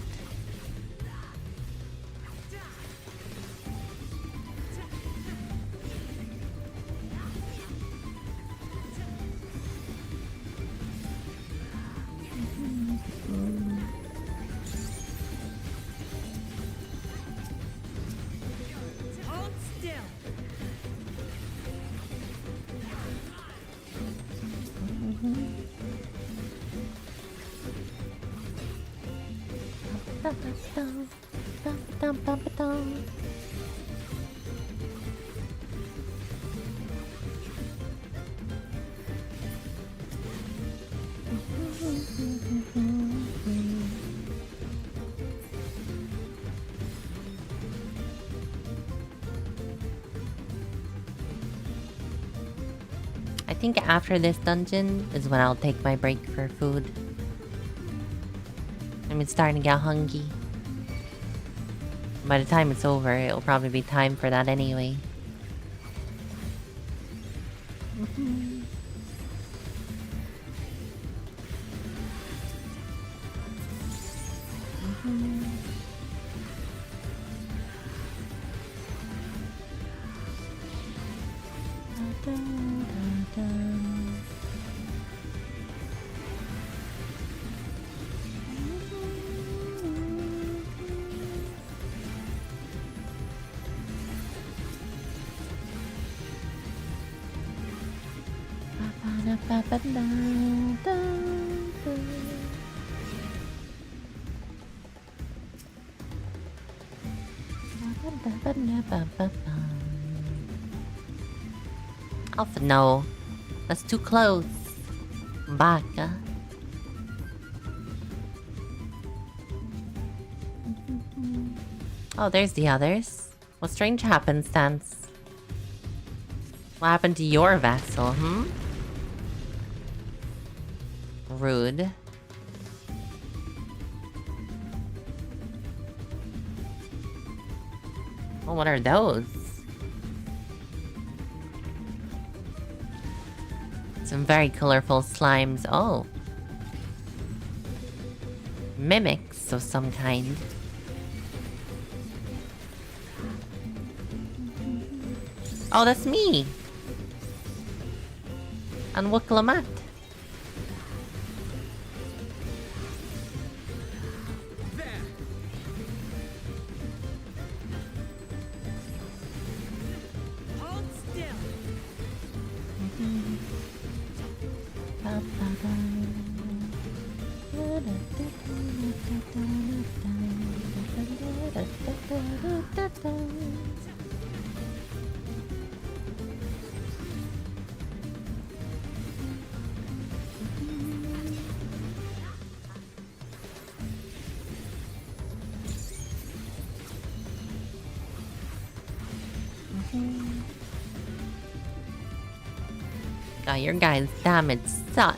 Hold still. I think after this dungeon is when I'll take my break for food. I'm starting to get hungry. By the time it's over, it'll probably be time for that anyway. Alpha, no. That's too close. Baka. Oh, there's the others. What strange happenstance? What happened to your vessel, Rude. Oh, what are those? Some very colorful slimes. Oh. Mimics of some kind. Oh, that's me! And Wuklamat. Hold still. God, your guy's damage sucks.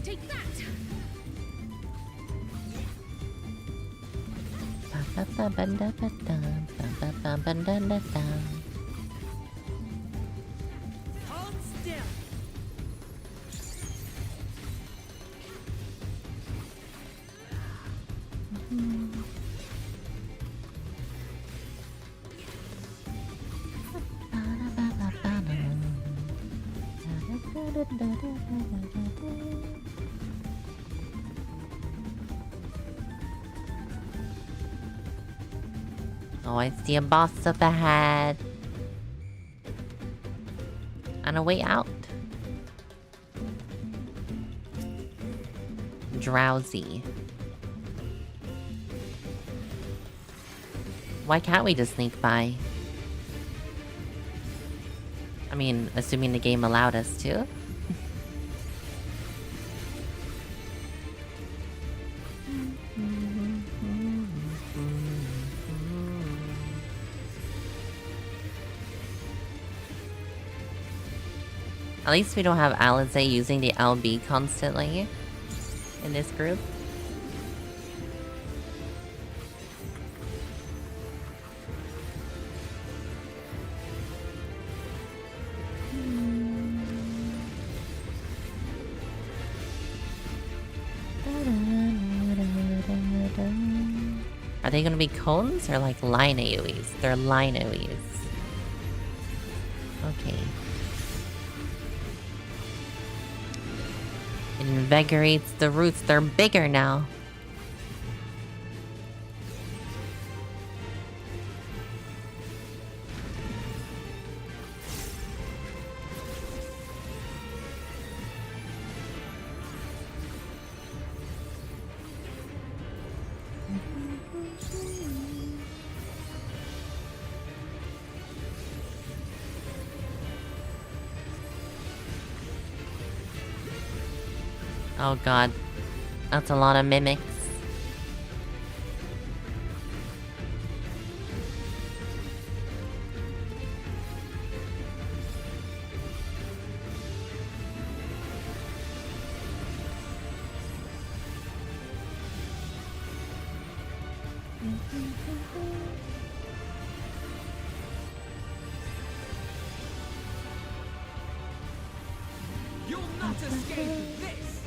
Take that! Hold still. Oh, I see a boss up ahead. And a way out. Drowsy. Why can't we just sneak by? I mean, assuming the game allowed us to. At least we don't have Alize using the LB constantly in this group. Are they gonna be cones or like line AoEs? They're line AoEs. Okay. It invigorates the roots. They're bigger now. Oh god. That's a lot of mimics. not escape this!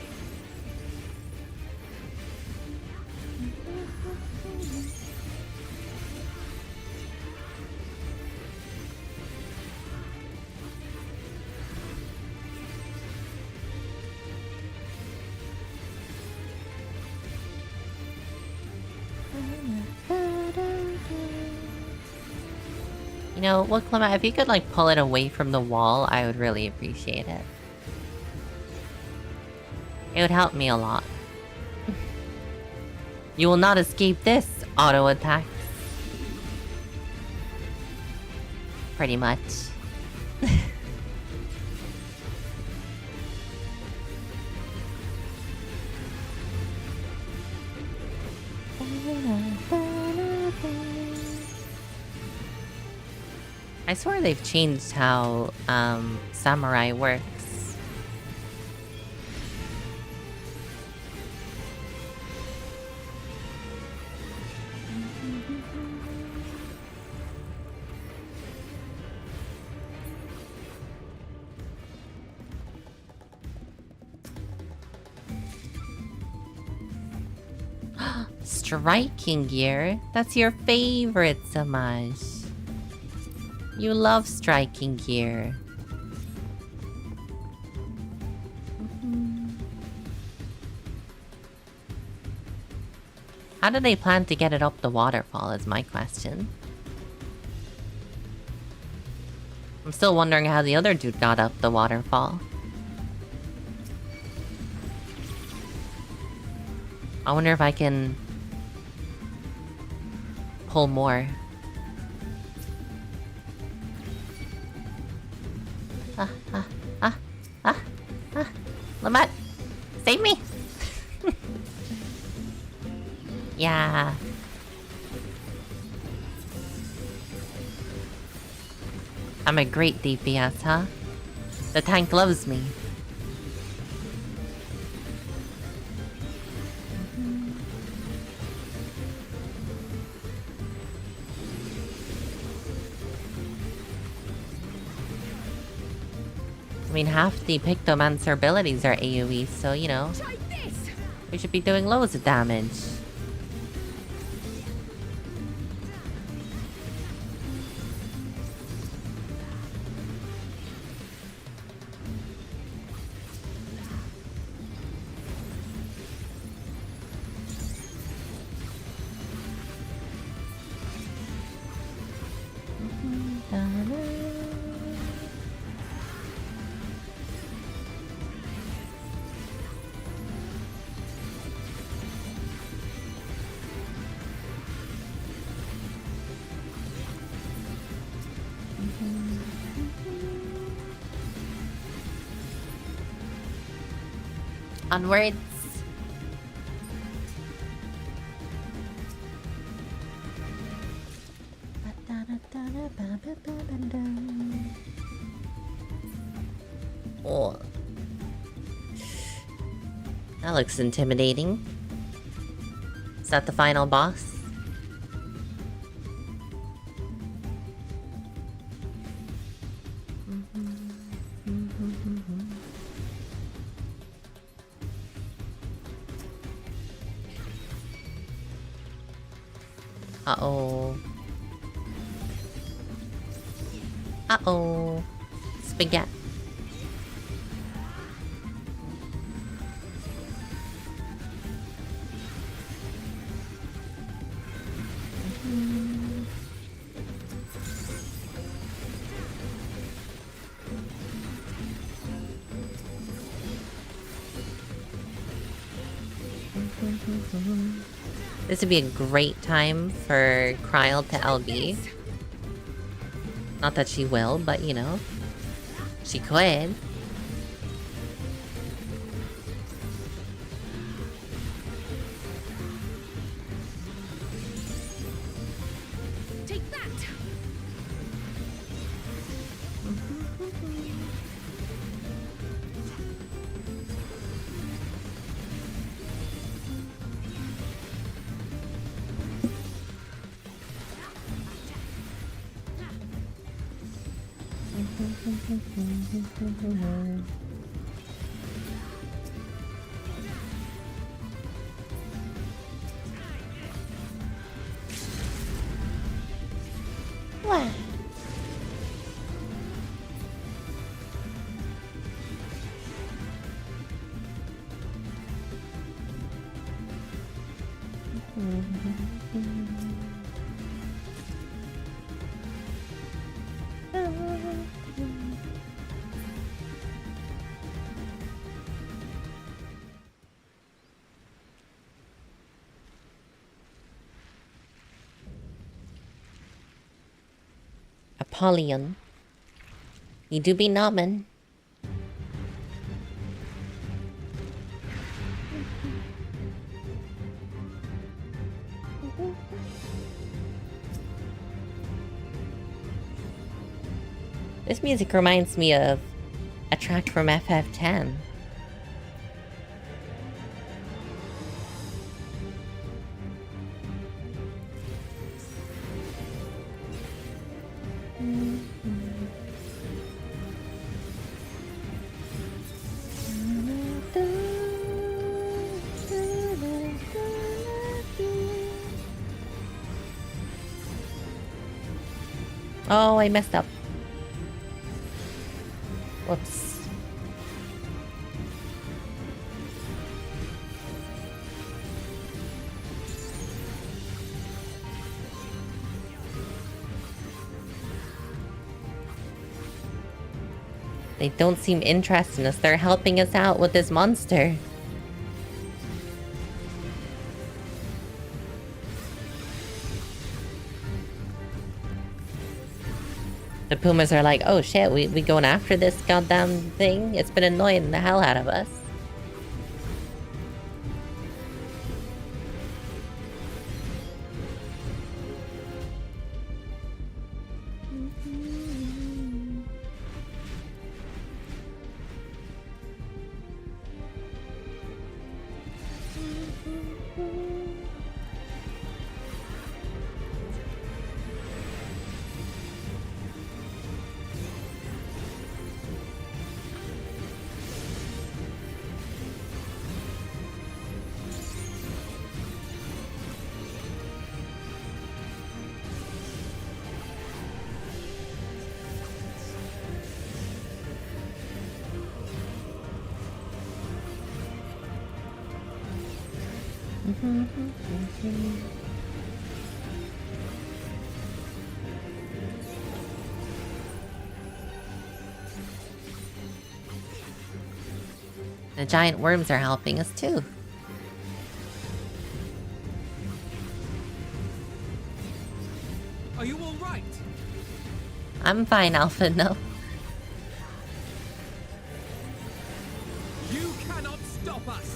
You know, what, Clement, if you could like pull it away from the wall, I would really appreciate it. It would help me a lot. You will not escape this auto attack. Pretty much. I swear they've changed how samurai works. Striking gear? That's your favorite, Samaj. You love striking gear. How do they plan to get it up the waterfall is my question. I'm still wondering how the other dude got up the waterfall. I wonder if I can pull more. Lamette, save me! Yeah. I'm a great DPS, huh? The tank loves me. I mean, half the Pictomancer abilities are AoE, so, you know, we should be doing loads of damage. Onwards. Oh. That looks intimidating. Is that the final boss? Uh-oh. Uh-oh. Spaghetti. This would be a great time for Kryl to LB. Not that she will, but you know, she could. Take that! Napoleon. You do be nomin. This music reminds me of a track from FF10. Oh, I messed up. Whoops. They don't seem interested in us. They're helping us out with this monster. The Pumas are like, oh shit, we going after this goddamn thing? It's been annoying the hell out of us. The giant worms are helping us too. Are you all right? I'm fine, Alpha, no. You cannot stop us!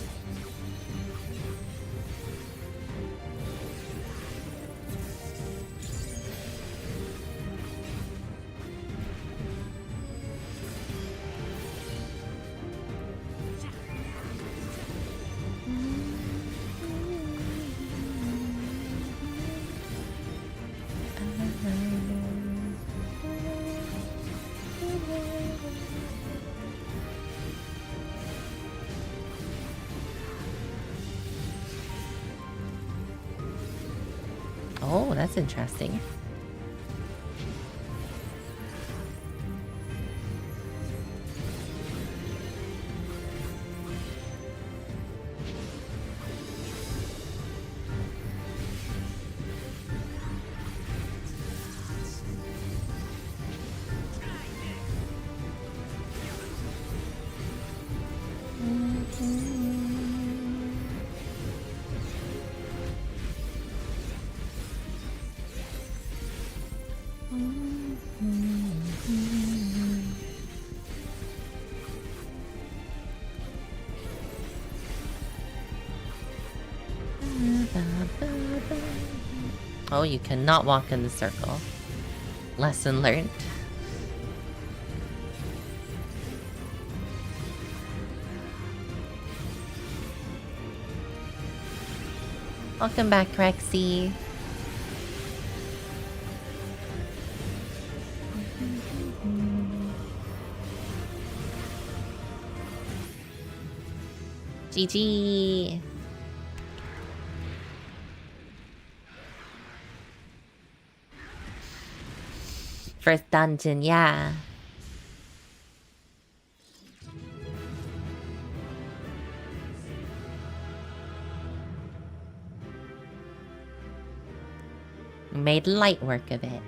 Oh, that's interesting. Oh, you cannot walk in the circle. Lesson learned. Welcome back, Rexy. GG. First dungeon, yeah. We made light work of it.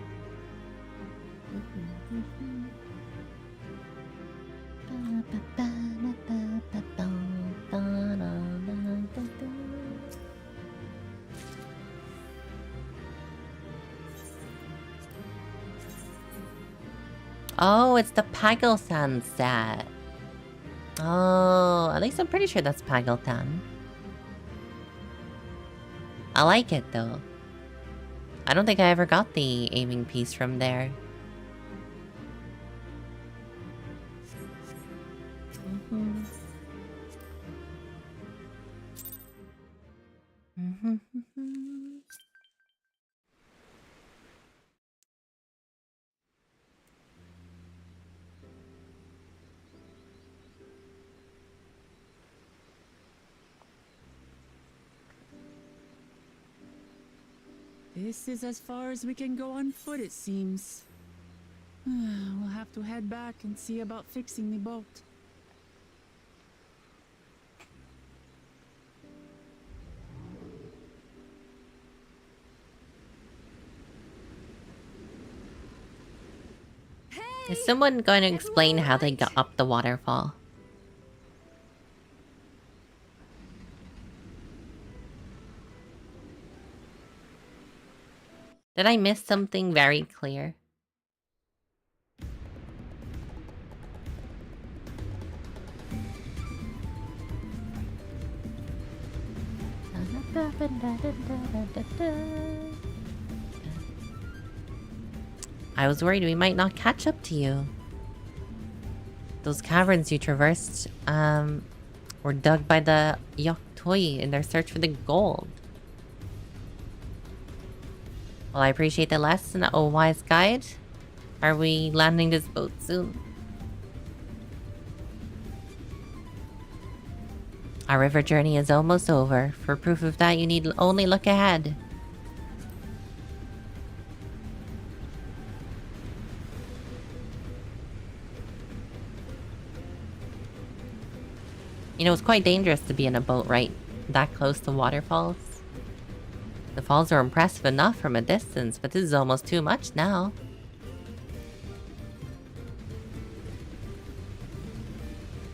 Oh, it's the Pagelsan set. Oh, at least I'm pretty sure that's Pageltan. I like it though. I don't think I ever got the aiming piece from there. This is as far as we can go on foot, it seems. We'll have to head back and see about fixing the boat. Is someone going to explain how they got up the waterfall? Did I miss something very clear? I was worried we might not catch up to you. Those caverns you traversed, were dug by the Yoktoi in their search for the gold. Well, I appreciate the lesson, oh wise guide. Are we landing this boat soon? Our river journey is almost over. For proof of that, you need only look ahead. You know, it's quite dangerous to be in a boat right that close to waterfalls. The falls are impressive enough from a distance, but this is almost too much now.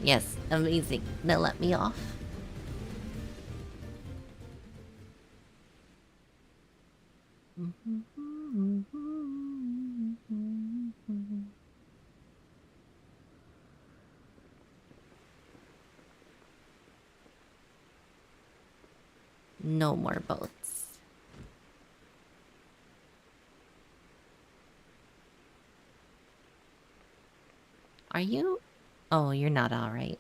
Yes, amazing. Now let me off. No more boats. Are you? Oh, you're not alright.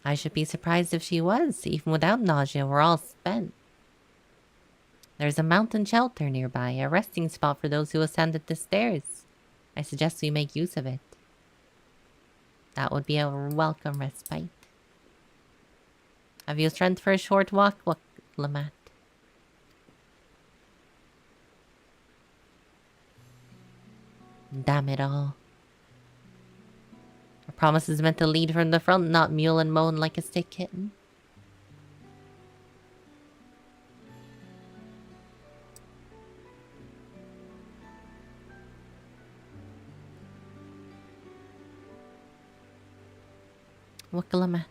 I should be surprised if she was. Even without nausea, we're all spent. There's a mountain shelter nearby, a resting spot for those who ascended the stairs. I suggest we make use of it. That would be a welcome respite. Have you strength for a short walk, Lamat? Damn it all. A promise is meant to lead from the front, not mule and moan like a stick kitten. Wakalamat.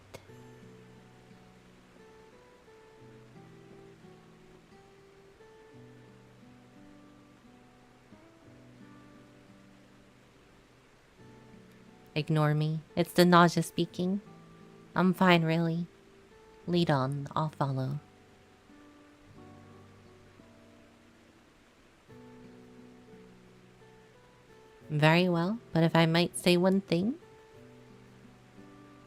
Ignore me. It's the nausea speaking. I'm fine, really. Lead on. I'll follow. Very well, but if I might say one thing.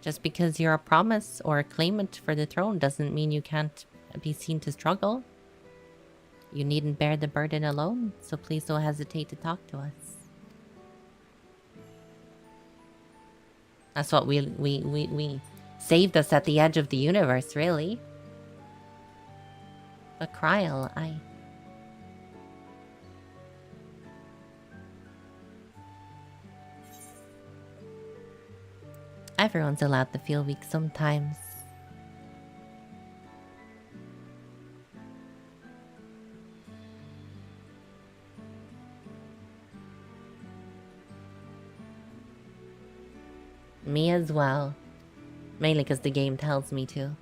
Just because you're a promise or a claimant for the throne doesn't mean you can't be seen to struggle. You needn't bear the burden alone, so please don't hesitate to talk to us. That's what we saved us at the edge of the universe, really. But Kryl, Everyone's allowed to feel weak sometimes. Me as well. Mainly because the game tells me to.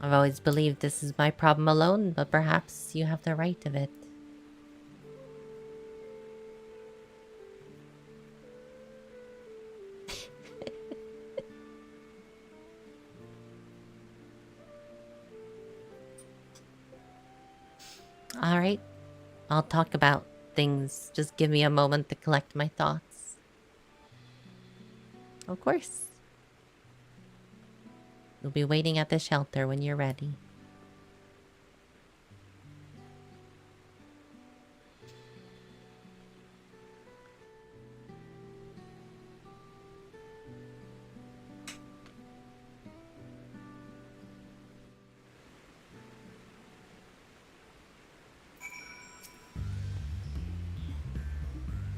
I've always believed this is my problem alone, but perhaps you have the right of it. Alright, I'll talk about things. Just give me a moment to collect my thoughts. Of course. We'll be waiting at the shelter when you're ready.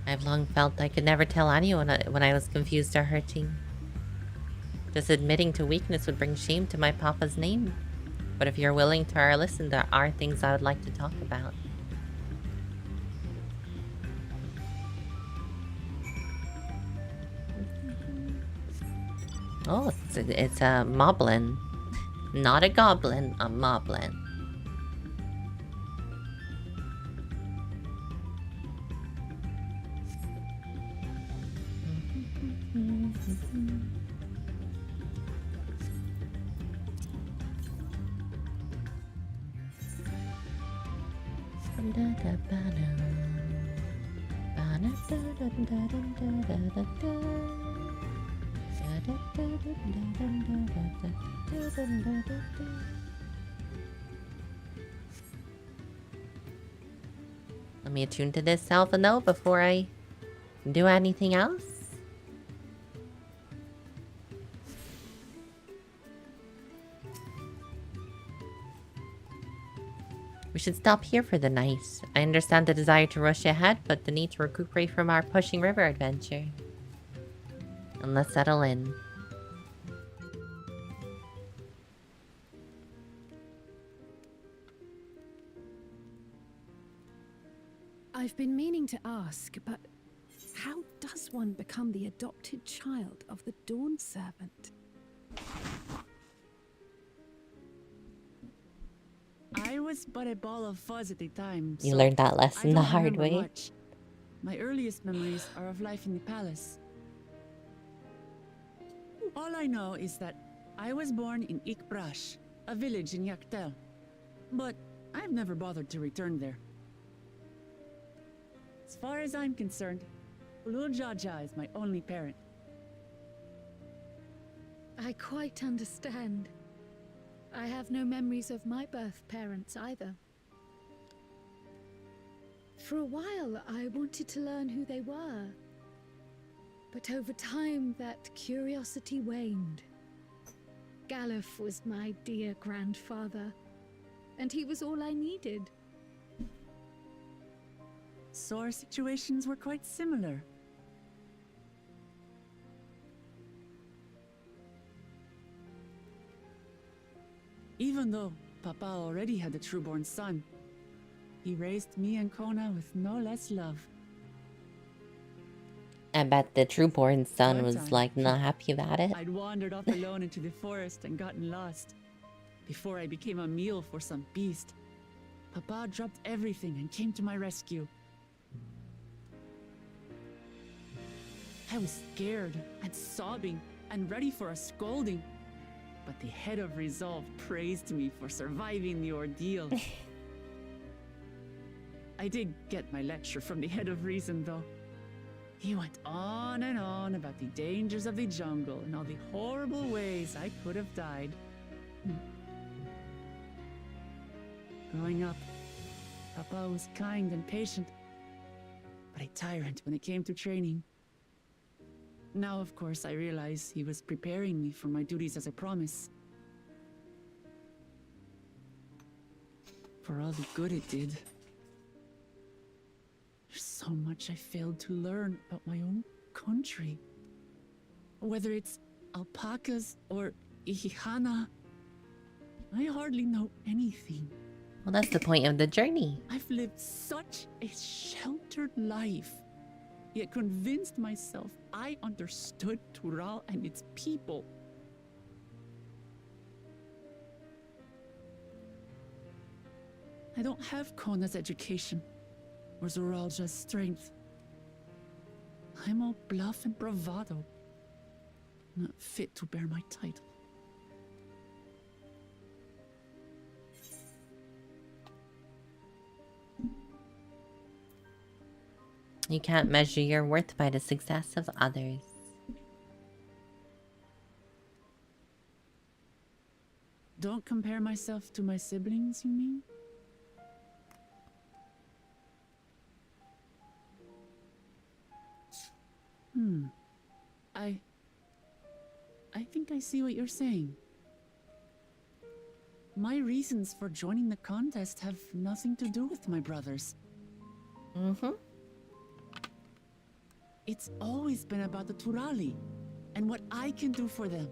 I've long felt I could never tell anyone when I was confused or hurting. Just admitting to weakness would bring shame to my papa's name. But if you're willing to listen, there are things I would like to talk about. Oh, it's a moblin. Not a goblin, a moblin. Let me attune to this alpha note before I do anything else. We should stop here for the night. I understand the desire to rush ahead, but the need to recuperate from our pushing river adventure. And let's settle in. I've been meaning to ask, but how does one become the adopted child of the Dawn Servant? I was but a ball of fuzz at the time. You so learned that I lesson don't the hard remember way. much. My earliest memories are of life in the palace. All I know is that I was born in Ikbrash, a village in Yaktel. But I've never bothered to return there. As far as I'm concerned, Ulul Jaja is my only parent. I quite understand. I have no memories of my birth parents either. For a while, I wanted to learn who they were. But over time, that curiosity waned. Galuf was my dear grandfather, and he was all I needed. So our situations were quite similar. Even though Papa already had a trueborn son, he raised me and Kona with no less love. I bet the trueborn son One was time, like not happy about it. I'd wandered off alone into the forest and gotten lost. Before I became a meal for some beast, Papa dropped everything and came to my rescue. I was scared and sobbing and ready for a scolding. But the head of resolve praised me for surviving the ordeal. I did get my lecture from the head of reason, though. He went on and on about the dangers of the jungle and all the horrible ways I could have died. Growing up, Papa was kind and patient, but a tyrant when it came to training. Now, of course, I realize he was preparing me for my duties as a promise. For all the good it did. There's so much I failed to learn about my own country. Whether it's alpacas or Ihihana, I hardly know anything. Well, that's the point of the journey. I've lived such a sheltered life, yet convinced myself I understood Tural and its people. I don't have Kona's education, or Zoralja's strength. I'm all bluff and bravado, not fit to bear my title. You can't measure your worth by the success of others. Don't compare myself to my siblings, you mean? I think I see what you're saying. My reasons for joining the contest have nothing to do with my brothers. It's always been about the Turali and what I can do for them.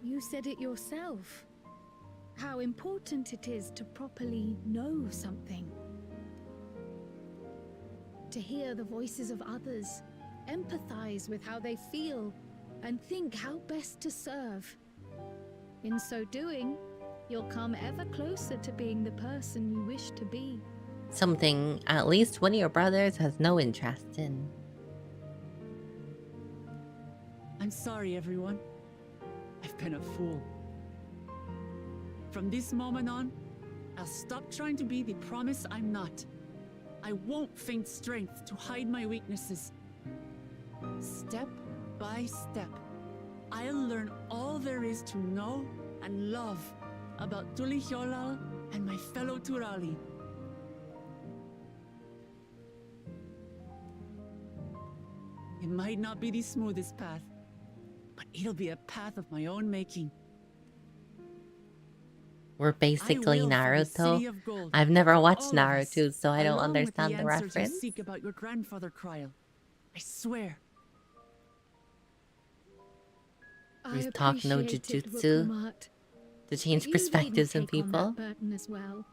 You said it yourself. How important it is to properly know something. To hear the voices of others, empathize with how they feel, and think how best to serve. In so doing, you'll come ever closer to being the person you wish to be. Something at least one of your brothers has no interest in. I'm sorry, everyone. I've been a fool. From this moment on, I'll stop trying to be the promise I'm not. I won't feign strength to hide my weaknesses. Step by step, I'll learn all there is to know and love about Tulihyolal and my fellow Turali. It might not be the smoothest path, but it'll be a path of my own making. We're basically Naruto. I've never watched Naruto, so I don't understand the reference. You seek about your grandfather Kryl. I swear. He's talking no jutsu to change perspectives in people. As well.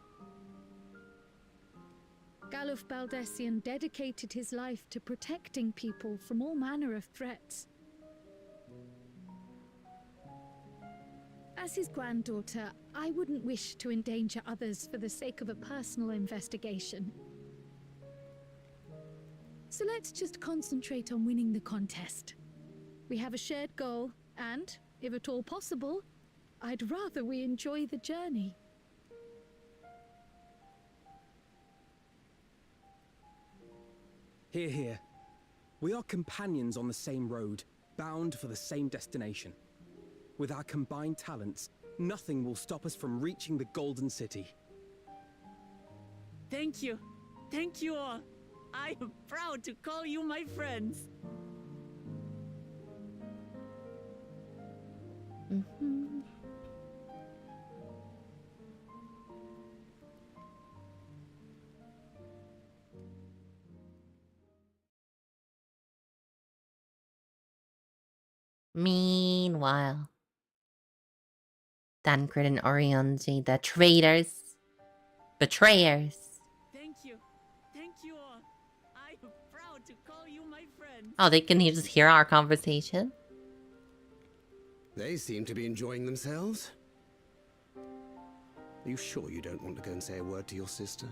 Galuf Baldessian dedicated his life to protecting people from all manner of threats. As his granddaughter, I wouldn't wish to endanger others for the sake of a personal investigation. So let's just concentrate on winning the contest. We have a shared goal, and, if at all possible, I'd rather we enjoy the journey. Hear, hear. We are companions on the same road, bound for the same destination. With our combined talents, nothing will stop us from reaching the Golden City. Thank you. Thank you all. I am proud to call you my friends. Meanwhile, Dankred and Orionji, the traitors, betrayers. Thank you. Thank you all. I am proud to call you my friends. Oh, they can just hear our conversation. They seem to be enjoying themselves. Are you sure you don't want to go and say a word to your sister?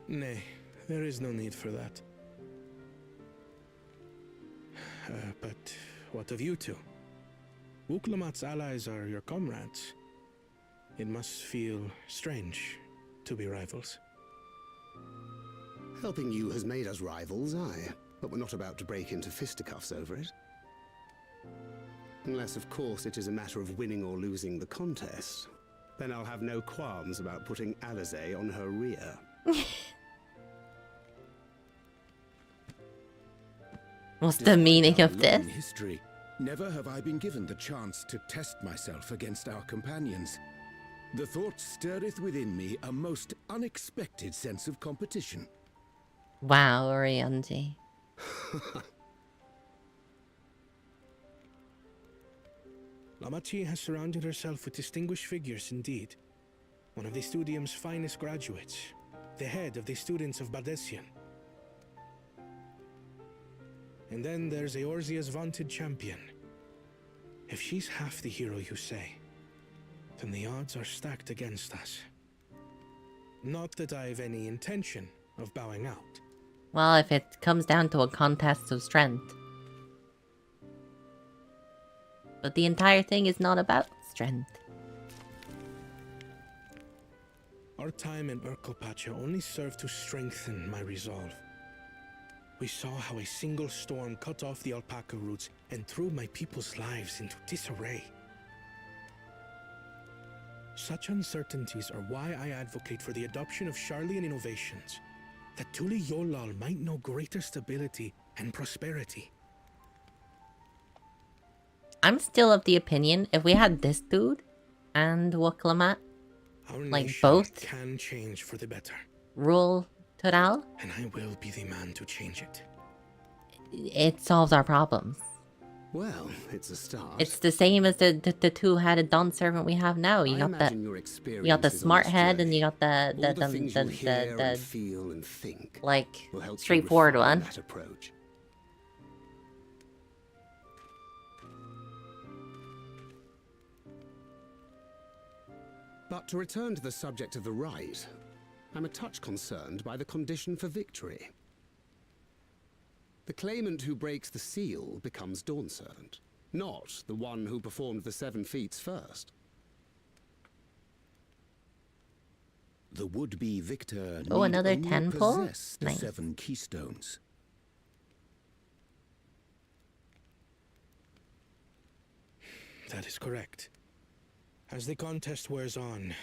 Nay, there is no need for that. But what of you two? Wuklamat's allies are your comrades. It must feel strange to be rivals. Helping you has made us rivals, aye. But we're not about to break into fisticuffs over it. Unless, of course, it is a matter of winning or losing the contest. Then I'll have no qualms about putting Alize on her rear. What's the meaning of this? History. Never have I been given the chance to test myself against our companions. The thought stirreth within me a most unexpected sense of competition. Wow, Orionji. Lamachi has surrounded herself with distinguished figures indeed. One of the Studium's finest graduates, the head of the students of Baldessian. And then there's Eorzea's vaunted champion, If she's half the hero you say, then the odds are stacked against us. Not that I've any intention of bowing out. Well, if it comes down to a contest of strength. But the entire thing is not about strength. Our time in Urkelpacha only served to strengthen my resolve. We saw how a single storm cut off the alpaca roots and threw my people's lives into disarray. Such uncertainties are why I advocate for the adoption of Sharlayan innovations, that Tuli Yolal might know greater stability and prosperity. I'm still of the opinion, if we had this dude and Waklamat, Our like nation both, can change for the better, rule Tudal, and I will be the man to change it. it solves our problems. Well, it's a start. It's the same as the two-headed Dawn servant we have now. You got the smart head, and you got the feel and think like will help straightforward one. that approach. But to return to the subject of the rite, I'm a touch concerned by the condition for victory. The claimant who breaks the seal becomes Dawn Servant, not the one who performed the 7 feats first. The would-be victor Oh, need another only 10 pull? possess the Nice. 7 keystones. That is correct. As the contest wears on,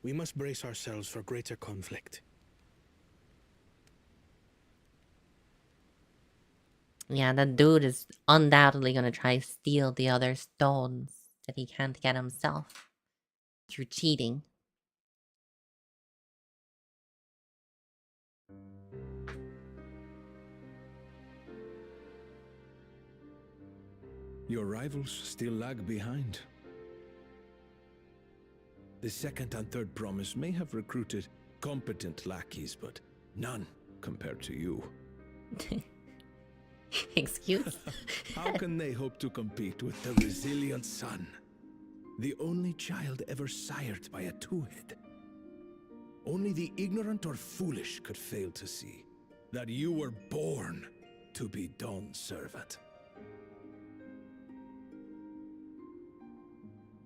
we must brace ourselves for greater conflict. Yeah, that dude is undoubtedly gonna try to steal the other stones that he can't get himself through cheating. Your rivals still lag behind. The second and third promise may have recruited competent lackeys, but none compared to you. Excuse? How can they hope to compete with the resilient sun? The only child ever sired by a two-head. Only the ignorant or foolish could fail to see that you were born to be Dawn Servant.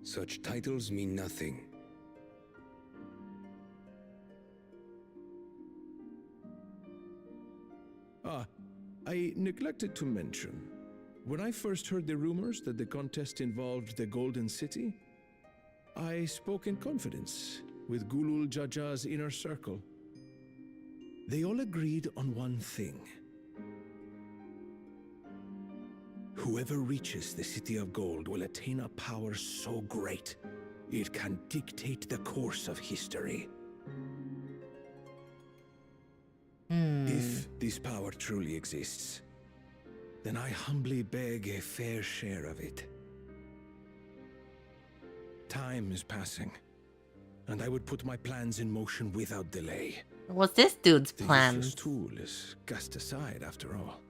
Such titles mean nothing. I neglected to mention, when I first heard the rumors that the contest involved the Golden City, I spoke in confidence with Gulul Jaja's inner circle. They all agreed on one thing. Whoever reaches the City of Gold will attain a power so great, it can dictate the course of history. If this power truly exists, then I humbly beg a fair share of it. Time is passing, and I would put my plans in motion without delay. What's this dude's The plan? useless tool is cast aside after all.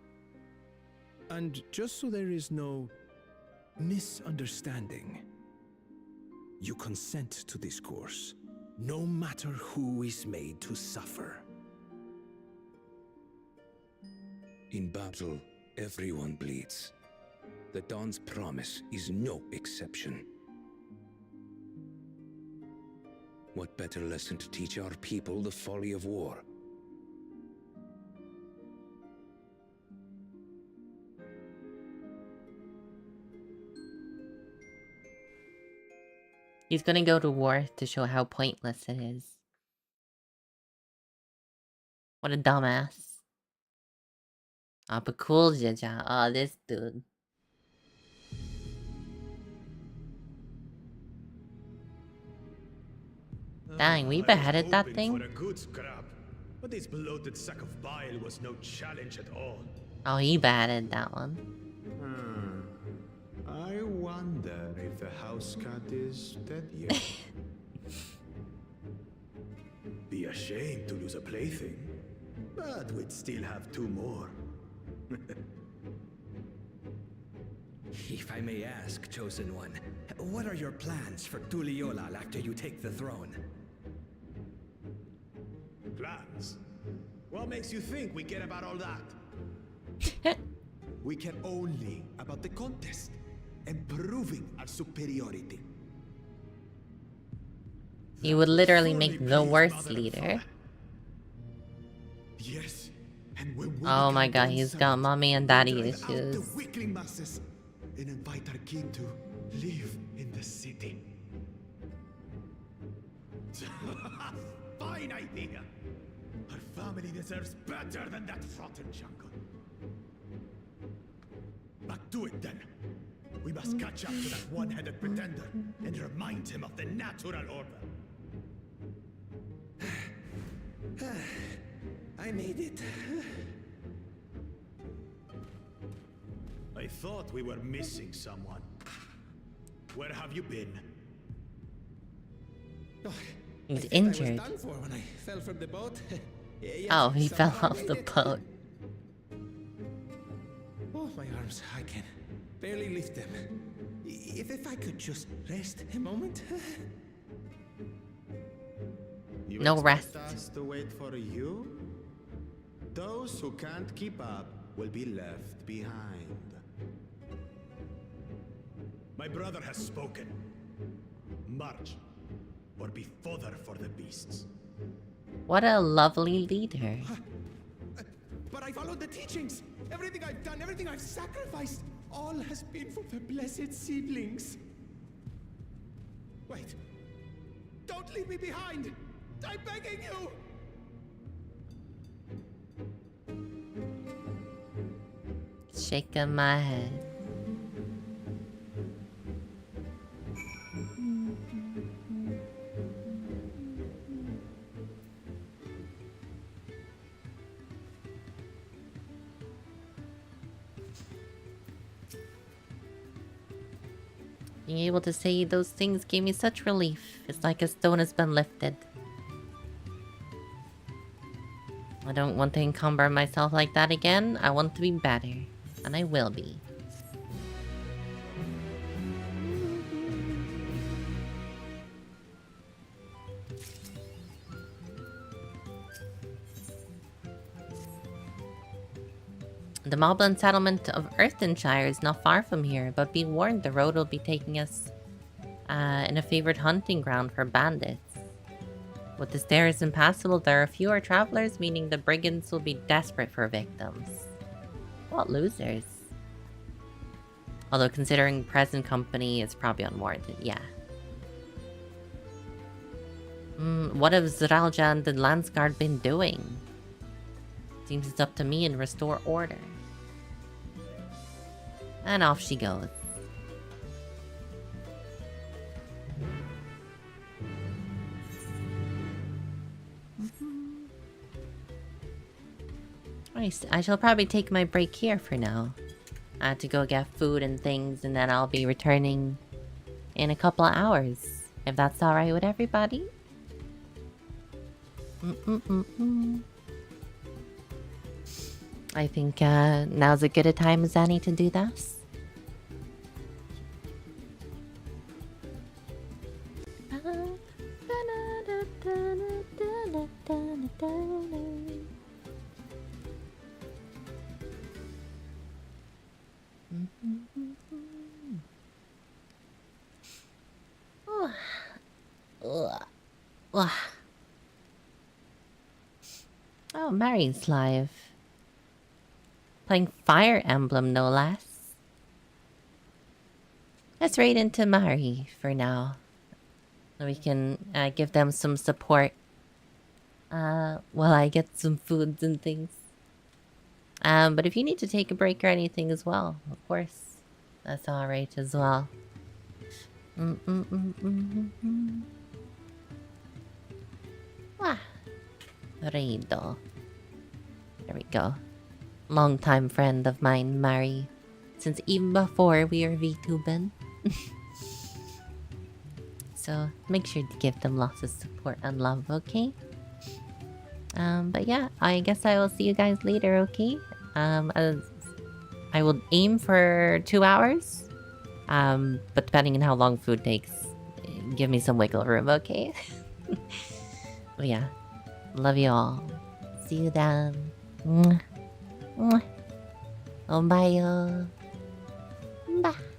And just so there is no misunderstanding, you consent to this course, no matter who is made to suffer. In battle, everyone bleeds. The Dawn's promise is no exception. What better lesson to teach our people the folly of war? He's gonna go to war to show how pointless it is. What a dumbass. Ah, but cool, Jaja. Ah, this dude. Dang, we beheaded that thing? For a good scrap, but this bloated sack of bile was no challenge at all. Oh, he beheaded that one. I wonder if the house cat is dead yet. Be ashamed to lose a plaything, but we'd still have 2 more. If I may ask, Chosen One, what are your plans for Tuliolal after you take the throne? Plans? What makes you think we care about all that? We care only about the contest and proving our superiority. You would literally Surely make the please, worst mother and leader. father. Yes, and when we Oh my become god, he's got Dawnservants, mommy and we'll daddy drive out the issues. weakling masses and invite our king to live in the city. Fine idea. Our family deserves better than that rotten jungle. But do it then. We must catch up to that one-headed pretender and remind him of the natural order. I made it. I thought we were missing someone. Where have you been? He's injured. I was done for when I fell from the boat. Yes, Oh, he fell somehow I off made the it. boat. Oh, my arms, I can barely lift them. If I could just rest a moment. You No expect rest. us to wait for you? Those who can't keep up will be left behind. My brother has spoken. March, or be fodder for the beasts. What a lovely leader. But I followed the teachings. Everything I've done, everything I've sacrificed, all has been for the blessed seedlings. Wait. Don't leave me behind. I'm begging you. Shaking my head. Being able to say those things gave me such relief. It's like a stone has been lifted. I don't want to encumber myself like that again. I want to be better. And I will be. The Moblin settlement of Earthenshire is not far from here, but be warned the road will be taking us in a favored hunting ground for bandits. With the stairs impassable, there are fewer travelers, meaning the brigands will be desperate for victims. What losers. Although considering present company, it's probably unwarranted, yeah. What have Zralja and the Landsguard been doing? Seems it's up to me and restore order. And off she goes. Nice. I shall probably take my break here for now. I have to go get food and things, and then I'll be returning in a couple of hours. If that's alright with everybody. I think now's as good a time as any to do this. Oh, Mary's live. Playing Fire Emblem, no less. Let's raid into Mari for now. We can give them some support while I get some foods and things. But if you need to take a break or anything as well, of course, that's alright as well. Reido. There we go. Longtime friend of mine, Mari. Since even before we are VTubing. So make sure to give them lots of support and love, okay? But yeah, I guess I will see you guys later, okay? I will aim for 2 hours But depending on how long food takes, give me some wiggle room, okay? But yeah, love you all. See you then. Mwah. Mwah. Oh, bye. Bye.